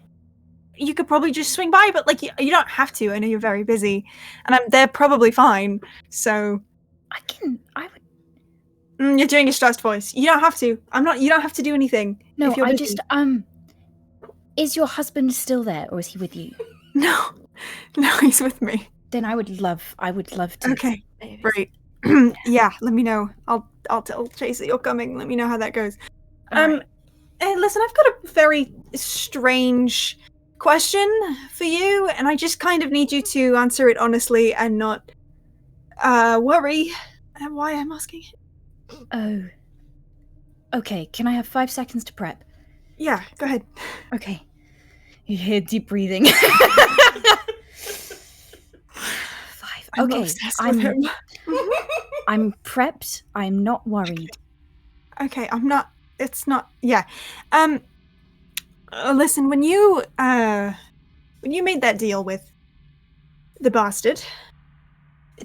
you could probably just swing by, but like you don't have to. I know you're very busy, and they're probably fine. So I would. you're doing a stressed voice. You don't have to. I'm not. You don't have to do anything. No, if you're I busy. just Is your husband still there, or is he with you? No, he's with me. Then I would love to. Okay, great. Yeah, let me know. I'll tell Chase that you're coming. Let me know how that goes. All right. Hey, listen, I've got a very strange question for you, and I just kind of need you to answer it honestly and not worry at why I'm asking it. Oh. Okay, can I have 5 seconds to prep? Yeah, go ahead. Okay. You hear deep breathing. 5. I'm Okay, obsessed with him. I'm prepped. I'm not worried. Okay, I'm not. It's not. Yeah. Listen, when you made that deal with the bastard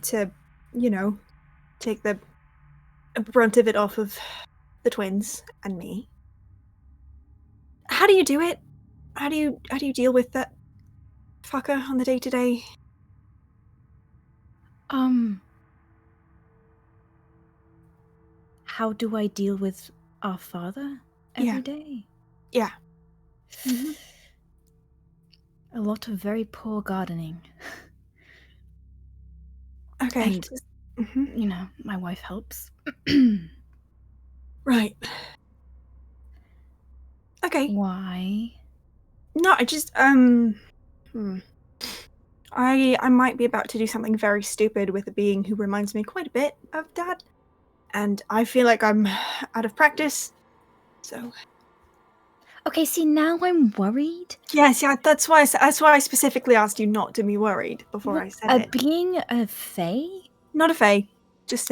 to, take the brunt of it off of the twins and me, how do you do it? How do you deal with that fucker on the day-to-day? How do I deal with our father every day? Yeah. A lot of very poor gardening. Okay. And, my wife helps. Right. Okay. Why? No, I just, I might be about to do something very stupid with a being who reminds me quite a bit of Dad. And I feel like I'm out of practice, so... Okay, see, now I'm worried. Yes, yeah, that's why I specifically asked you not to be worried before I said it. Being a fae? Not a fae, just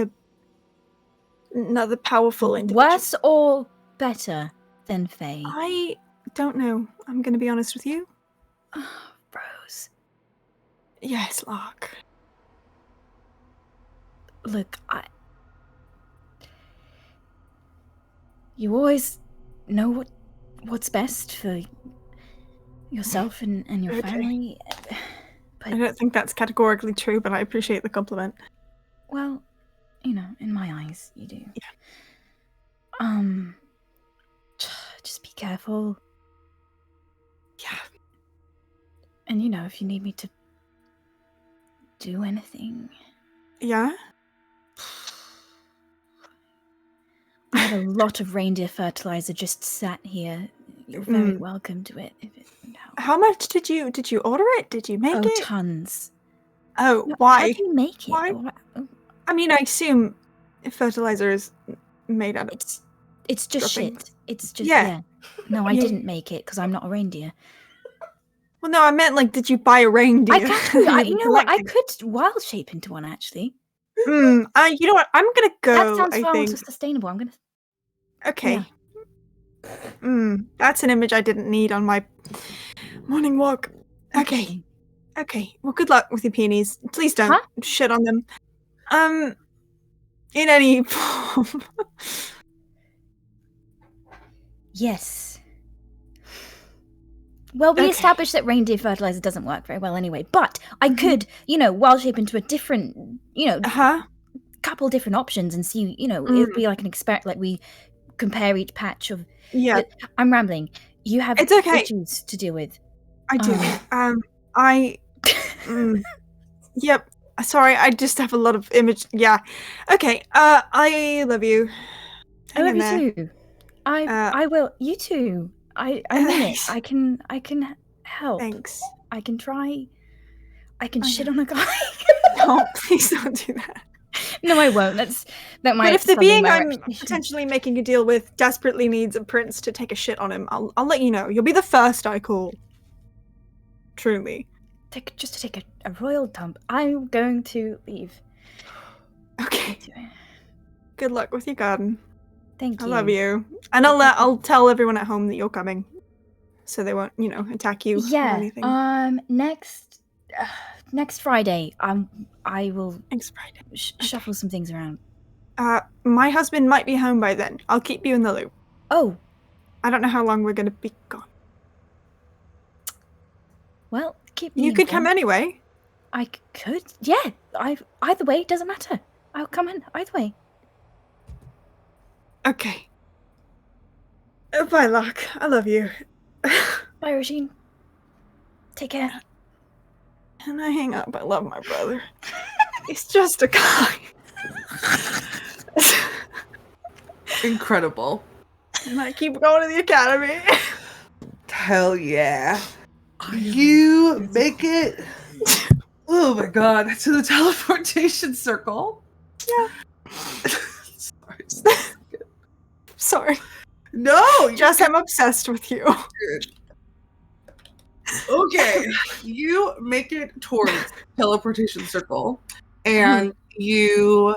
another powerful individual. Worse or better than fae? I don't know. I'm gonna be honest with you. Oh, Rose. Yes, Lark. Look, you always know what's best for yourself and your family. But I don't think that's categorically true, but I appreciate the compliment. Well, in my eyes, you do. Yeah. Just be careful. Yeah. And if you need me to do anything. Yeah? I have a lot of reindeer fertilizer just sat here. You're very welcome to it if it would help. How much did you order it? Did you make it? Oh, tons. Oh, No, why? How do you make it? Why? Oh. I mean, I assume fertilizer is made out of... It's just droppings. shit. It's just, Yeah. No, I didn't make it because I'm not a reindeer. Well, no, I meant, did you buy a reindeer? I can, you know what? I could wild shape into one, actually. You know what? I'm gonna go, That sounds I far more think. sustainable. I'm gonna... Okay. Yeah. That's an image I didn't need on my morning walk. Okay. Well, good luck with your peonies. Please don't shit on them. In any form. Yes. Well, we established that reindeer fertilizer doesn't work very well anyway, but I could, wild shape into a different, couple different options and see, it'd be like an experiment, like we compare each patch of... Yeah. But I'm rambling. You have It's okay. issues to deal with. I do. Yep. Sorry, I just have a lot of image. Yeah. Okay. I love you. I love you too. I will. You too. I mean it. I can help. Thanks. I can try. I can shit on a guy. No, please don't do that. No, I won't. That might. But if the being I'm reputation. potentially making a deal with desperately needs a prince to take a shit on him, I'll let you know. You'll be the first I call. Truly. Just to take a royal dump. I'm going to leave. Okay. Good luck with your garden. Thank you. I love you. And I'll tell everyone at home that you're coming, so they won't, attack you. Or anything. Next Friday. I will. Next Friday. Shuffle some things around. My husband might be home by then. I'll keep you in the loop. Oh. I don't know how long we're gonna be gone. Well, keep me You could informed. come anyway. I could. Yeah. Either way, it doesn't matter. I'll come in either way. Okay. Bye, Lark. I love you. Bye, Regine. Take care. And I hang up. I love my brother. He's just a guy. Incredible. And I keep going to the academy. Hell yeah. You make it. Oh my god! To the teleportation circle. Yeah. Sorry. Sorry. No, Jess, I'm obsessed with you. Okay, you make it towards teleportation circle, and you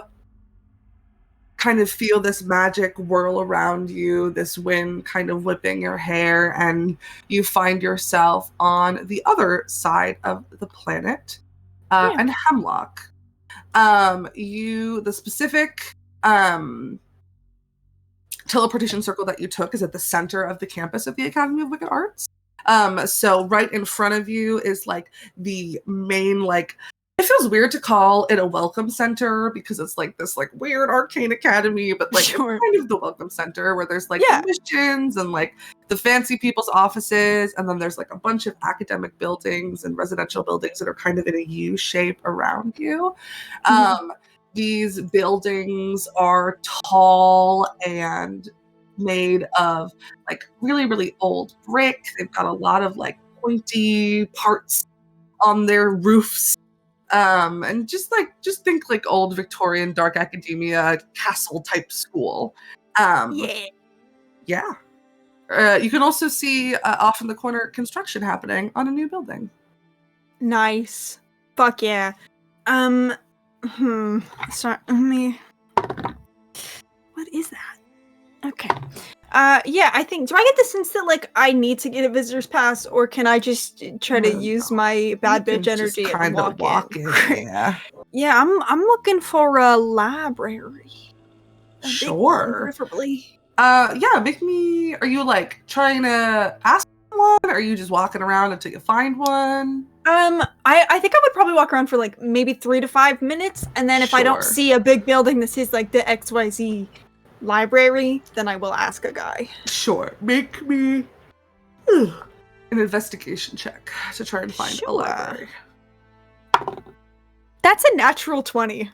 kind of feel this magic whirl around you, this wind kind of whipping your hair, and you find yourself on the other side of the planet, and Hemlock. The specific teleportation circle that you took is at the center of the campus of the Academy of Wicked Arts. So right in front of you is like the main, like, it feels weird to call it a welcome center because it's like this like weird arcane academy, but like it's kind of the welcome center where there's like missions and like the fancy people's offices, and then there's like a bunch of academic buildings and residential buildings that are kind of in a U shape around you. These buildings are tall and made of like really, really old brick. They've got a lot of like pointy parts on their roofs. And just think like old Victorian dark academia castle type school. You can also see off in the corner construction happening on a new building. Nice. Fuck yeah. Sorry, let me. What is that? Okay. Yeah, I think. Do I get the sense that like I need to get a visitor's pass, or can I just try to use my bad bitch energy and walk in? Yeah, I'm looking for a library. A big one, preferably. Make me. Are you like trying to ask one, or are you just walking around until you find one? I think I would probably walk around for like maybe 3 to 5 minutes, and then if I don't see a big building that says like the XYZ library, then I will ask a guy. Sure. Make me an investigation check to try and find a library. That's a natural 20.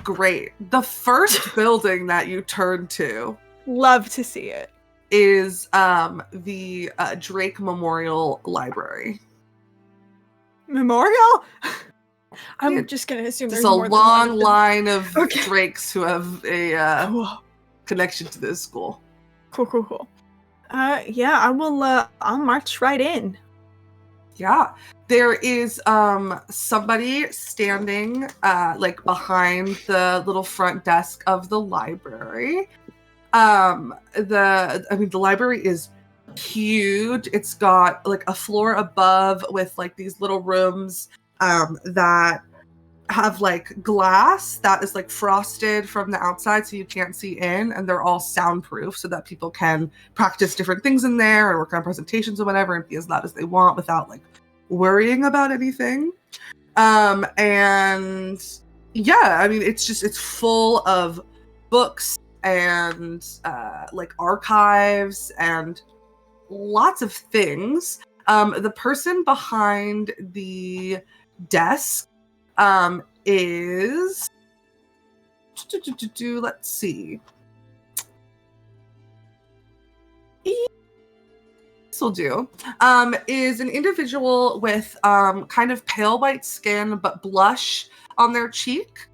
Great. The first building that you turn to, love to see it, is the Drake Memorial Library. Memorial? I'm just gonna assume there's a more long than one line of Drakes who have a connection to this school. Cool. Yeah, I will. I'll march right in. Yeah, there is somebody standing like behind the little front desk of the library. The library is huge. It's got like a floor above with like these little rooms that have like glass that is like frosted from the outside so you can't see in, and they're all soundproof so that people can practice different things in there or work on presentations or whatever and be as loud as they want without like worrying about anything. And yeah, I mean it's full of books and like archives and lots of things. The person behind the desk is let's see. This will do. Is an individual with kind of pale white skin but blush on their cheek.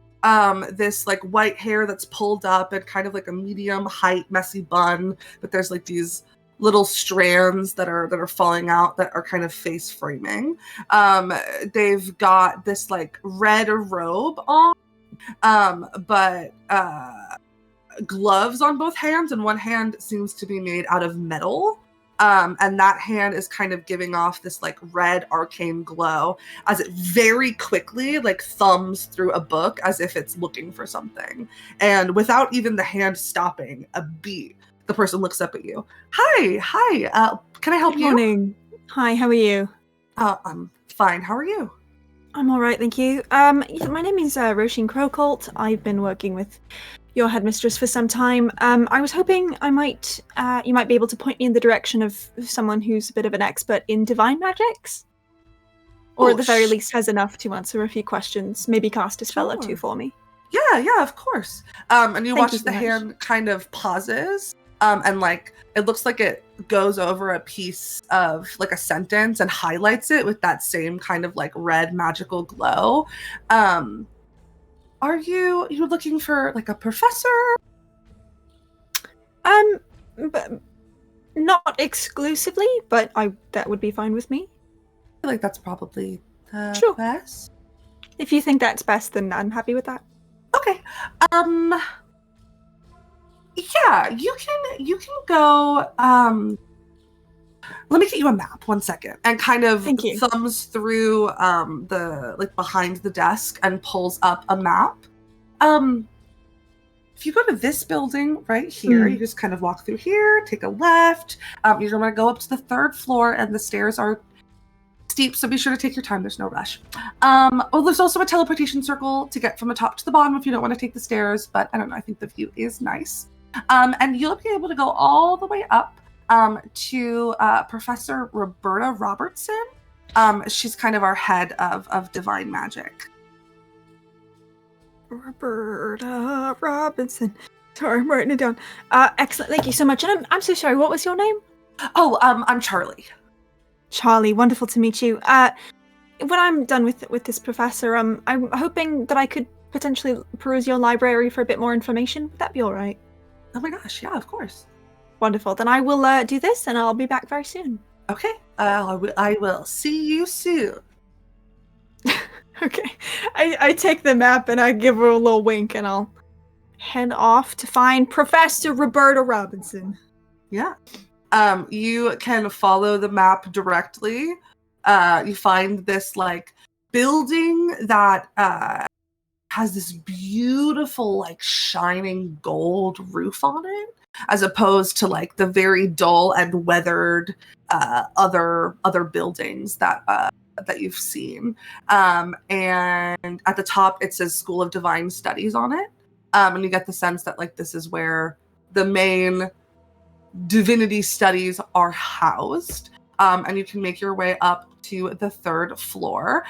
This like white hair that's pulled up and kind of like a medium height messy bun, but there's like these little strands that are falling out that are kind of face framing. They've got this like red robe on, but gloves on both hands, and one hand seems to be made out of metal. And that hand is kind of giving off this like red arcane glow as it very quickly like thumbs through a book as if it's looking for something. And without even the hand stopping a beat, the person looks up at you. Hi. Can I help you? Good morning. Hi, how are you? I'm fine. How are you? I'm all right, thank you. My name is Roisin Crowcolt. I've been working with your headmistress for some time. I was hoping you might be able to point me in the direction of someone who's a bit of an expert in divine magics, or at the very least has enough to answer a few questions. Maybe cast a spell or two for me. Yeah, of course. And you watch the hand kind of pauses and like it looks like it goes over a piece of like a sentence and highlights it with that same kind of like red magical glow. Are you looking for like a professor? But not exclusively, but that would be fine with me. I feel like that's probably the Sure. best. If you think that's best, then I'm happy with that. Okay. Yeah, you can go. Let me get you a map. 1 second, and kind of Thank you. thumbs through the like behind the desk and pulls up a map. If you go to this building right here, you just kind of walk through here, take a left. You're going to go up to the 3rd floor, and the stairs are steep, so be sure to take your time. There's no rush. Well, there's also a teleportation circle to get from the top to the bottom if you don't want to take the stairs, but I don't know, I think the view is nice. And you'll be able to go all the way up to Professor Roberta Robertson. She's kind of our head of divine magic. Roberta Robinson. Sorry, I'm writing it down. Excellent. Thank you so much. And I'm so sorry. What was your name? Oh, I'm Charlie. Charlie. Wonderful to meet you. When I'm done with this professor, I'm hoping that I could potentially peruse your library for a bit more information. Would that be all right? Oh my gosh, yeah, of course. Wonderful. Then I will do this, and I'll be back very soon. Okay. I will see you soon. Okay. I take the map and I give her a little wink, and I'll head off to find Professor Roberta Robinson. Yeah. You can follow the map directly. You find this like building that has this beautiful like shining gold roof on it, as opposed to like the very dull and weathered other buildings that you've seen. And at the top it says School of Divine Studies on it. And you get the sense that like this is where the main divinity studies are housed. And you can make your way up to the 3rd floor.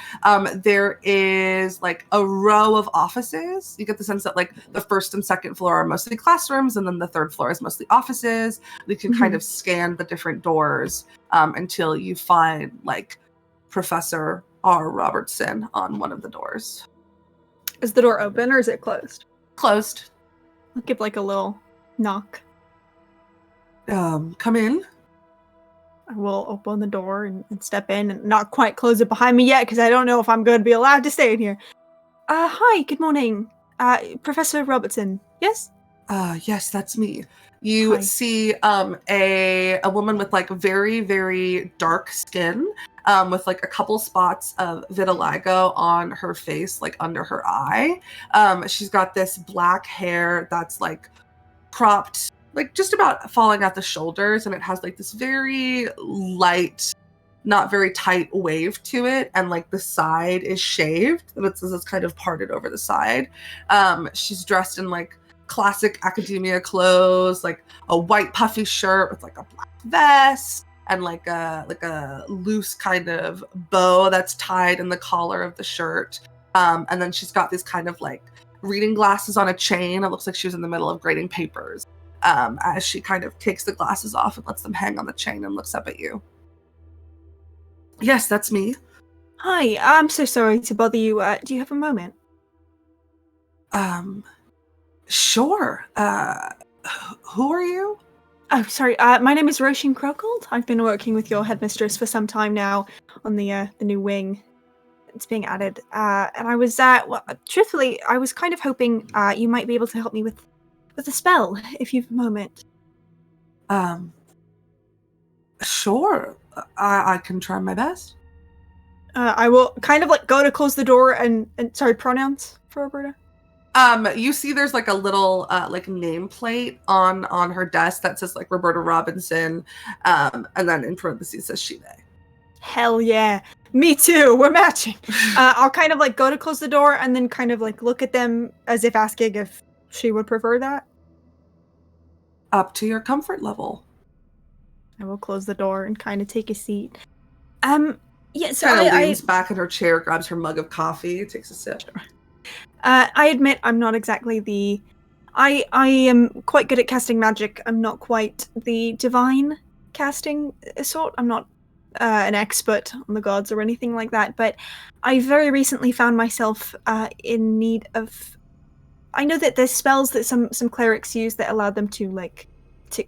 There is like a row of offices. You get the sense that like the 1st and 2nd floor are mostly classrooms, and then the 3rd floor is mostly offices. You can kind of scan the different doors until you find like Professor R. Robertson on one of the doors. Is the door open or is it closed? Closed. I'll give like a little knock. Come in. I will open the door and step in and not quite close it behind me yet because I don't know if I'm going to be allowed to stay in here. Hi, good morning. Professor Robertson, yes? Yes, that's me. You Hi. see a woman with like very, very dark skin, with like a couple spots of vitiligo on her face, like under her eye. She's got this black hair that's like cropped, like just about falling at the shoulders, and it has like this very light, not very tight wave to it, and like the side is shaved, but it's kind of parted over the side. She's dressed in like classic academia clothes, like a white puffy shirt with like a black vest and like a loose kind of bow that's tied in the collar of the shirt. And then she's got these kind of like reading glasses on a chain. It looks like she was in the middle of grading papers. As she kind of takes the glasses off and lets them hang on the chain and looks up at you. Yes, that's me. Hi, I'm so sorry to bother you. Do you have a moment? Sure. Who are you? Oh, sorry. My name is Roshin Crowcolt. I've been working with your headmistress for some time now on the new wing. It's being added. And I was, well, truthfully, I was kind of hoping you might be able to help me with a spell, if you have a moment. Sure. I can try my best. I will kind of like go to close the door and sorry, pronouns for Roberta. You see there's like a little like nameplate on her desk that says like Roberta Robinson, and then in parentheses says she, they. Hell yeah. Me too. We're matching. I'll kind of like go to close the door and then kind of like look at them as if asking if she would prefer that. Up to your comfort level. I will close the door and kind of take a seat. Yeah, so Kind of I leans back in her chair, grabs her mug of coffee, takes a sip. I admit I'm not exactly the I am quite good at casting magic. I'm not quite the divine casting sort. I'm not an expert on the gods or anything like that, but I very recently found myself in need of... I know that there's spells that some clerics use that allow them to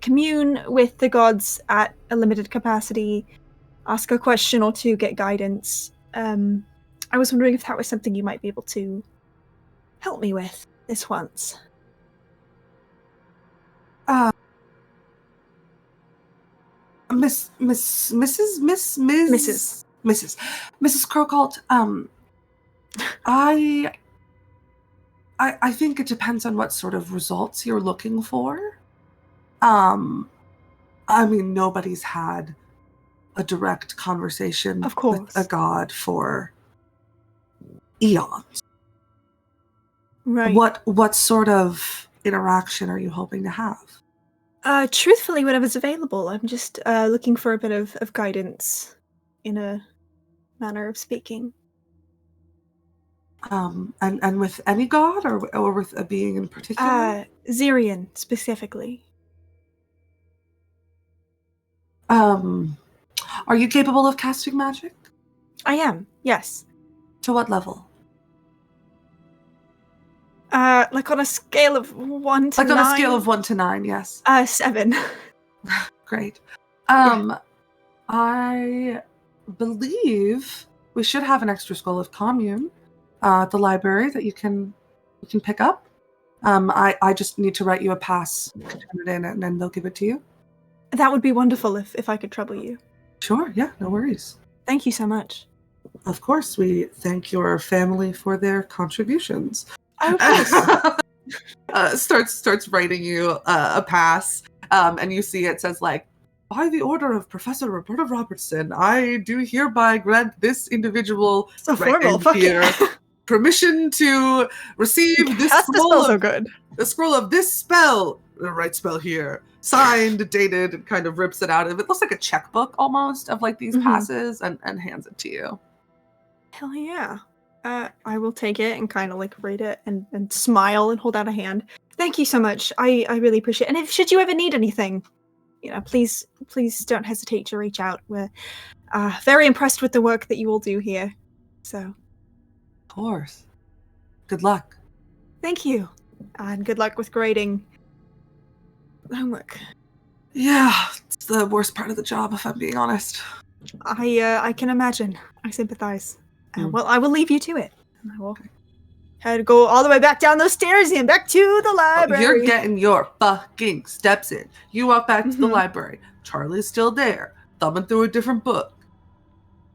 commune with the gods at a limited capacity, ask a question or two, get guidance. I was wondering if that was something you might be able to help me with this once. Mrs. Crowcolt, I think it depends on what sort of results you're looking for. I mean, nobody's had a direct conversation Of course. with a god for eons. Right. What sort of interaction are you hoping to have? Truthfully, whatever's available. I'm just looking for a bit of guidance, in a manner of speaking. And with any god, or with a being in particular? Zirian, specifically. Are you capable of casting magic? I am, yes. To what level? Like on a scale of 1 to 9? Like on a scale of 1 to 9, yes. 7. Great. Yeah. I believe we should have an extra scroll of commune at the library that you can pick up. I just need to write you a pass, turn it in, and then they'll give it to you. That would be wonderful if I could trouble you. Sure, yeah, no worries. Thank you so much. Of course, we thank your family for their contributions. Oh, of course. Starts writing you a pass, and you see it says, like, by the order of Professor Roberta Robertson, I do hereby grant this individual So formal, and fuck here yeah. permission to receive this That's the scroll spell of so good. the scroll of this spell. The right spell here, signed, dated, and kind of rips it out of it. Looks like a checkbook almost of like these Mhm. passes, and hands it to you. Hell yeah. I will take it and kind of like read it and smile and hold out a hand. Thank you so much. I really appreciate it. And if should you ever need anything, please don't hesitate to reach out. We're very impressed with the work that you all do here. So, Of course. Good luck. thank you. And good luck with grading homework. Yeah, it's the worst part of the job, if I'm being honest. I can imagine. I sympathize. Mm. Well, I will leave you to it. And I will had to go all the way back down those stairs and back to the library. You're getting your fucking steps in. You walk back to the Mhm. library. Charlie's still there, thumbing through a different book.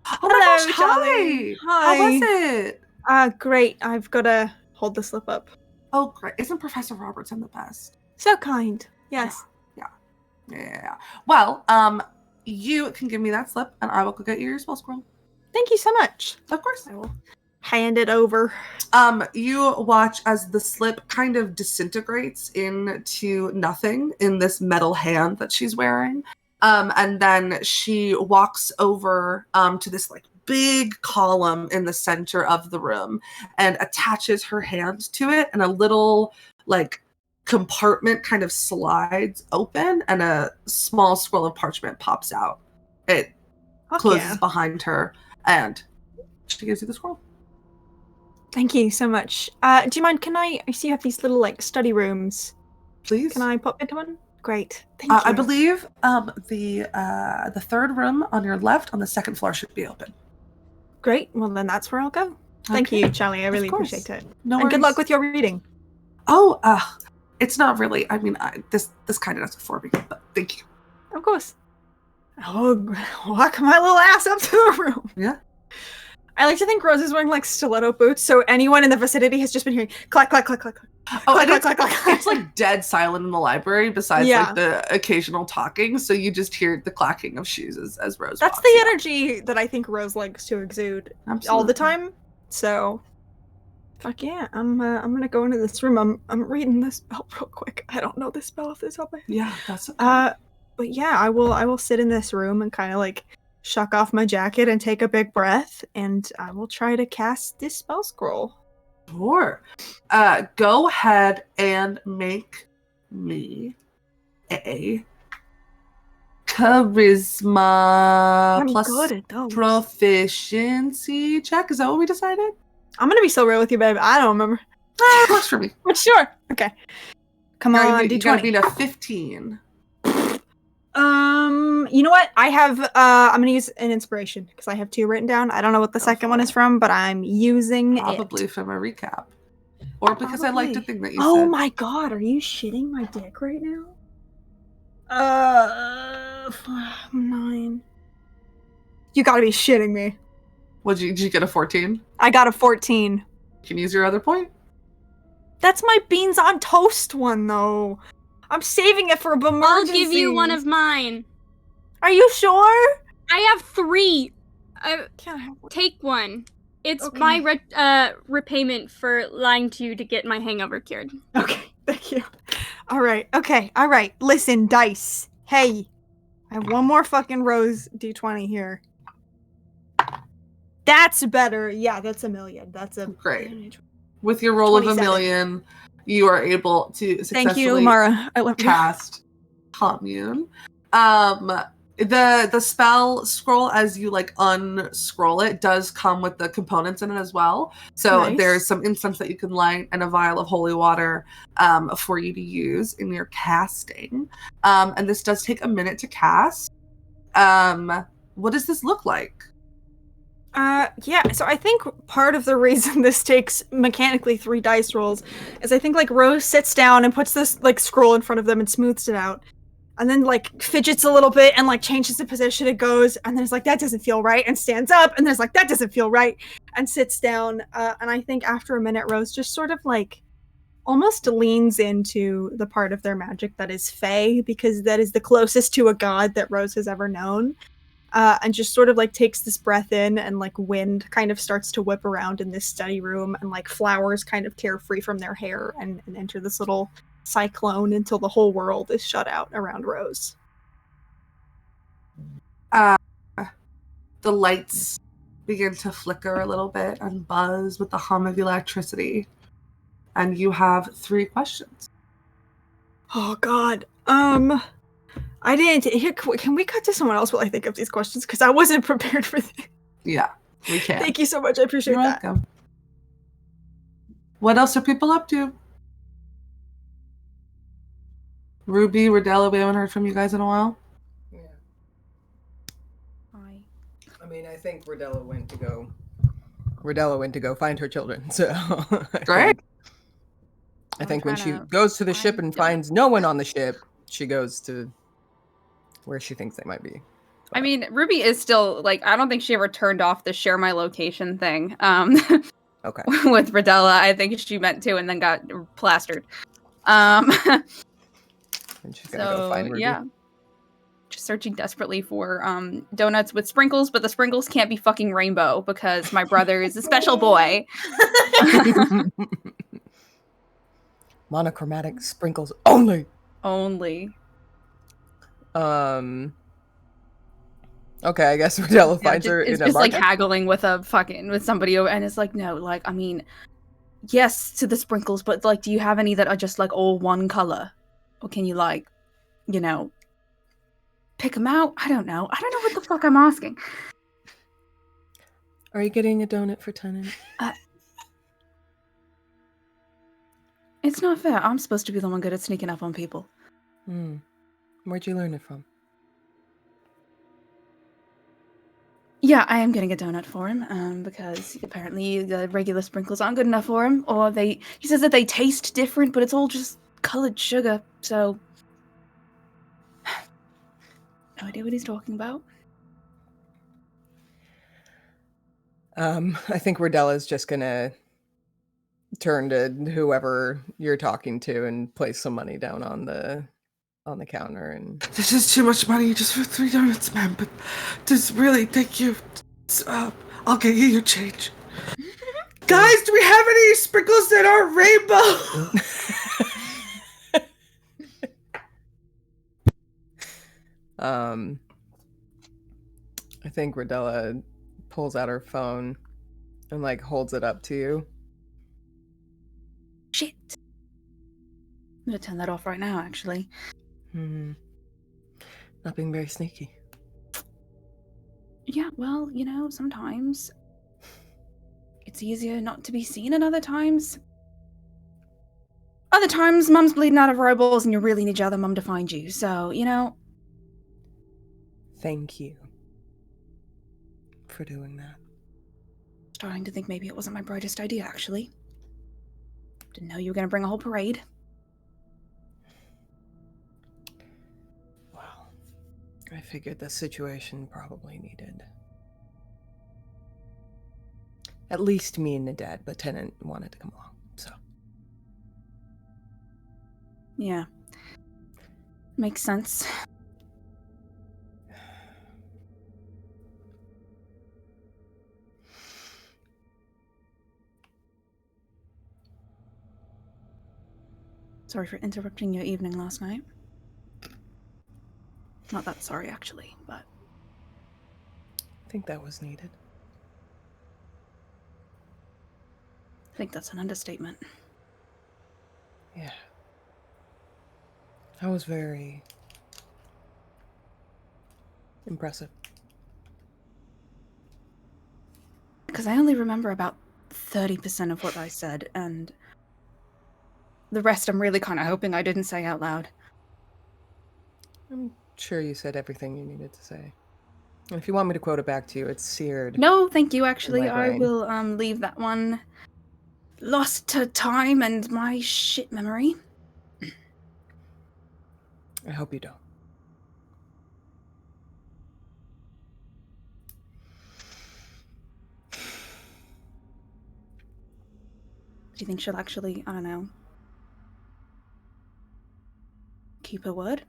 Oh Hello, my gosh, Charlie. hi! How was it? Great. I've got to hold the slip up. Oh, great. Isn't Professor Robertson the best? So kind. Yes. Yeah. Well, you can give me that slip, and I will go get you your spell scroll. Thank you so much. Of course. I will hand it over. You watch as the slip kind of disintegrates into nothing in this metal hand that she's wearing. And then she walks over to this like big column in the center of the room and attaches her hand to it, and a little like compartment kind of slides open and a small scroll of parchment pops out. It Fuck closes yeah. behind her, and she gives you the scroll. Thank you so much. Do you mind, I see you have these little like study rooms. Please. Can I pop into one? Great. Thank you. I believe the third room on your left on the second floor should be open. Great. Well, then that's where I'll go. Thank Okay. you, Charlie. I really course. appreciate it. No And good luck worries. with your reading. Oh, it's not really. I mean, this kind of does it for me, but thank you. Of course. I'll walk my little ass up to the room. Yeah. I like to think Rose is wearing like stiletto boots, so anyone in the vicinity has just been hearing clack, clack, clack, clack, clack. Oh, Clack, and clack, clack, clack. it's like dead silent in the library besides Yeah. like the occasional talking, so you just hear the clacking of shoes as Rose That's walks the in. energy that I think Rose likes to exude all Absolutely. the time. So, fuck yeah, I'm gonna go into this room. I'm reading this spell real quick. I don't know this spell off the top of my head. Yeah, that's okay. But yeah, I will sit in this room and kind of like shuck off my jacket and take a big breath, and I will try to cast this spell scroll. Sure. Go ahead and make me a charisma I'm plus good at those. proficiency check. Is that what we decided? I'm gonna be so real with you, babe. I don't remember. It works for me. But sure. Okay. Come on, You gotta D20. beat a 15. You know what? I have I'm gonna use an inspiration because I have 2 written down. I don't know what the second one is from, but I'm using Probably it. from a recap. Or because I liked a thing that you Oh said. my god, are you shitting my dick right now? 9. You gotta be shitting me. Did you get a 14? I got a 14. You can use your other point? That's my beans on toast one though. I'm saving it for a emergency. I'll give you one of mine. Are you sure? I have 3. Can't have one. Take one. It's Okay. my repayment for lying to you to get my hangover cured. Okay, thank you. Alright, okay, alright. Listen, dice. Hey. I have one more fucking rose d20 here. That's better. Yeah, that's a million. That's a Great. With your roll of 27. a million, you are able to Thank successfully you, Mara. I love you. cast commune. The spell scroll, as you like unscroll it, does come with the components in it as well. So Nice. there's some incense that you can light and a vial of holy water for you to use in your casting. And this does take a minute to cast. What does this look like? Yeah, so I think part of the reason this takes mechanically 3 dice rolls is I think like Rose sits down and puts this like scroll in front of them and smooths it out. And then like fidgets a little bit and like changes the position it goes, and there's like that doesn't feel right, and stands up, and there's like that doesn't feel right, and sits down. And I think after a minute, Rose just sort of like almost leans into the part of their magic that is Fae, because that is the closest to a god that Rose has ever known. And just sort of like takes this breath in, and like wind kind of starts to whip around in this study room, and like flowers kind of tear free from their hair and enter this little cyclone until the whole world is shut out around Rose. The lights begin to flicker a little bit and buzz with the hum of electricity. And you have 3 questions. Oh god. I didn't here. Can we cut to someone else while I think of these questions? Because I wasn't prepared for this. Yeah, we can. Thank you so much. I appreciate You're that. welcome. What else are people up to? Ruby, Rodella, we haven't heard from you guys in a while. Yeah. Hi. I mean, I think Rodella went to go find her children. So Great. I think when she trying to goes to the ship find and finds no one on the ship, she goes to where she thinks they might be. I mean, Ruby is still like, I don't think she ever turned off the share my location thing. Okay. With Rodella, I think she meant to and then got plastered. And she's gonna go find Ruby. Yeah. Just searching desperately for donuts with sprinkles, but the sprinkles can't be fucking rainbow because my brother is a special boy. Monochromatic sprinkles only. Only. Okay, I guess Rodella finds her It's in a just like market. haggling with somebody, and it's like, no, like, I mean, yes to the sprinkles, but like, do you have any that are just like all one color, or can you like, you know, pick them out? I don't know what the fuck I'm asking. Are you getting a donut for Tennant? It's not fair. I'm supposed to be the one good at sneaking up on people. Where'd you learn it from? Yeah, I am getting a donut for him, because apparently the regular sprinkles aren't good enough for him, or he says that they taste different, but it's all just colored sugar, so no idea what he's talking about. I think Rodella's just gonna turn to whoever you're talking to and place some money down on the counter, and This is too much money just for 3 donuts, man. But just really, thank you. I'll get you your change. Guys, do we have any sprinkles that are rainbow? I think Rodella pulls out her phone and like holds it up to you. Shit. I'm gonna turn that off right now, actually. Not being very sneaky. Yeah, well, sometimes it's easier not to be seen, and other times Mum's bleeding out of her eyeballs and you really need your other mum to find you. So, Thank you for doing that. Starting to think maybe it wasn't my brightest idea, actually. Didn't know you were going to bring a whole parade. Well, I figured the situation probably needed at least me and Nadad, but Tennant wanted to come along, so. Yeah. Makes sense. Sorry for interrupting your evening last night. Not that sorry, actually, but... I think that was needed. I think that's an understatement. Yeah. That was very impressive. Because I only remember about 30% of what I said, and the rest I'm really kind of hoping I didn't say out loud. I'm sure you said everything you needed to say. And if you want me to quote it back to you, it's seared. No, thank you, actually. my I brain. will leave that one lost to time and my shit memory. I hope you don't. Do you think she'll actually, I don't know, keep her word?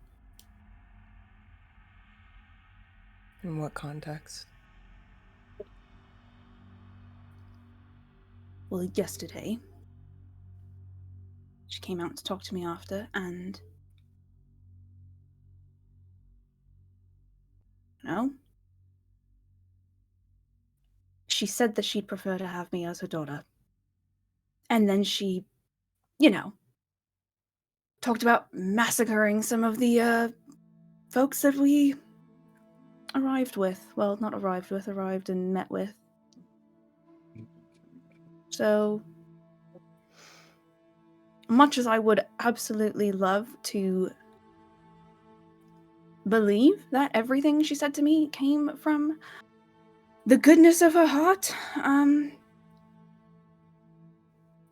In what context? Well, yesterday, she came out to talk to me after, and... she said that she'd prefer to have me as her daughter. And then she, talked about massacring some of the, folks that we arrived with. Well, not arrived with, arrived and met with. So, much as I would absolutely love to believe that everything she said to me came from the goodness of her heart,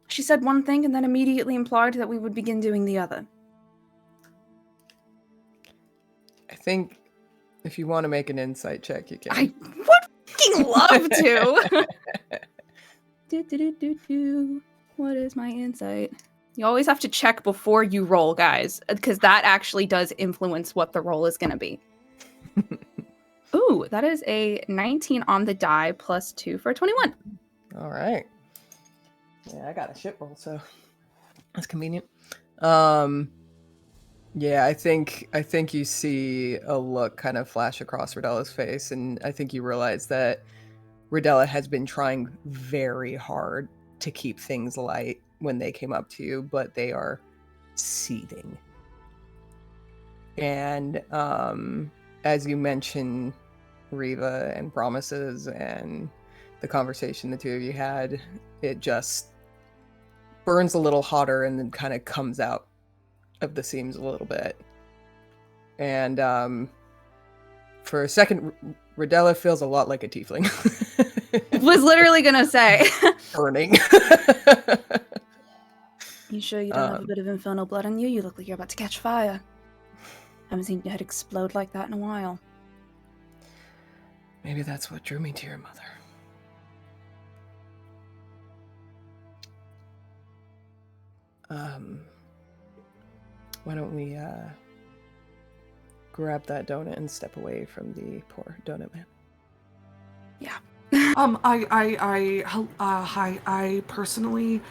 she said one thing and then immediately implied that we would begin doing the other. I think if you want to make an insight check, you can. I would fucking love to! What is my insight? You always have to check before you roll, guys, because that actually does influence what the roll is going to be. Ooh, that is a 19 on the die plus 2 for a 21. All right. Yeah, I got a shit roll, so that's convenient. Yeah, I think you see a look kind of flash across Ridella's face, and I think you realize that Ridella has been trying very hard to keep things light when they came up to you, but they are seething. And as you mention Riva and promises and the conversation the two of you had, it just burns a little hotter and then kind of comes out of the seams a little bit. And for a second, Ridella feels a lot like a tiefling. Was literally gonna say. Burning. You sure you don't have a bit of infernal blood on you? You look like you're about to catch fire. Haven't seen your head explode like that in a while. Maybe that's what drew me to your mother. Why don't we grab that donut and step away from the poor donut man? Yeah. I personally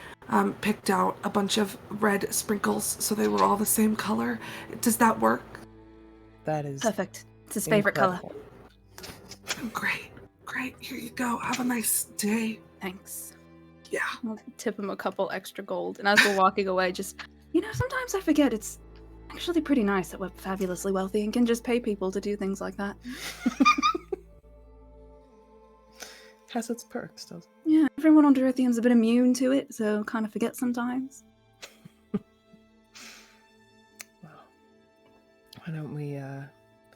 picked out a bunch of red sprinkles so they were all the same color. Does that work? That is Perfect. It's his favorite color. Great. Here you go. Have a nice day. Thanks. Yeah. I'll tip him a couple extra gold. And as we're walking away, just, sometimes I forget it's actually pretty nice that we're fabulously wealthy and can just pay people to do things like that. Has its perks, doesn't it? Yeah, everyone on Dorithium's a bit immune to it, so kind of forget sometimes. Well, why don't we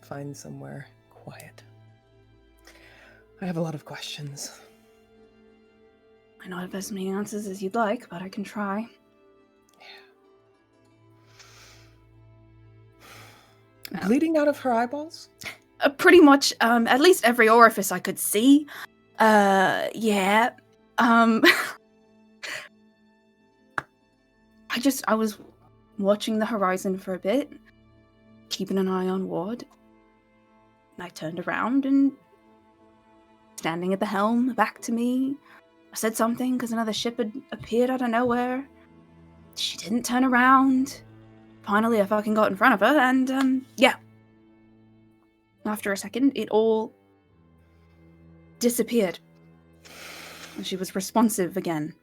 find somewhere quiet? I have a lot of questions. I know I have as many answers as you'd like, but I can try. Yeah. Bleeding out of her eyeballs? Pretty much, at least every orifice I could see. Yeah. I was watching the horizon for a bit, keeping an eye on Ward. And I turned around and standing at the helm, back to me. I said something because another ship had appeared out of nowhere. She didn't turn around. Finally, I fucking got in front of her, and, yeah. After a second, it all disappeared. And she was responsive again.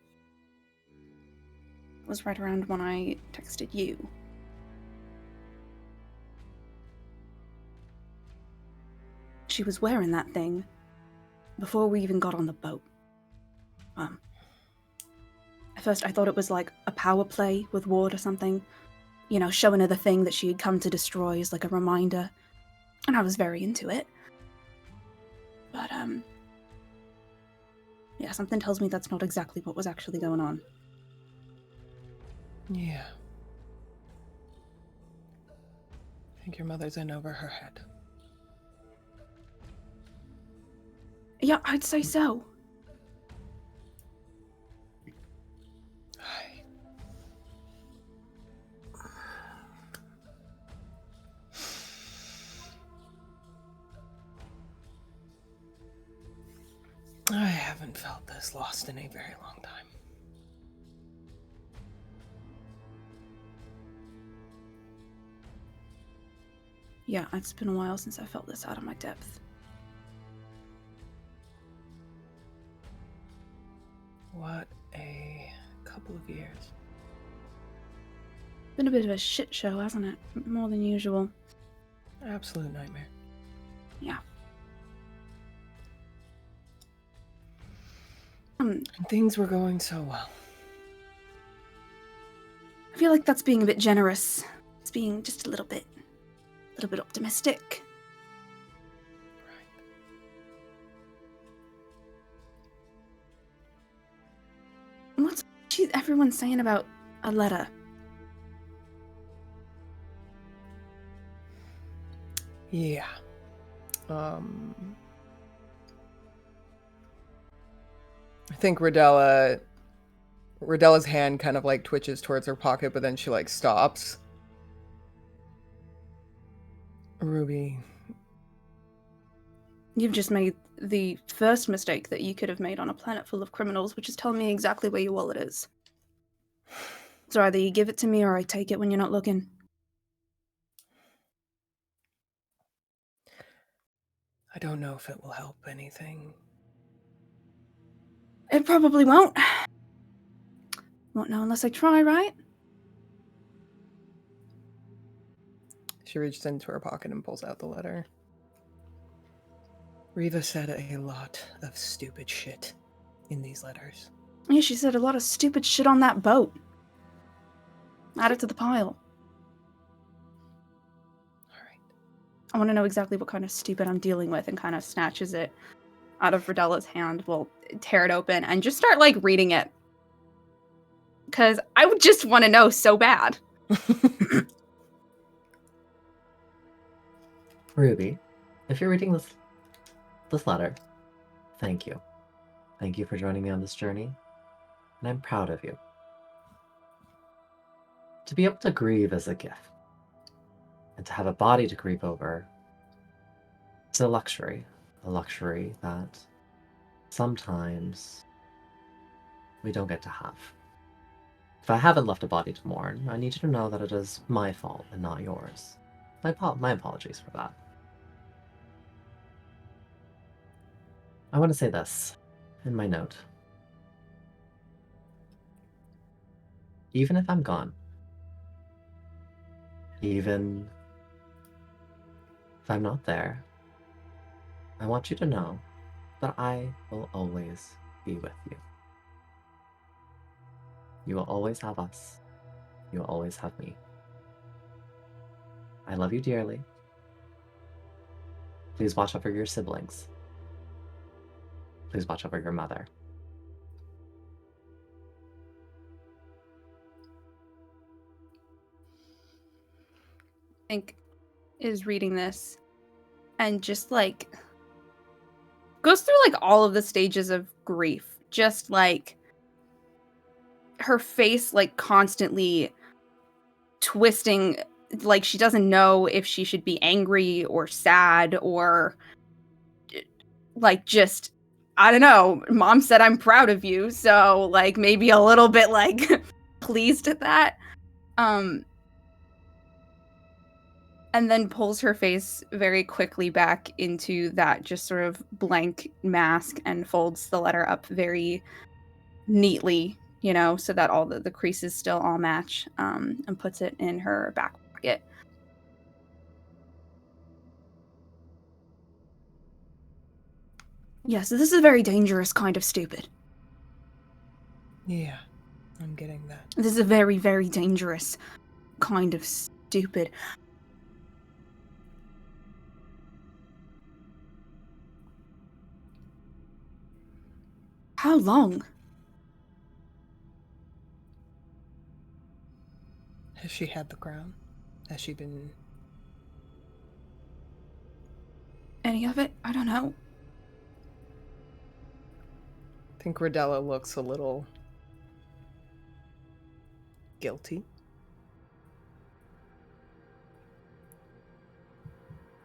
It was right around when I texted you. She was wearing that thing before we even got on the boat. At first I thought it was like a power play with Ward or something. Showing her the thing that she had come to destroy as like a reminder. And I was very into it. But, yeah, something tells me that's not exactly what was actually going on. Yeah. I think your mother's in over her head. Yeah, I'd say so. I haven't felt this lost in a very long time. Yeah, it's been a while since I felt this out of my depth. What a couple of years. Been a bit of a shit show, hasn't it? More than usual. Absolute nightmare. Yeah. And things were going so well. I feel like that's being a bit generous. It's being just a little bit optimistic. Right. What's everyone saying about a letter? Yeah. I think Rodella's hand kind of like twitches towards her pocket, but then she like stops. Ruby. You've just made the first mistake that you could have made on a planet full of criminals, which is telling me exactly where your wallet is. So either you give it to me or I take it when you're not looking. I don't know if it will help anything. It probably won't. Won't know unless I try, right? She reaches into her pocket and pulls out the letter. Riva said a lot of stupid shit in these letters. Yeah, she said a lot of stupid shit on that boat. Add it to the pile. Alright. I want to know exactly what kind of stupid I'm dealing with, and kind of snatches it out of Rodella's hand. We'll tear it open and just start, like, reading it. Because I would just want to know so bad. Ruby, if you're reading this letter, thank you. Thank you for joining me on this journey, and I'm proud of you. To be able to grieve is a gift, and to have a body to grieve over is a luxury that sometimes we don't get to have. If I haven't left a body to mourn, I need you to know that it is my fault and not yours. My apologies for that. I want to say this in my note. even if I'm gone, even if I'm not there, I want you to know that I will always be with you. You will always have us. You will always have me. I love you dearly. Please watch over your siblings. Please watch over your mother. I think is reading this and just like goes through like all of the stages of grief. Just like her face like constantly twisting, like she doesn't know if she should be angry or sad or like just I don't know. Mom said I'm proud of you, so like maybe a little bit like pleased at that. And then pulls her face very quickly back into that just sort of blank mask and folds the letter up very neatly, you know, so that all the creases still all match, and puts it in her back pocket. Yes, this is a very dangerous kind of stupid. Yeah, I'm getting that. This is a very, very dangerous kind of stupid. How long? Has she had the crown? Has she been... Any of it? I don't know. I think Rodella looks a little guilty.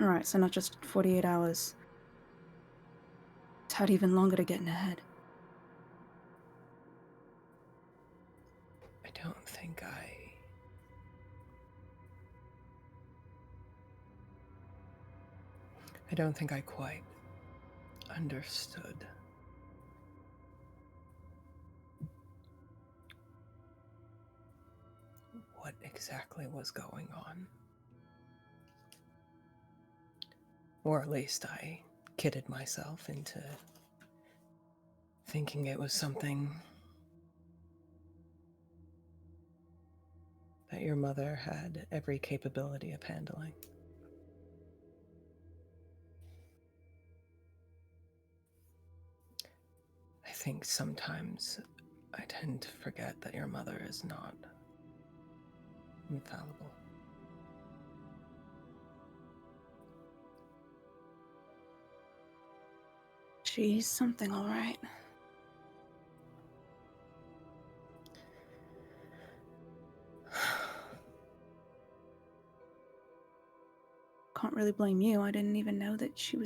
Alright, so not just 48 hours. It's had even longer to get in her head. I don't think I quite understood. What exactly was going on. Or at least I kidded myself into thinking it was something that your mother had every capability of handling. I think sometimes I tend to forget that your mother is not infallible. She's something, all right. Can't really blame you. I didn't even know that she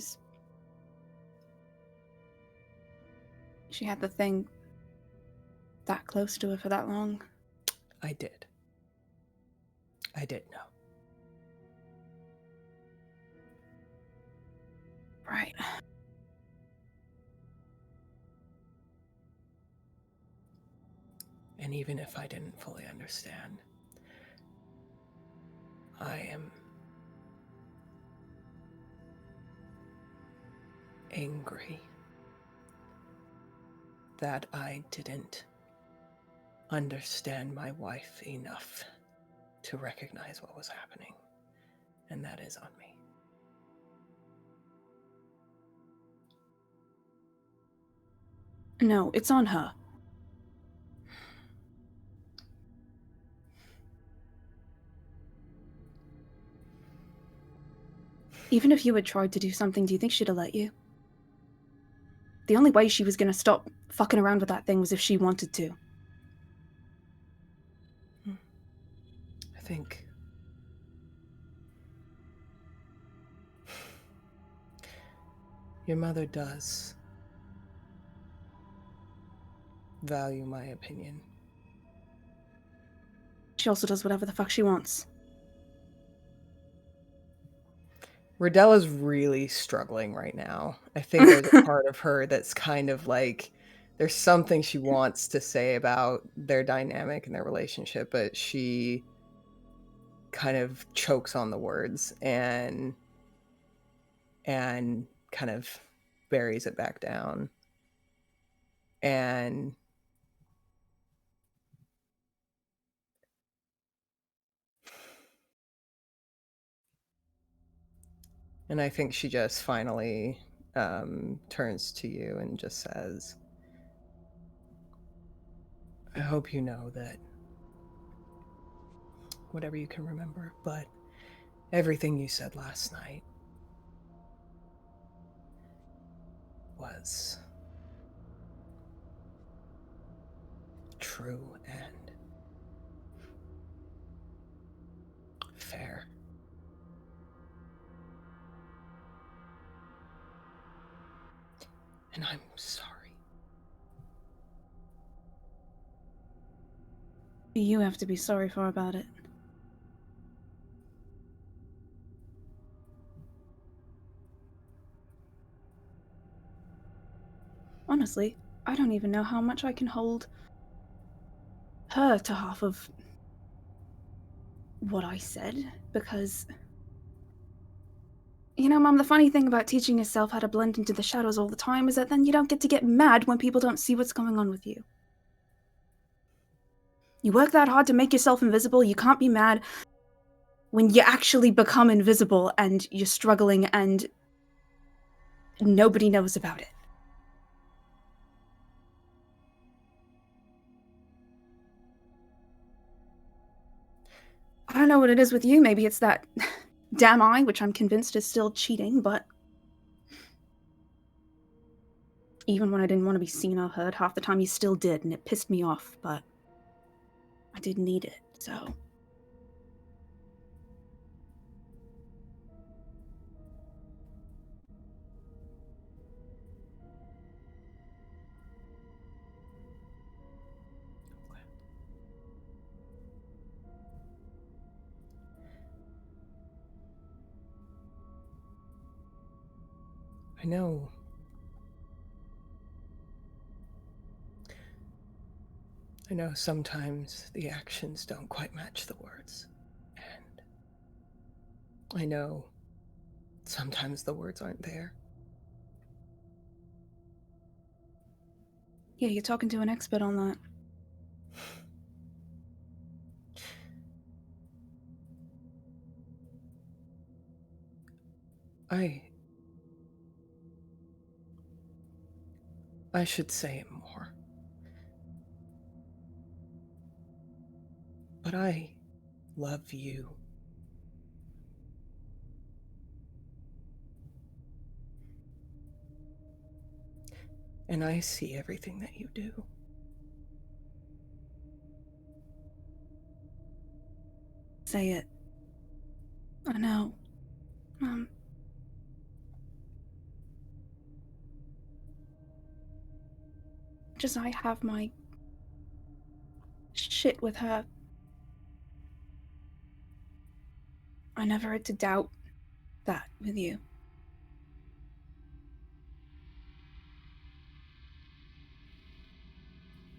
had the thing that close to her for that long. I did know. Right. And even if I didn't fully understand, I am angry that I didn't understand my wife enough to recognize what was happening. And that is on me. No, it's on her. Even if you had tried to do something, do you think she'd have let you? The only way she was gonna stop fucking around with that thing was if she wanted to. I think your mother does value my opinion. She also does whatever the fuck she wants. Rodella's really struggling right now. I think there's a part of her that's kind of like there's something she wants to say about their dynamic and their relationship, but she kind of chokes on the words and kind of buries it back down. And I think she just finally turns to you and just says, I hope you know that whatever you can remember, but everything you said last night was true and fair. And I'm sorry. You have to be sorry for about it. Honestly, I don't even know how much I can hold her to half of what I said, because... You know, Mom, the funny thing about teaching yourself how to blend into the shadows all the time is that then you don't get to get mad when people don't see what's going on with you. You work that hard to make yourself invisible, you can't be mad when you actually become invisible and you're struggling and nobody knows about it. I don't know what it is with you, maybe it's that damn eye, which I'm convinced is still cheating, but even when I didn't want to be seen or heard, half the time you still did, and it pissed me off, but I didn't need it, so... I know. I know sometimes the actions don't quite match the words. And I know sometimes the words aren't there. Yeah, you're talking to an expert on that. I should say it more. But I love you. And I see everything that you do. Say it. I know. Just I have my shit with her. I never had to doubt that with you.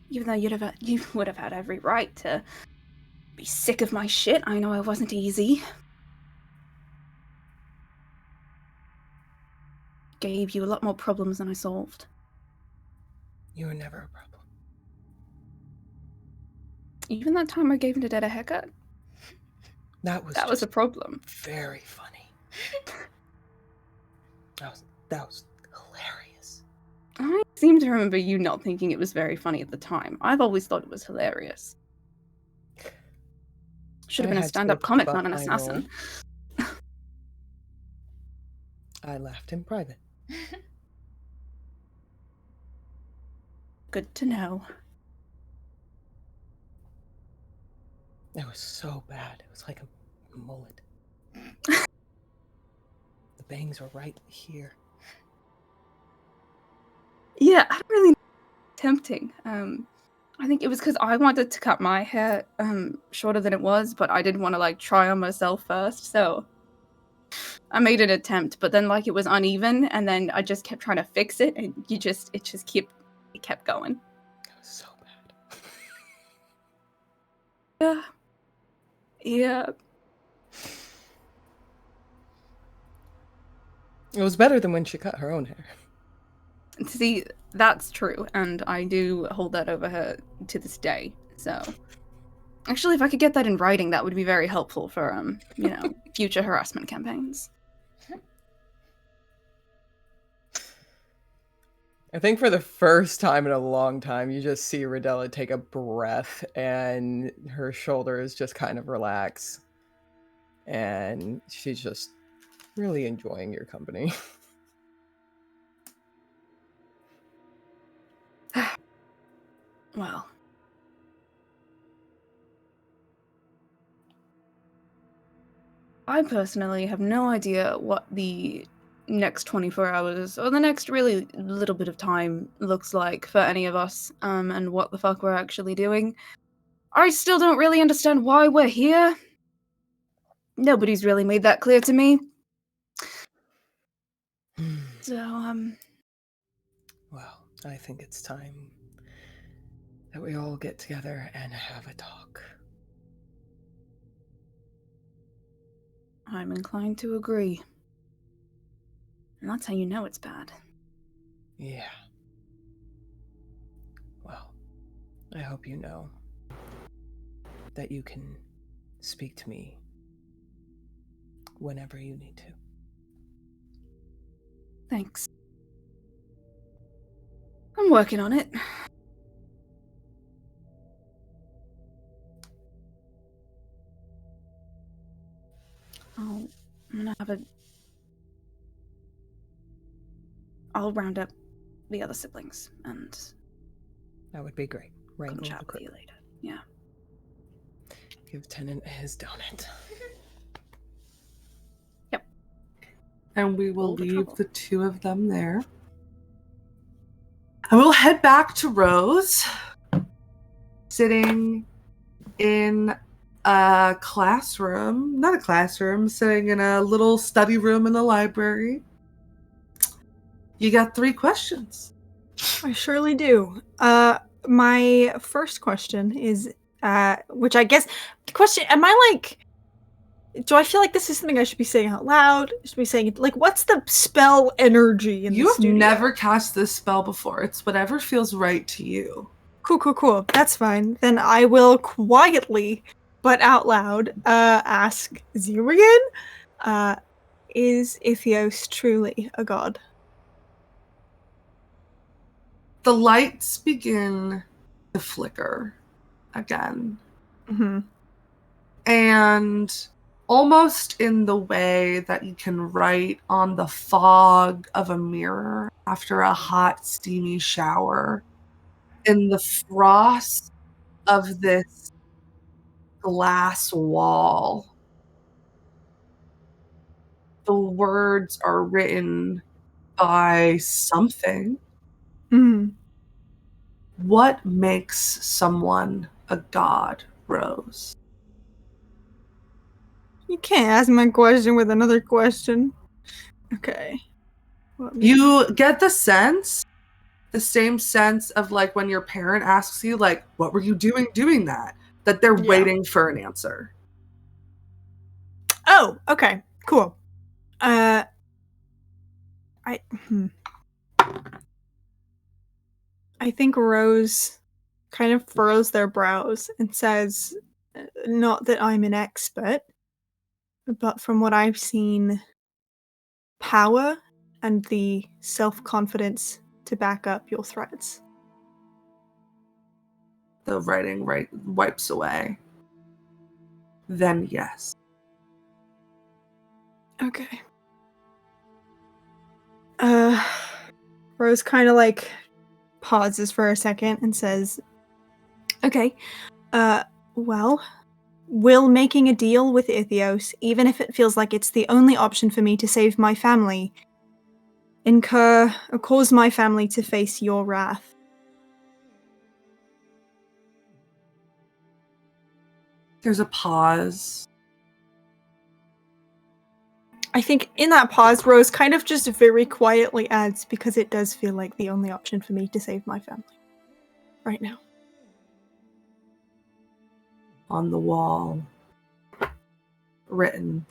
Even though you would have had every right to be sick of my shit, I know I wasn't easy. Gave you a lot more problems than I solved. You were never a problem. Even that time I gave Nadette a haircut? That was a problem. Very funny. That was hilarious. I seem to remember you not thinking it was very funny at the time. I've always thought it was hilarious. Should have been a stand-up comic, not an assassin. I laughed in private. Good to know. It was so bad. It was like a mullet. The bangs were right here. Yeah, I don't really know. Tempting. I think it was because I wanted to cut my hair shorter than it was, but I didn't want to like try on myself first, so I made an attempt, but then like it was uneven, and then I just kept trying to fix it, and it just kept He kept going. That was so bad. Yeah. It was better than when she cut her own hair. See, that's true, and I do hold that over her to this day. So, actually, if I could get that in writing, that would be very helpful for, future harassment campaigns. I think for the first time in a long time, you just see Rodella take a breath and her shoulders just kind of relax. And she's just really enjoying your company. Well. I personally have no idea what the next 24 hours or the next really little bit of time looks like for any of us, and what the fuck we're actually doing. I still don't really understand why we're here. Nobody's really made that clear to me. So, Well, I think it's time that we all get together and have a talk. I'm inclined to agree. And that's how you know it's bad. Yeah. Well, I hope you know that you can speak to me whenever you need to. Thanks. I'm working on it. I'm gonna have I'll round up the other siblings and That would be great. come Wrangle chat the with you crew. later. Yeah. Give Tennant his donut. And we will All the leave trouble. the two of them there. And we'll head back to Rose, sitting in a classroom. Not a classroom, sitting in a little study room in the library. You got 3 questions. I surely do. My first question is, which I guess, am I like, do I feel like this is something I should be saying out loud? Should be saying, like, what's the spell energy in You the have studio? never cast this spell before. It's whatever feels right to you. Cool. That's fine. Then I will quietly, but out loud, ask Zirian, is Ithios truly a god? The lights begin to flicker again. Mm-hmm. And almost in the way that you can write on the fog of a mirror after a hot, steamy shower, in the frost of this glass wall, the words are written by something. Mm-hmm. What makes someone a god, Rose? You can't ask my question with another question. Okay. You get the same sense of like when your parent asks you, like, what were you doing that? That they're Yeah. waiting for an answer. Oh, okay. Cool. I think Rose kind of furrows their brows and says, not that I'm an expert, but from what I've seen, power and the self-confidence to back up your threats. The writing wipes away. Then yes. Okay. Rose kind of like pauses for a second and says, okay, well, will making a deal with Ithios, even if it feels like it's the only option for me to save my family, cause my family to face your wrath? There's a pause. I think in that pause, Rose kind of just very quietly adds, because it does feel like the only option for me to save my family right now. On the wall, written,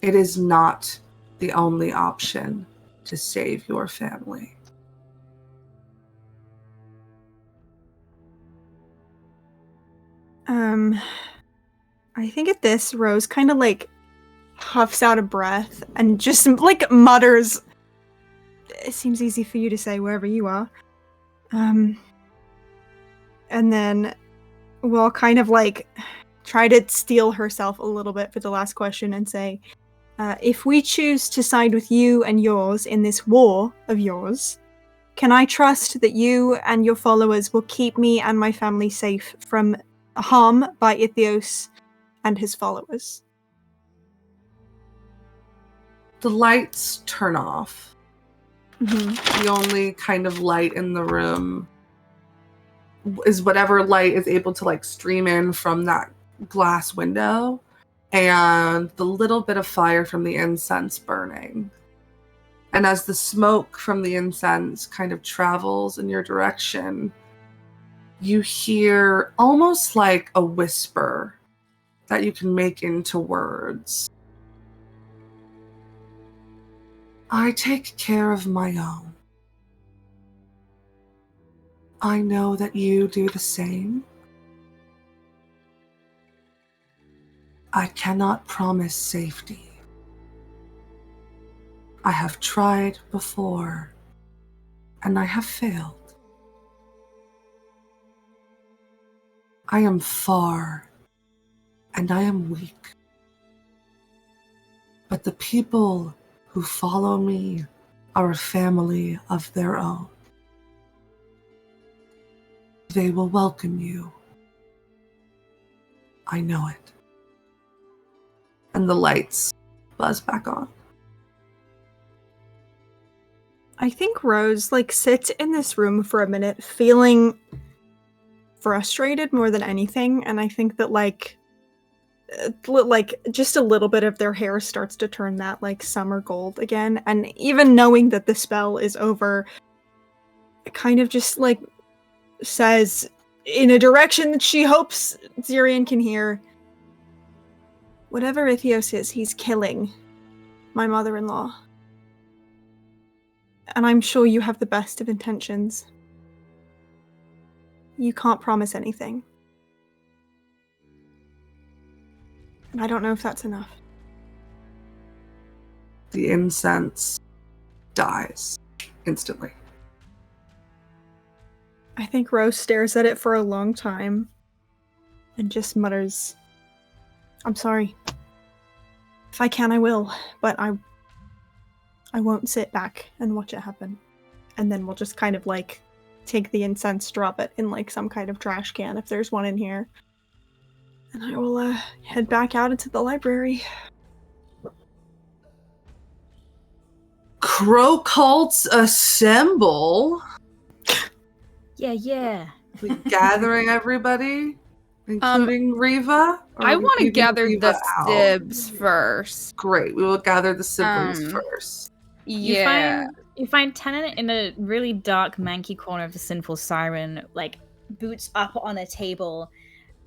"It is not the only option to save your family." I think at this, Rose kind of like huffs out a breath and just like mutters, "It seems easy for you to say wherever you are." And then will kind of like try to steel herself a little bit for the last question and say, "If we choose to side with you and yours in this war of yours, can I trust that you and your followers will keep me and my family safe from harm by Ithios and his followers?" The lights turn off. Mm-hmm. The only kind of light in the room is whatever light is able to like stream in from that glass window, and the little bit of fire from the incense burning. And as the smoke from the incense kind of travels in your direction, you hear almost like a whisper that you can make into words. "I take care of my own. I know that you do the same. I cannot promise safety. I have tried before, and I have failed. I am far, and I am weak. But the people who follow me are a family of their own. They will welcome you. I know it." And the lights buzz back on. I think Rose like sits in this room for a minute feeling frustrated more than anything, and I think that like just a little bit of their hair starts to turn that like summer gold again, and even knowing that the spell is over, it kind of just like says in a direction that she hopes Zirian can hear, "Whatever Ithios is, he's killing my mother-in-law. And I'm sure you have the best of intentions. You can't promise anything. And I don't know if that's enough." The incense dies instantly. I think Rose stares at it for a long time and just mutters, "I'm sorry. If I can, I will, but I won't sit back and watch it happen." And then we'll just kind of like take the incense, drop it in like some kind of trash can if there's one in here. And I will head back out into the library. Crowcolts assemble. Yeah. We gathering everybody, including Riva. Or I are we want to leaving gather Riva the out? sibs first. Great. We will gather the siblings first. Yeah. You find Tennant in a really dark, manky corner of the Sinful Siren, like boots up on a table,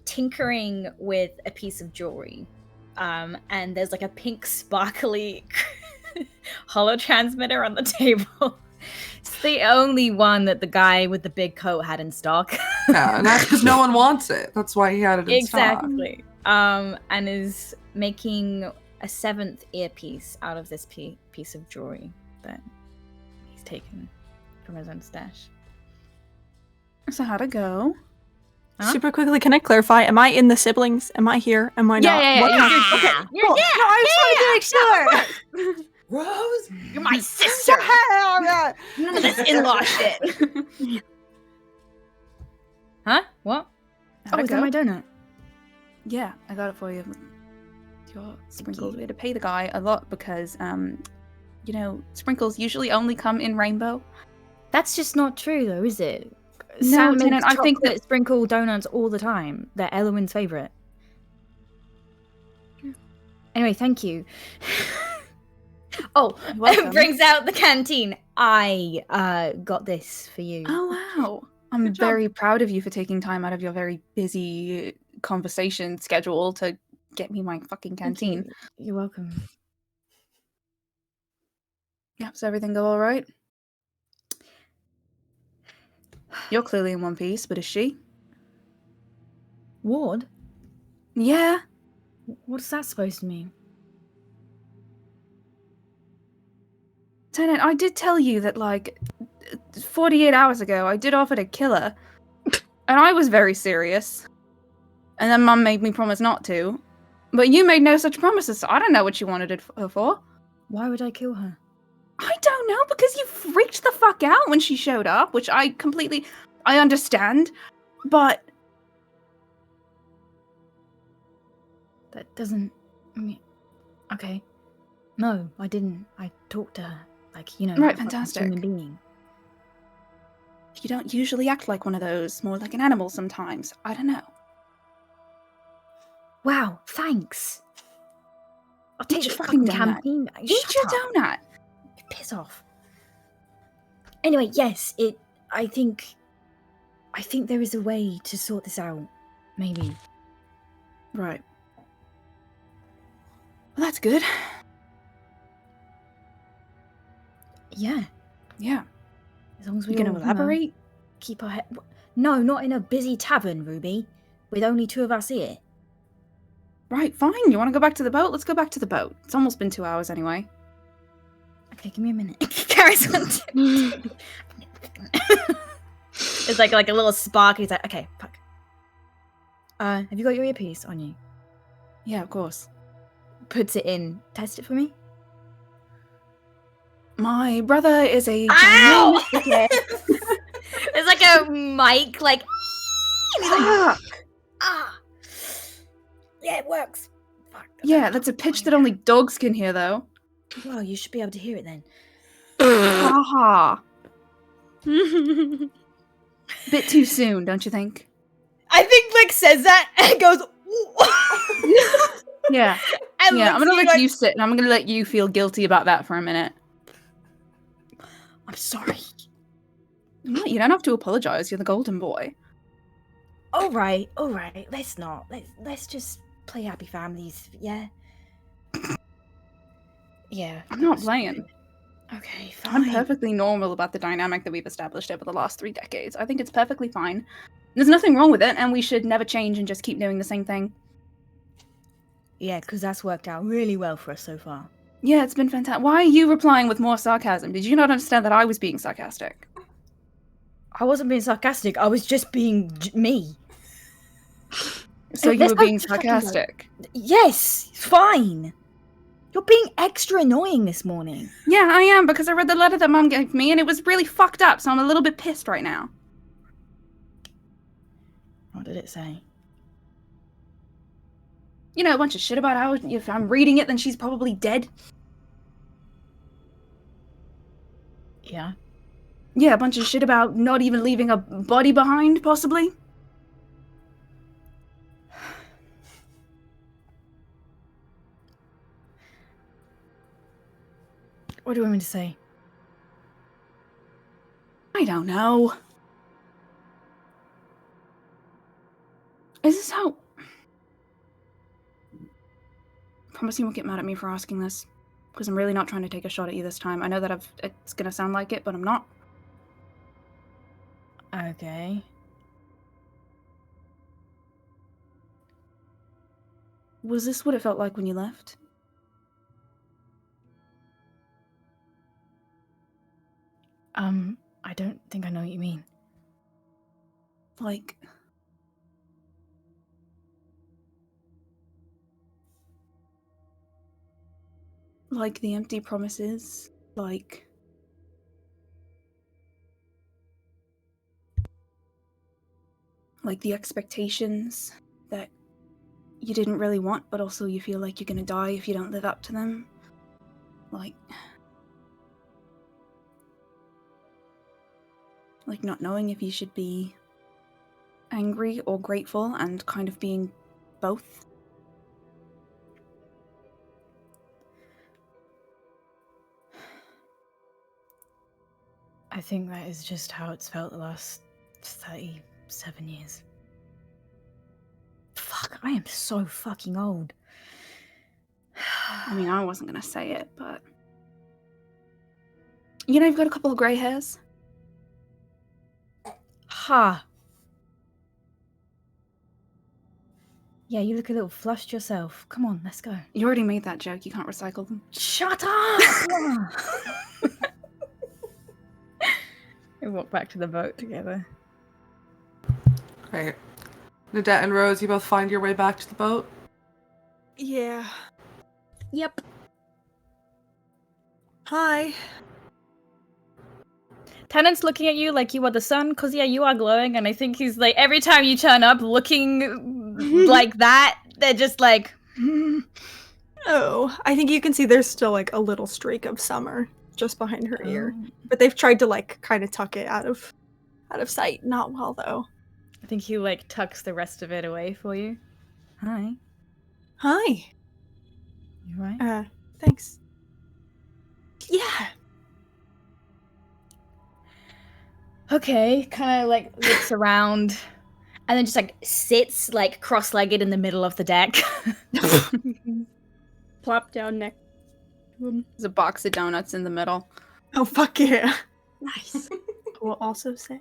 tinkering with a piece of jewelry. And there's like a pink, sparkly holo transmitter on the table. It's the only one that the guy with the big coat had in stock. Yeah, and that's because no one wants it. That's why he had it in stock. Exactly. And is making a 7th earpiece out of this piece of jewelry that he's taken from his own stash. So how'd it go? Huh? Super quickly, can I clarify? Am I in the siblings? Am I here? Am I not? Yeah. What You're kind- good. Okay, You're- cool. yeah, No, I just wanted to make sure. Rose? You're my sister. None of this in-law shit. Huh? What? How'd Oh, it is that go? my donut? Yeah, I got it for you. Your sprinkles. We had to pay the guy a lot because, sprinkles usually only come in rainbow. That's just not true, though, is it? No, Sam Tennant, makes I think chocolate sprinkle donuts all the time. They're Eloin's favorite. Anyway, thank you. Oh, You're welcome. brings out the canteen. I got this for you. Oh, wow. I'm Good job. very proud of you for taking time out of your very busy conversation schedule to get me my fucking Thank canteen. you. You're welcome. Yeah, does everything go all right? You're clearly in one piece, but is she? Ward? Yeah. What's that supposed to mean? Tenant, I did tell you that, like, 48 hours ago, I did offer to kill her. And I was very serious. And then Mum made me promise not to. But you made no such promises, so I don't know what you wanted her for. Why would I kill her? I don't know, because you freaked the fuck out when she showed up, which I understand, but... That doesn't... I mean... Okay. No, I didn't. I talked to her. Like, you know... Right, like a fantastic. human being. You don't usually act like one of those, more like an animal sometimes. I don't know. Wow, thanks. I'll Eat take your the fucking fucking donut. campaign back. Eat Shut your up. donut! Piss off. Anyway, yes, I think there is a way to sort this out. Maybe. Right. Well, that's good. Yeah. Yeah. As long as we You gonna all, elaborate? keep our head... No, not in a busy tavern, Ruby. With only two of us here. Right, fine. You want to go back to the boat? Let's go back to the boat. It's almost been 2 hours anyway. Okay, give me a minute. Carries on. It's like a little spark. He's like, okay, fuck. Have you got your earpiece on you? Yeah, of course. Puts it in. Test it for me. My brother is a Ow! ginormous dickhead. It's like a mic, like. Fuck! Ah. Yeah, it works. Fuck. Yeah, that's a pitch that only dogs can hear, though. Well, you should be able to hear it then. Haha. Bit too soon, don't you think? I think like says that and goes. Yeah. And Yeah, I'm looks gonna at let like, you sit, and I'm gonna let you feel guilty about that for a minute. I'm sorry. No, you don't have to apologize. You're the golden boy. All right. Let's not. Let's just play happy families. Yeah. Yeah. I'm not playing. Okay, fine. I'm perfectly normal about the dynamic that we've established over the last 3 decades. I think it's perfectly fine. There's nothing wrong with it, and we should never change and just keep doing the same thing. Yeah, because that's worked out really well for us so far. Yeah, it's been fantastic. Why are you replying with more sarcasm? Did you not understand that I was being sarcastic? I wasn't being sarcastic. I was just being me. So you Let's were being not fucking go. sarcastic. Yes, fine. You're being extra annoying this morning. Yeah, I am, because I read the letter that Mum gave me, and it was really fucked up, so I'm a little bit pissed right now. What did it say? You know, a bunch of shit about how if I'm reading it, then she's probably dead. Yeah. Yeah, a bunch of shit about not even leaving a body behind, possibly. What do you want me to say? I don't know. Is this how... Promise you won't get mad at me for asking this. Because I'm really not trying to take a shot at you this time. I know that it's gonna sound like it, but I'm not. Okay. Was this what it felt like when you left? I don't think I know what you mean. Like... Like the empty promises? Like... Like the expectations that you didn't really want, but also you feel like you're gonna die if you don't live up to them? Like not knowing if you should be angry or grateful and kind of being both? I think that is just how it's felt the last 37 years. Fuck, I am so fucking old. I mean, I wasn't gonna say it, but you know, you've got a couple of grey hairs. Ha. Yeah, you look a little flushed yourself. Come on, let's go. You already made that joke. You can't recycle them. Shut up! We walk back to the boat together. Great. Nadette and Rose, you both find your way back to the boat? Yeah. Yep. Hi. Tennant's looking at you like you are the sun, because, yeah, you are glowing, and I think he's like, every time you turn up looking like that, they're just like, Oh, I think you can see there's still like a little streak of summer just behind her ear. But they've tried to like kind of tuck it out of sight. Not well though. I think he like tucks the rest of it away for you. Hi. Hi. You right? Thanks. Yeah. Okay, kind of like looks around and then just like sits like cross-legged in the middle of the deck. Plop down next to him. There's a box of donuts in the middle. Oh fuck yeah. Nice. We'll also say.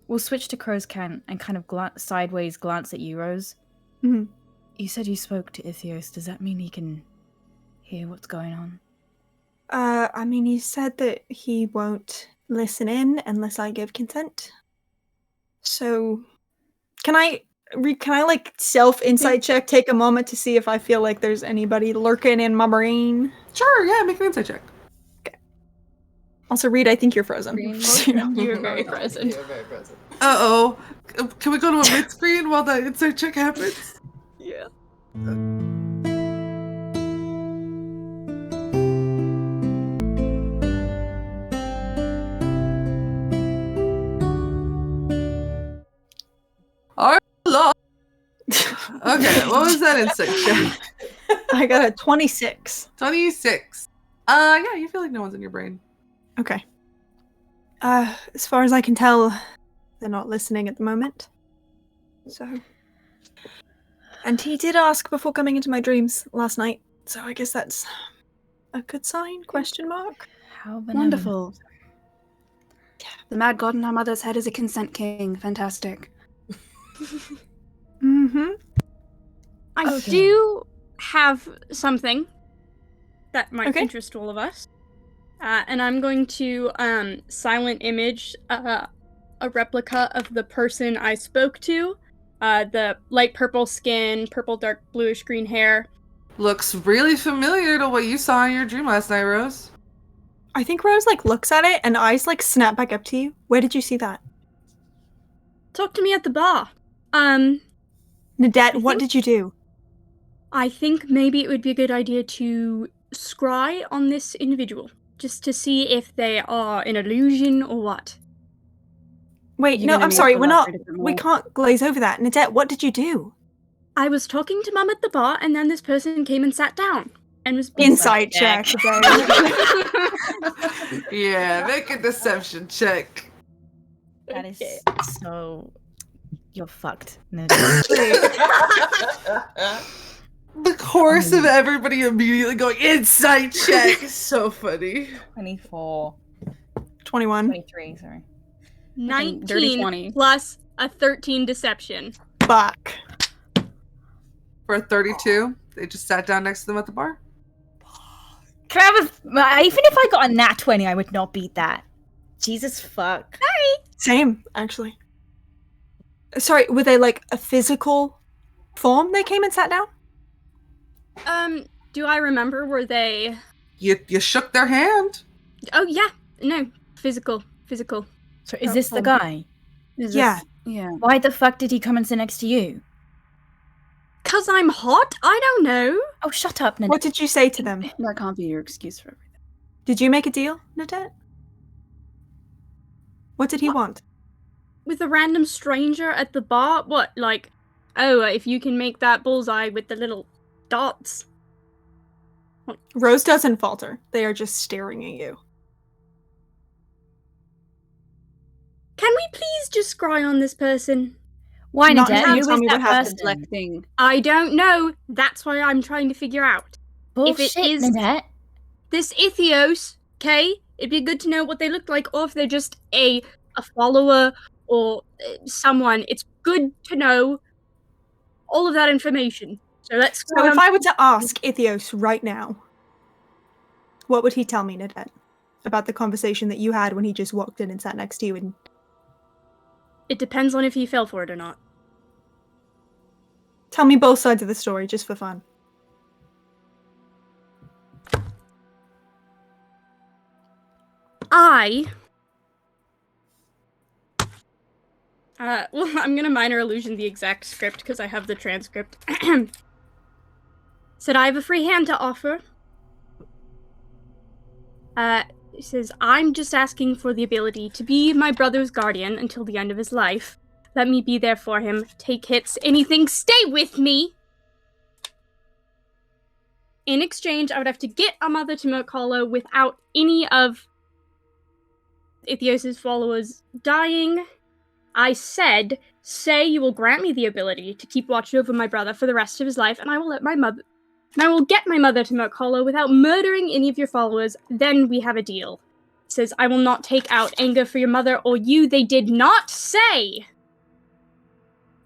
We'll switch to Crow's Cant and kind of sideways glance at you, Rose. Mhm. You said you spoke to Ithios. Does that mean he can hear what's going on? I mean, he said that he won't listen in unless I give consent. So, can I like self-insight check, take a moment to see if I feel like there's anybody lurking in my brain? Sure, yeah, make an insight check. Also, Reed, I think you're frozen. Just, you know. You're very present. You're very present. Uh-oh. Can we go to a mid-screen while the insight check happens? Yeah. Okay, what was that insight check? I got a 26. 26. Yeah, you feel like no one's in your brain. Okay. As far as I can tell, they're not listening at the moment. So. And he did ask before coming into my dreams last night, so I guess that's a good sign? Question mark. How benevolent. Wonderful. The mad god in our mother's head is a consent king. Fantastic. Mm-hmm. I do have something that might Okay. interest all of us. And I'm going to silent image a replica of the person I spoke to. The light purple skin, purple dark bluish green hair. Looks really familiar to what you saw in your dream last night, Rose. I think Rose like looks at it and eyes like snap back up to you. Where did you see that? Talk to me at the bar. Nadette, what did you do? I think maybe it would be a good idea to scry on this individual, just to see if they are an illusion or what. Wait, You're no, gonna I'm need sorry, to we're not. elaborate a bit We more. can't glaze over that. Nadette, what did you do? I was talking to Mum at the bar, and then this person came and sat down and was Insight check. Yeah, make a deception check. That is Okay. so... You're fucked. No, The course of everybody immediately going, insight check is so funny. 24. 21. 23, sorry. 19 dirty 20. plus a 13 deception. Fuck. For a 32, they just sat down next to them at the bar. Can I have a... Even if I got a nat 20, I would not beat that. Jesus fuck. Same, actually. Sorry, were they like a physical form they came and sat down? Do I remember, were they... You shook their hand. Oh, yeah. No, physical. So is this the guy? Yeah. Yeah. Why the fuck did he come and sit next to you? 'Cause I'm hot? I don't know. Oh, shut up, Nadette. What did you say to them? That can't be your excuse for everything. Did you make a deal, Nadette? What did he want? With a random stranger at the bar? What, like, oh, if you can make that bullseye with the little dots. Rose doesn't falter. They are just staring at you. just scry on this person. Why, Not Nadette? until Who you is tell me that what happened. person? Selecting. I don't know. That's what I'm trying to figure out. Bullshit, is- Nadette. This Ithios, okay? It'd be good to know what they look like, or if they're just a follower or someone. It's good to know all of that information. So let's So if I were to ask Ithios right now, what would he tell me, Nadette, about the conversation that you had when he just walked in and sat next to you? And It depends on if he fell for it or not. tell me both sides of the story, just for fun. Well, I'm gonna minor illusion the exact script because I have the transcript. Said I have a free hand to offer. It says, I'm just asking for the ability to be my brother's guardian until the end of his life. Let me be there for him. Take hits, anything, stay with me! In exchange, I would have to get a mother to Merc Hollow without any of Ithios' followers dying. I said, say you will grant me the ability to keep watch over my brother for the rest of his life, and I will get my mother to Merc Hollow without murdering any of your followers, then we have a deal. It says, I will not take out anger for your mother or you. They did not say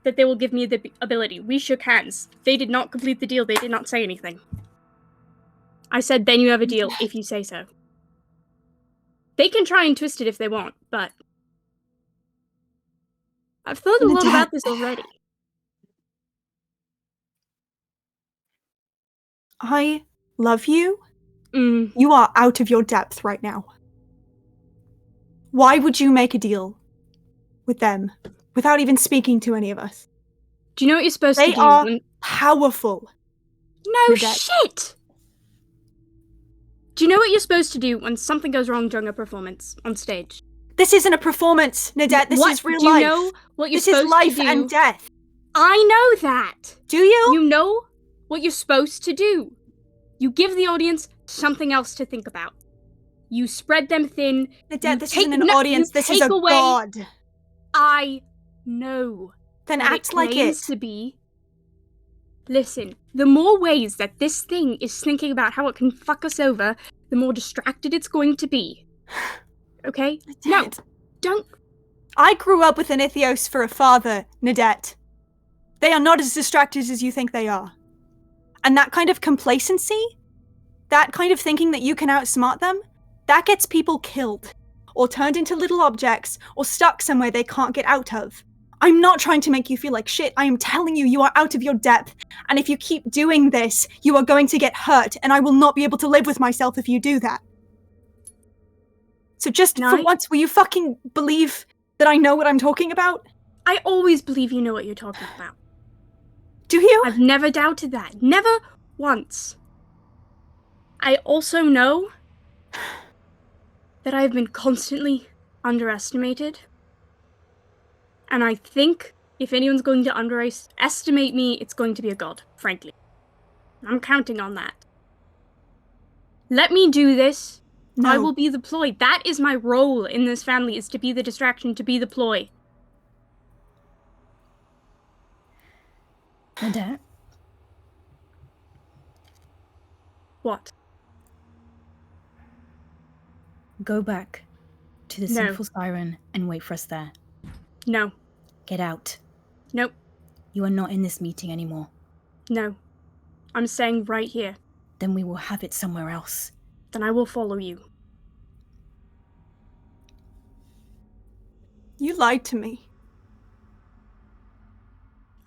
that they will give me the ability. We shook hands. They did not complete the deal. They did not say anything. I said, then you have a deal, if you say so. They can try and twist it if they want, but I've thought a lot about this already. I love you. Mm. You are out of your depth right now. Why would you make a deal with them without even speaking to any of us? Do you know what you're supposed to They do? are powerful. No Nadette. shit! Do you know what you're supposed to do when something goes wrong during a performance on stage? This isn't a performance, Nadette. This is real do you life. know what you're This is supposed life to do? and death. I know that! Do you? You know what you're supposed to do. You give the audience something else to think about. You spread them thin. Nadette, this isn't an audience. You This is take a away- god. I know. Then that act like claims it. to be. Listen, the more ways that this thing is thinking about how it can fuck us over, the more distracted it's going to be. Okay? No, Nadette. don't. I grew up with an Ithios for a father, Nadette. They are not as distracted as you think they are. And that kind of complacency, that kind of thinking that you can outsmart them, that gets people killed, or turned into little objects, or stuck somewhere they can't get out of. I'm not trying to make you feel like shit. I am telling you, you are out of your depth. And if you keep doing this, you are going to get hurt, and I will not be able to live with myself if you do that. So just for once, will you fucking believe that I know what I'm talking about? I always believe you know what you're talking about. Do you? I've never doubted that. Never once. I also know that I've been constantly underestimated. And I think if anyone's going to underestimate me, it's going to be a god, frankly. I'm counting on that. Let me do this. No. I will be the ploy. That is my role in this family, is to be the distraction, to be the ploy. Nadette, What? go back to the No. Sinful Siren and wait for us there. No. Get out. Nope. You are not in this meeting anymore. No. I'm staying right here. Then we will have it somewhere else. Then I will follow you. You lied to me.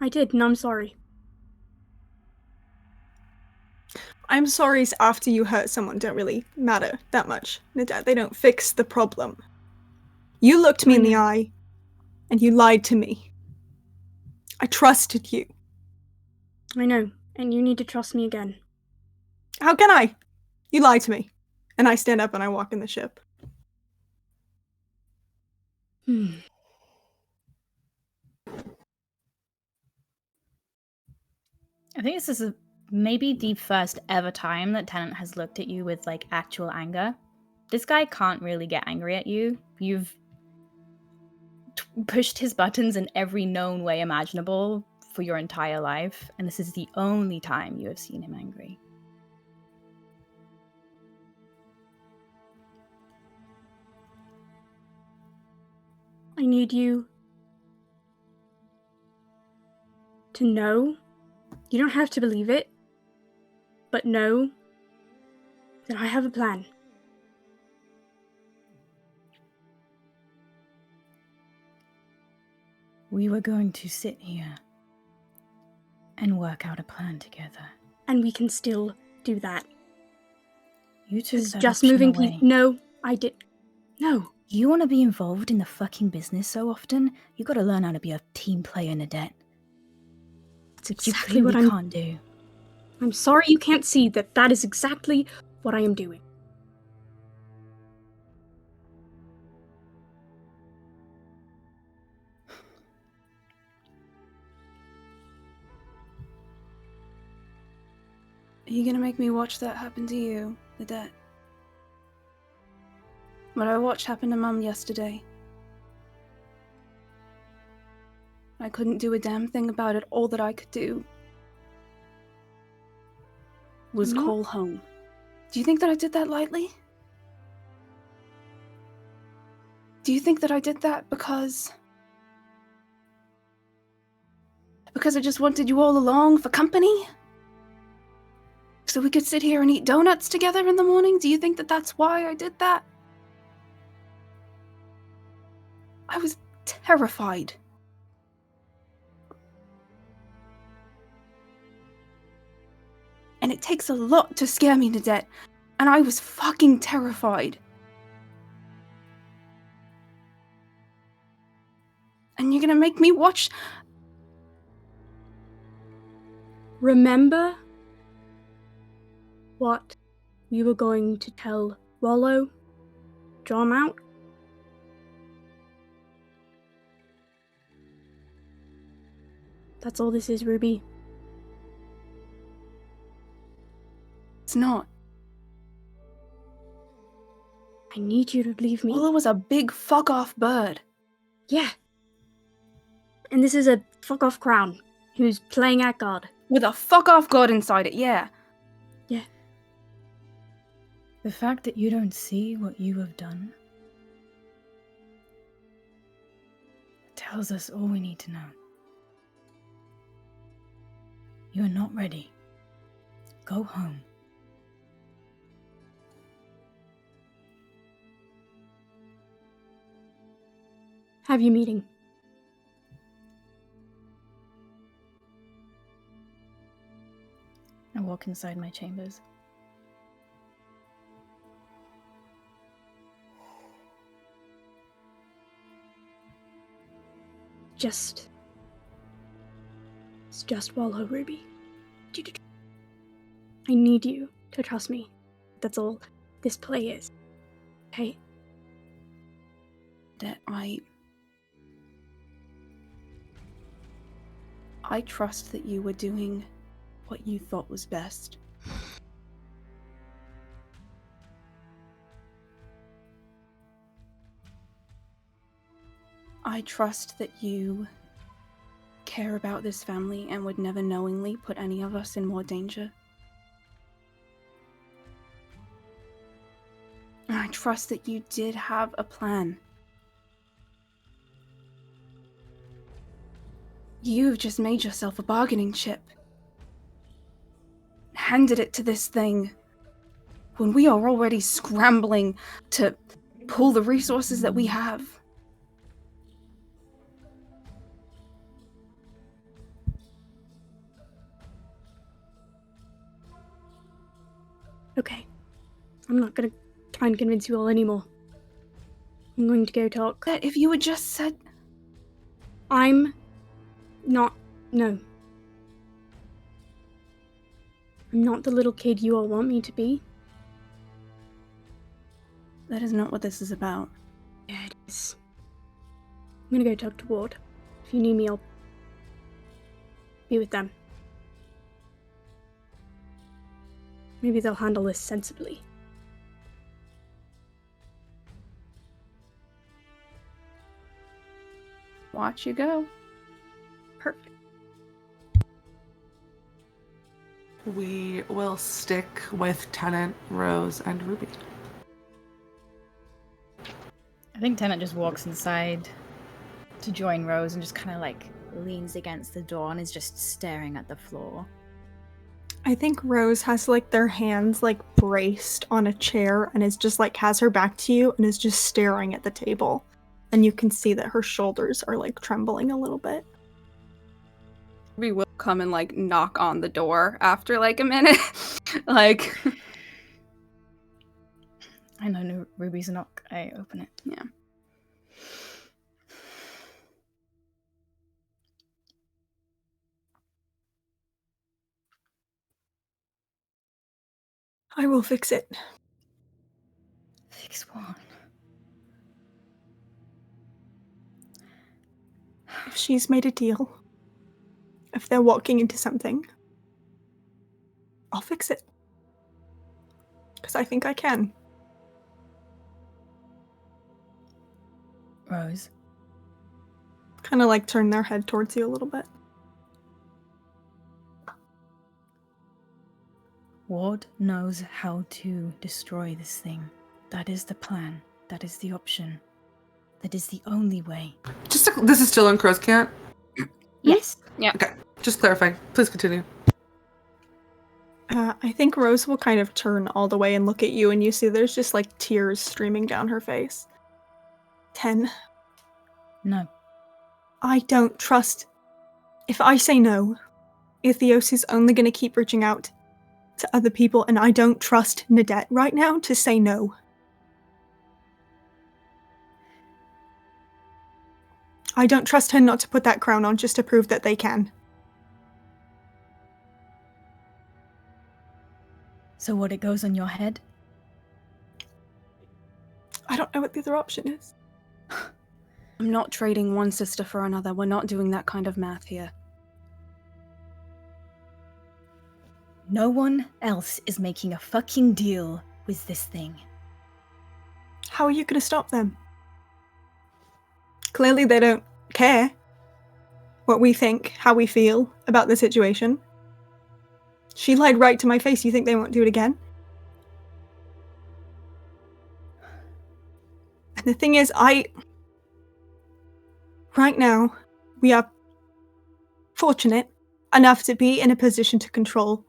I did, and I'm sorry. I'm sorry's after you hurt someone don't really matter that much, Nadette. They don't fix the problem. You looked me in the eye, and you lied to me. I trusted you. I know, and you need to trust me again. How can I? You lied to me. And I stand up and I walk in the ship. I think this is maybe the first ever time that Tennant has looked at you with like actual anger. This guy can't really get angry at you. You've pushed his buttons in every known way imaginable for your entire life, and this is the only time you have seen him angry. I need you to know. You don't have to believe it, but know that I have a plan. We were going to sit here and work out a plan together. And we can still do that. You took It's that just option moving away. people. No, I did. No. You want to be involved in the fucking business so often? You got to learn how to be a team player, Nadette. That's You exactly what clearly I'm. can't do. I'm sorry you can't see that. That is exactly what I am doing. Are you gonna make me watch that happen to you, Nadette? What I watched happen to Mum yesterday. I couldn't do a damn thing about it. All that I could do was No. call home. Do you think that I did that lightly? Do you think that I did that because I just wanted you all along for company? So we could sit here and eat donuts together in the morning? Do you think that that's why I did that? I was terrified. And it takes a lot to scare me to death. And I was fucking terrified. And you're gonna make me watch. Remember what you were going to tell Rollo? Draw him out? That's all this is, Ruby. It's not. I need you to believe me. Rollo was a big fuck off bird. Yeah. And this is a fuck off crown who's playing at God. With a fuck off god inside it, yeah. Yeah. The fact that you don't see what you have done tells us all we need to know. You are not ready. Go home. Have your meeting. I walk inside my chambers. It's just Wallow, Ruby. I need you to trust me. That's all this play is. Okay? That I trust that you were doing what you thought was best. I trust that you care about this family and would never knowingly put any of us in more danger. And I trust that you did have a plan. You've just made yourself a bargaining chip. Handed it to this thing when we are already scrambling to pull the resources that we have. Okay. I'm not gonna try and convince you all anymore. I'm going to go talk. That if you had just said... I'm not. No. I'm not the little kid you all want me to be. That is not what this is about. Yeah, it is. I'm gonna go talk to Ward. If you need me, I'll be with them. Maybe they'll handle this sensibly. Watch you go. Perfect. We will stick with Tennant, Rose, and Ruby. I think Tennant just walks inside to join Rose and just kind of like leans against the door and is just staring at the floor. I think Rose has like their hands like braced on a chair and is just like has her back to you and is just staring at the table. And you can see that her shoulders are like trembling a little bit. We will come and like knock on the door after like a minute. Like I know Ruby's a knock. I open it. Yeah. I will fix it. Fix what? If she's made a deal, if they're walking into something, I'll fix it. Because I think I can. Rose. Kind of like turn their head towards you a little bit. Ward knows how to destroy this thing. That is the plan. That is the option. That is the only way. This is still in Crow's Camp? Yes. Yeah. Okay, just clarifying. Please continue. I think Rose will kind of turn all the way and look at you, and you see there's just like tears streaming down her face. 10. No. I don't trust. If I say no, Ithios is only going to keep reaching out to other people, and I don't trust Nadette right now to say no. I don't trust her not to put that crown on just to prove that they can. So what, it goes on your head? I don't know what the other option is. I'm not trading one sister for another. We're not doing that kind of math here. No one else is making a fucking deal with this thing. How are you going to stop them? Clearly they don't care what we think, how we feel about the situation. She lied right to my face. You think they won't do it again? And the thing is, right now, we are fortunate enough to be in a position to control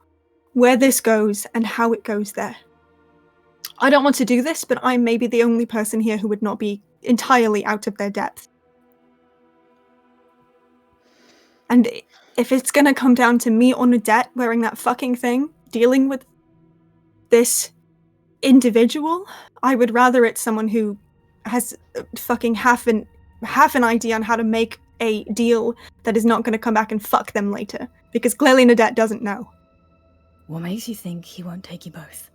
where this goes and how it goes there. I don't want to do this, but I'm maybe the only person here who would not be entirely out of their depth. And if it's gonna come down to me or Nadette wearing that fucking thing, dealing with this individual, I would rather it's someone who has fucking half an idea on how to make a deal that is not gonna come back and fuck them later. Because clearly Nadette doesn't know. What makes you think he won't take you both?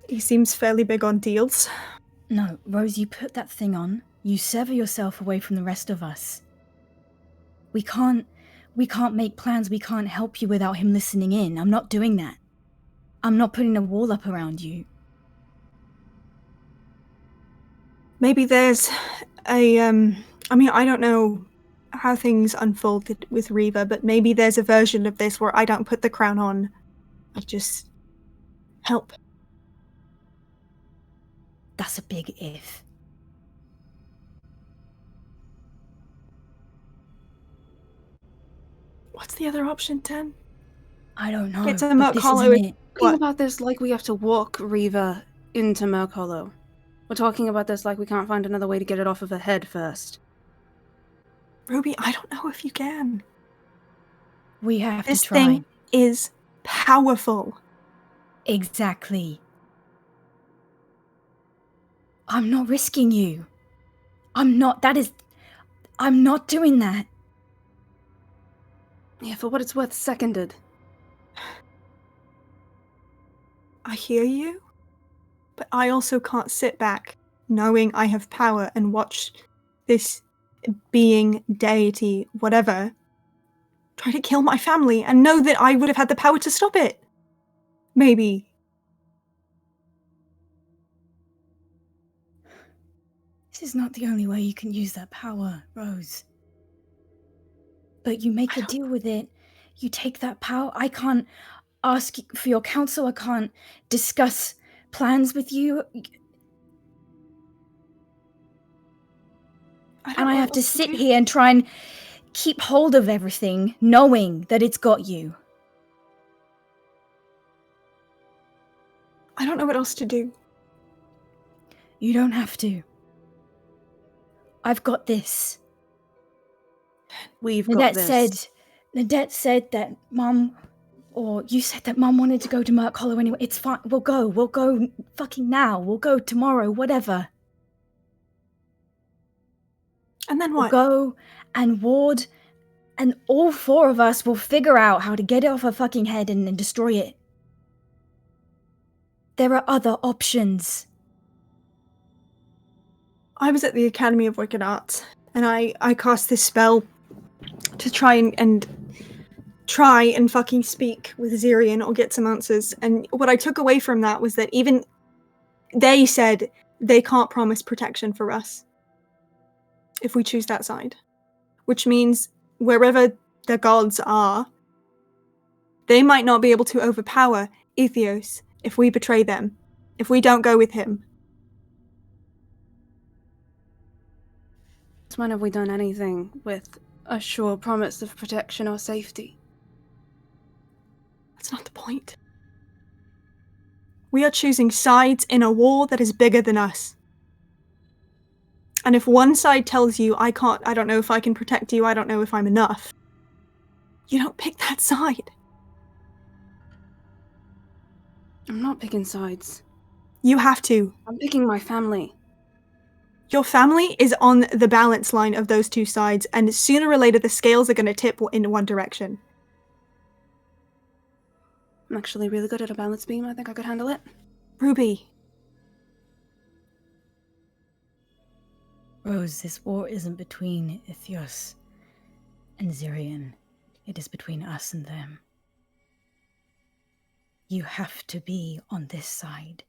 He seems fairly big on deals. No, Rose, you put that thing on. You sever yourself away from the rest of us. We can't make plans. We can't help you without him listening in. I'm not doing that. I'm not putting a wall up around you. Maybe there's a, I mean, I don't know how things unfolded with Reva, but maybe there's a version of this where I don't put the crown on. I just help. That's a big if. What's the other option, 10? I don't know. It's a but Merc this Hollow. isn't it. Talking about this like we have to walk Reva into Merc Hollow. We're talking about this like we can't find another way to get it off of her head first. Ruby, I don't know if you can. We have This to try. thing is powerful. Exactly. I'm not risking you. I'm not doing that. Yeah, for what it's worth, seconded. I hear you, but I also can't sit back knowing I have power and watch this being, deity, whatever, try to kill my family and know that I would have had the power to stop it. Maybe. This is not the only way you can use that power, Rose. But you make a deal with it. You take that power. I can't ask for your counsel. I can't discuss plans with you. And I have to sit here and try and keep hold of everything, knowing that it's got you. I don't know what else to do. You don't have to. I've got this. We've got this. Nadette said that Mum, or you said that Mum wanted to go to Merc Hollow anyway. It's fine. We'll go fucking now. We'll go tomorrow, whatever. And then what? We'll go, and Ward and all four of us will figure out how to get it off her fucking head and destroy it. There are other options. I was at the Academy of Wicked Arts, and I cast this spell to try and fucking speak with Zirian or get some answers. And what I took away from that was that even they said they can't promise protection for us if we choose that side. Which means wherever the gods are, they might not be able to overpower Ethios if we betray them, if we don't go with him. When have we done anything with a sure promise of protection or safety? That's not the point. We are choosing sides in a war that is bigger than us. And if one side tells you, I don't know if I can protect you, I don't know if I'm enough, you don't pick that side. I'm not picking sides. You have to. I'm picking my family. Your family is on the balance line of those two sides, and sooner or later the scales are going to tip in one direction. I'm actually really good at a balance beam. I think I could handle it. Ruby. Rose, this war isn't between Ithios and Zirian. It is between us and them. You have to be on this side.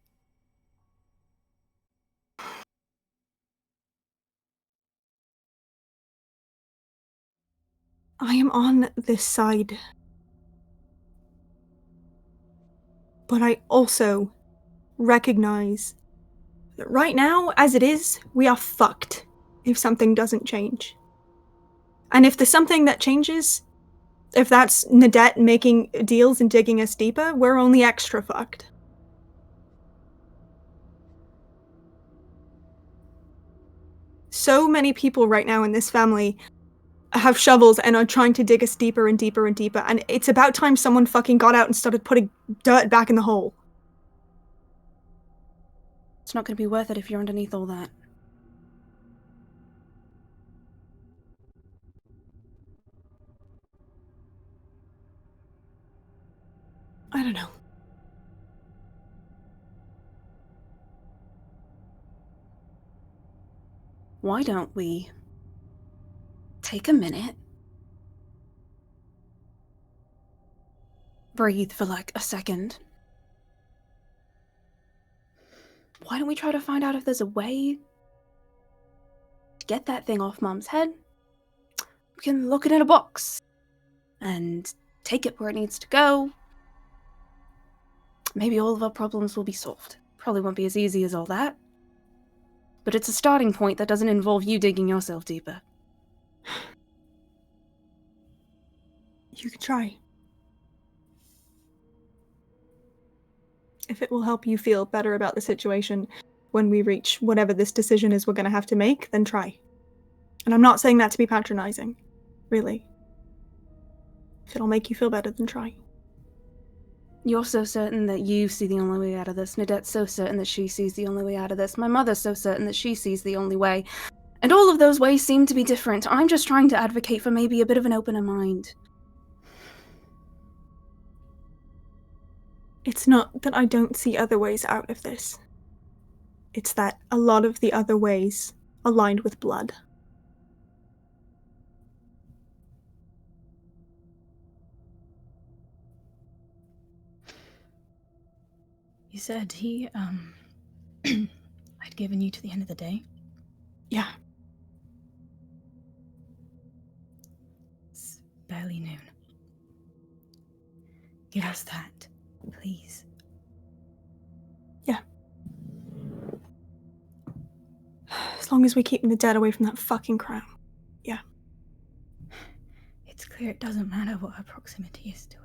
I am on this side. But I also recognize that right now, as it is, we are fucked if something doesn't change. And if there's something that changes, if that's Nadette making deals and digging us deeper, we're only extra fucked. So many people right now in this family have shovels and are trying to dig us deeper and deeper and deeper, and it's about time someone fucking got out and started putting dirt back in the hole. It's not going to be worth it if you're underneath all that. I don't know. Why don't we take a minute, breathe for like a second. Why don't we try to find out if there's a way to get that thing off Mum's head? We can look it in a box and take it where it needs to go. Maybe all of our problems will be solved. Probably won't be as easy as all that. But it's a starting point that doesn't involve you digging yourself deeper. You can try. If it will help you feel better about the situation when we reach whatever this decision is we're going to have to make, then try. And I'm not saying that to be patronizing, really. If it'll make you feel better, then try. You're so certain that you see the only way out of this. Nadette's so certain that she sees the only way out of this. My mother's so certain that she sees the only way. And all of those ways seem to be different. I'm just trying to advocate for maybe a bit of an opener mind. It's not that I don't see other ways out of this. It's that a lot of the other ways aligned with blood. You said he, had given you to the end of the day? Yeah. It's barely noon. Give us that, please. Yeah. As long as we keep the dead away from that fucking crown. Yeah. It's clear it doesn't matter what her proximity is to it.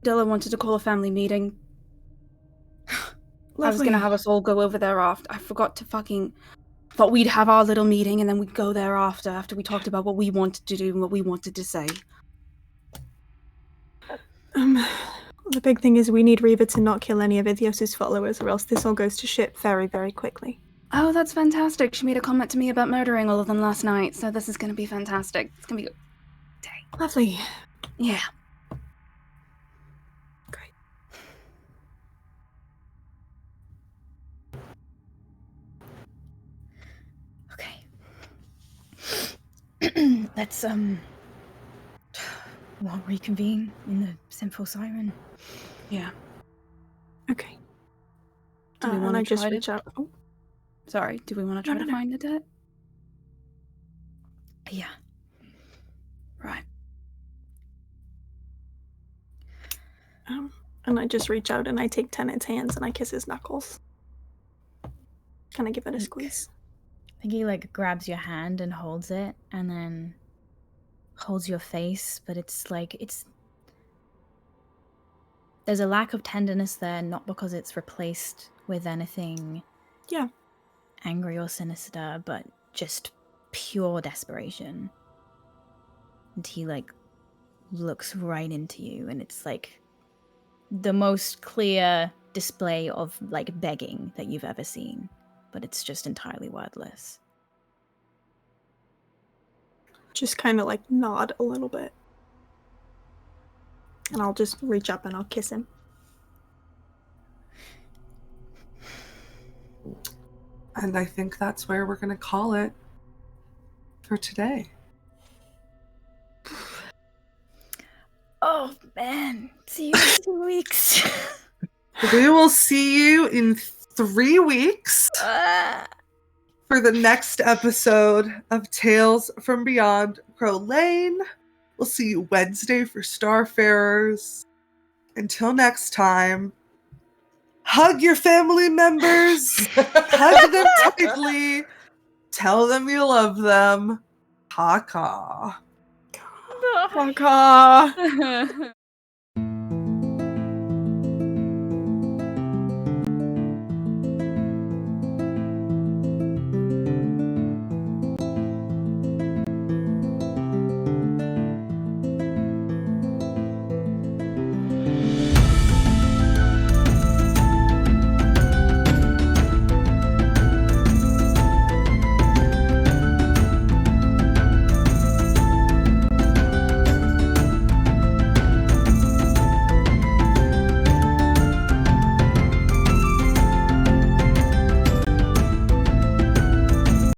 Della wanted to call a family meeting. I was Lovely. gonna have us all go over there after. I forgot to fucking... Thought we'd have our little meeting and then we'd go there after we talked about what we wanted to do and what we wanted to say. The big thing is we need Reva to not kill any of Ithios's followers, or else this all goes to shit very, very quickly. Oh, that's fantastic. She made a comment to me about murdering all of them last night, so this is gonna be fantastic. It's gonna be a good day. Lovely. Yeah. Great. Okay. Let's we'll reconvene in the Sinful Siren. Yeah. Okay. Do we And want I to just try reach to... out. Oh, Sorry, do we want to try to find Nadette? Yeah. Right. and I just reach out and I take Tennant's hands and I kiss his knuckles. Can I give it a squeeze? I think he like grabs your hand and holds it, and then holds your face, but it's like there's a lack of tenderness there, not because it's replaced with anything angry or sinister, but just pure desperation. And he like looks right into you, and it's like the most clear display of like begging that you've ever seen, but it's just entirely wordless. Just kind of like nod a little bit. And I'll just reach up and I'll kiss him. And I think that's where we're going to call it for today. Oh man, see you in 2 weeks. We will see you in 3 weeks for the next episode of Tales from Beyond Crow Lane. We'll see you Wednesday for Starfarers. Until next time, hug your family members, hug them tightly, tell them you love them. Caw-caw. Caw-caw.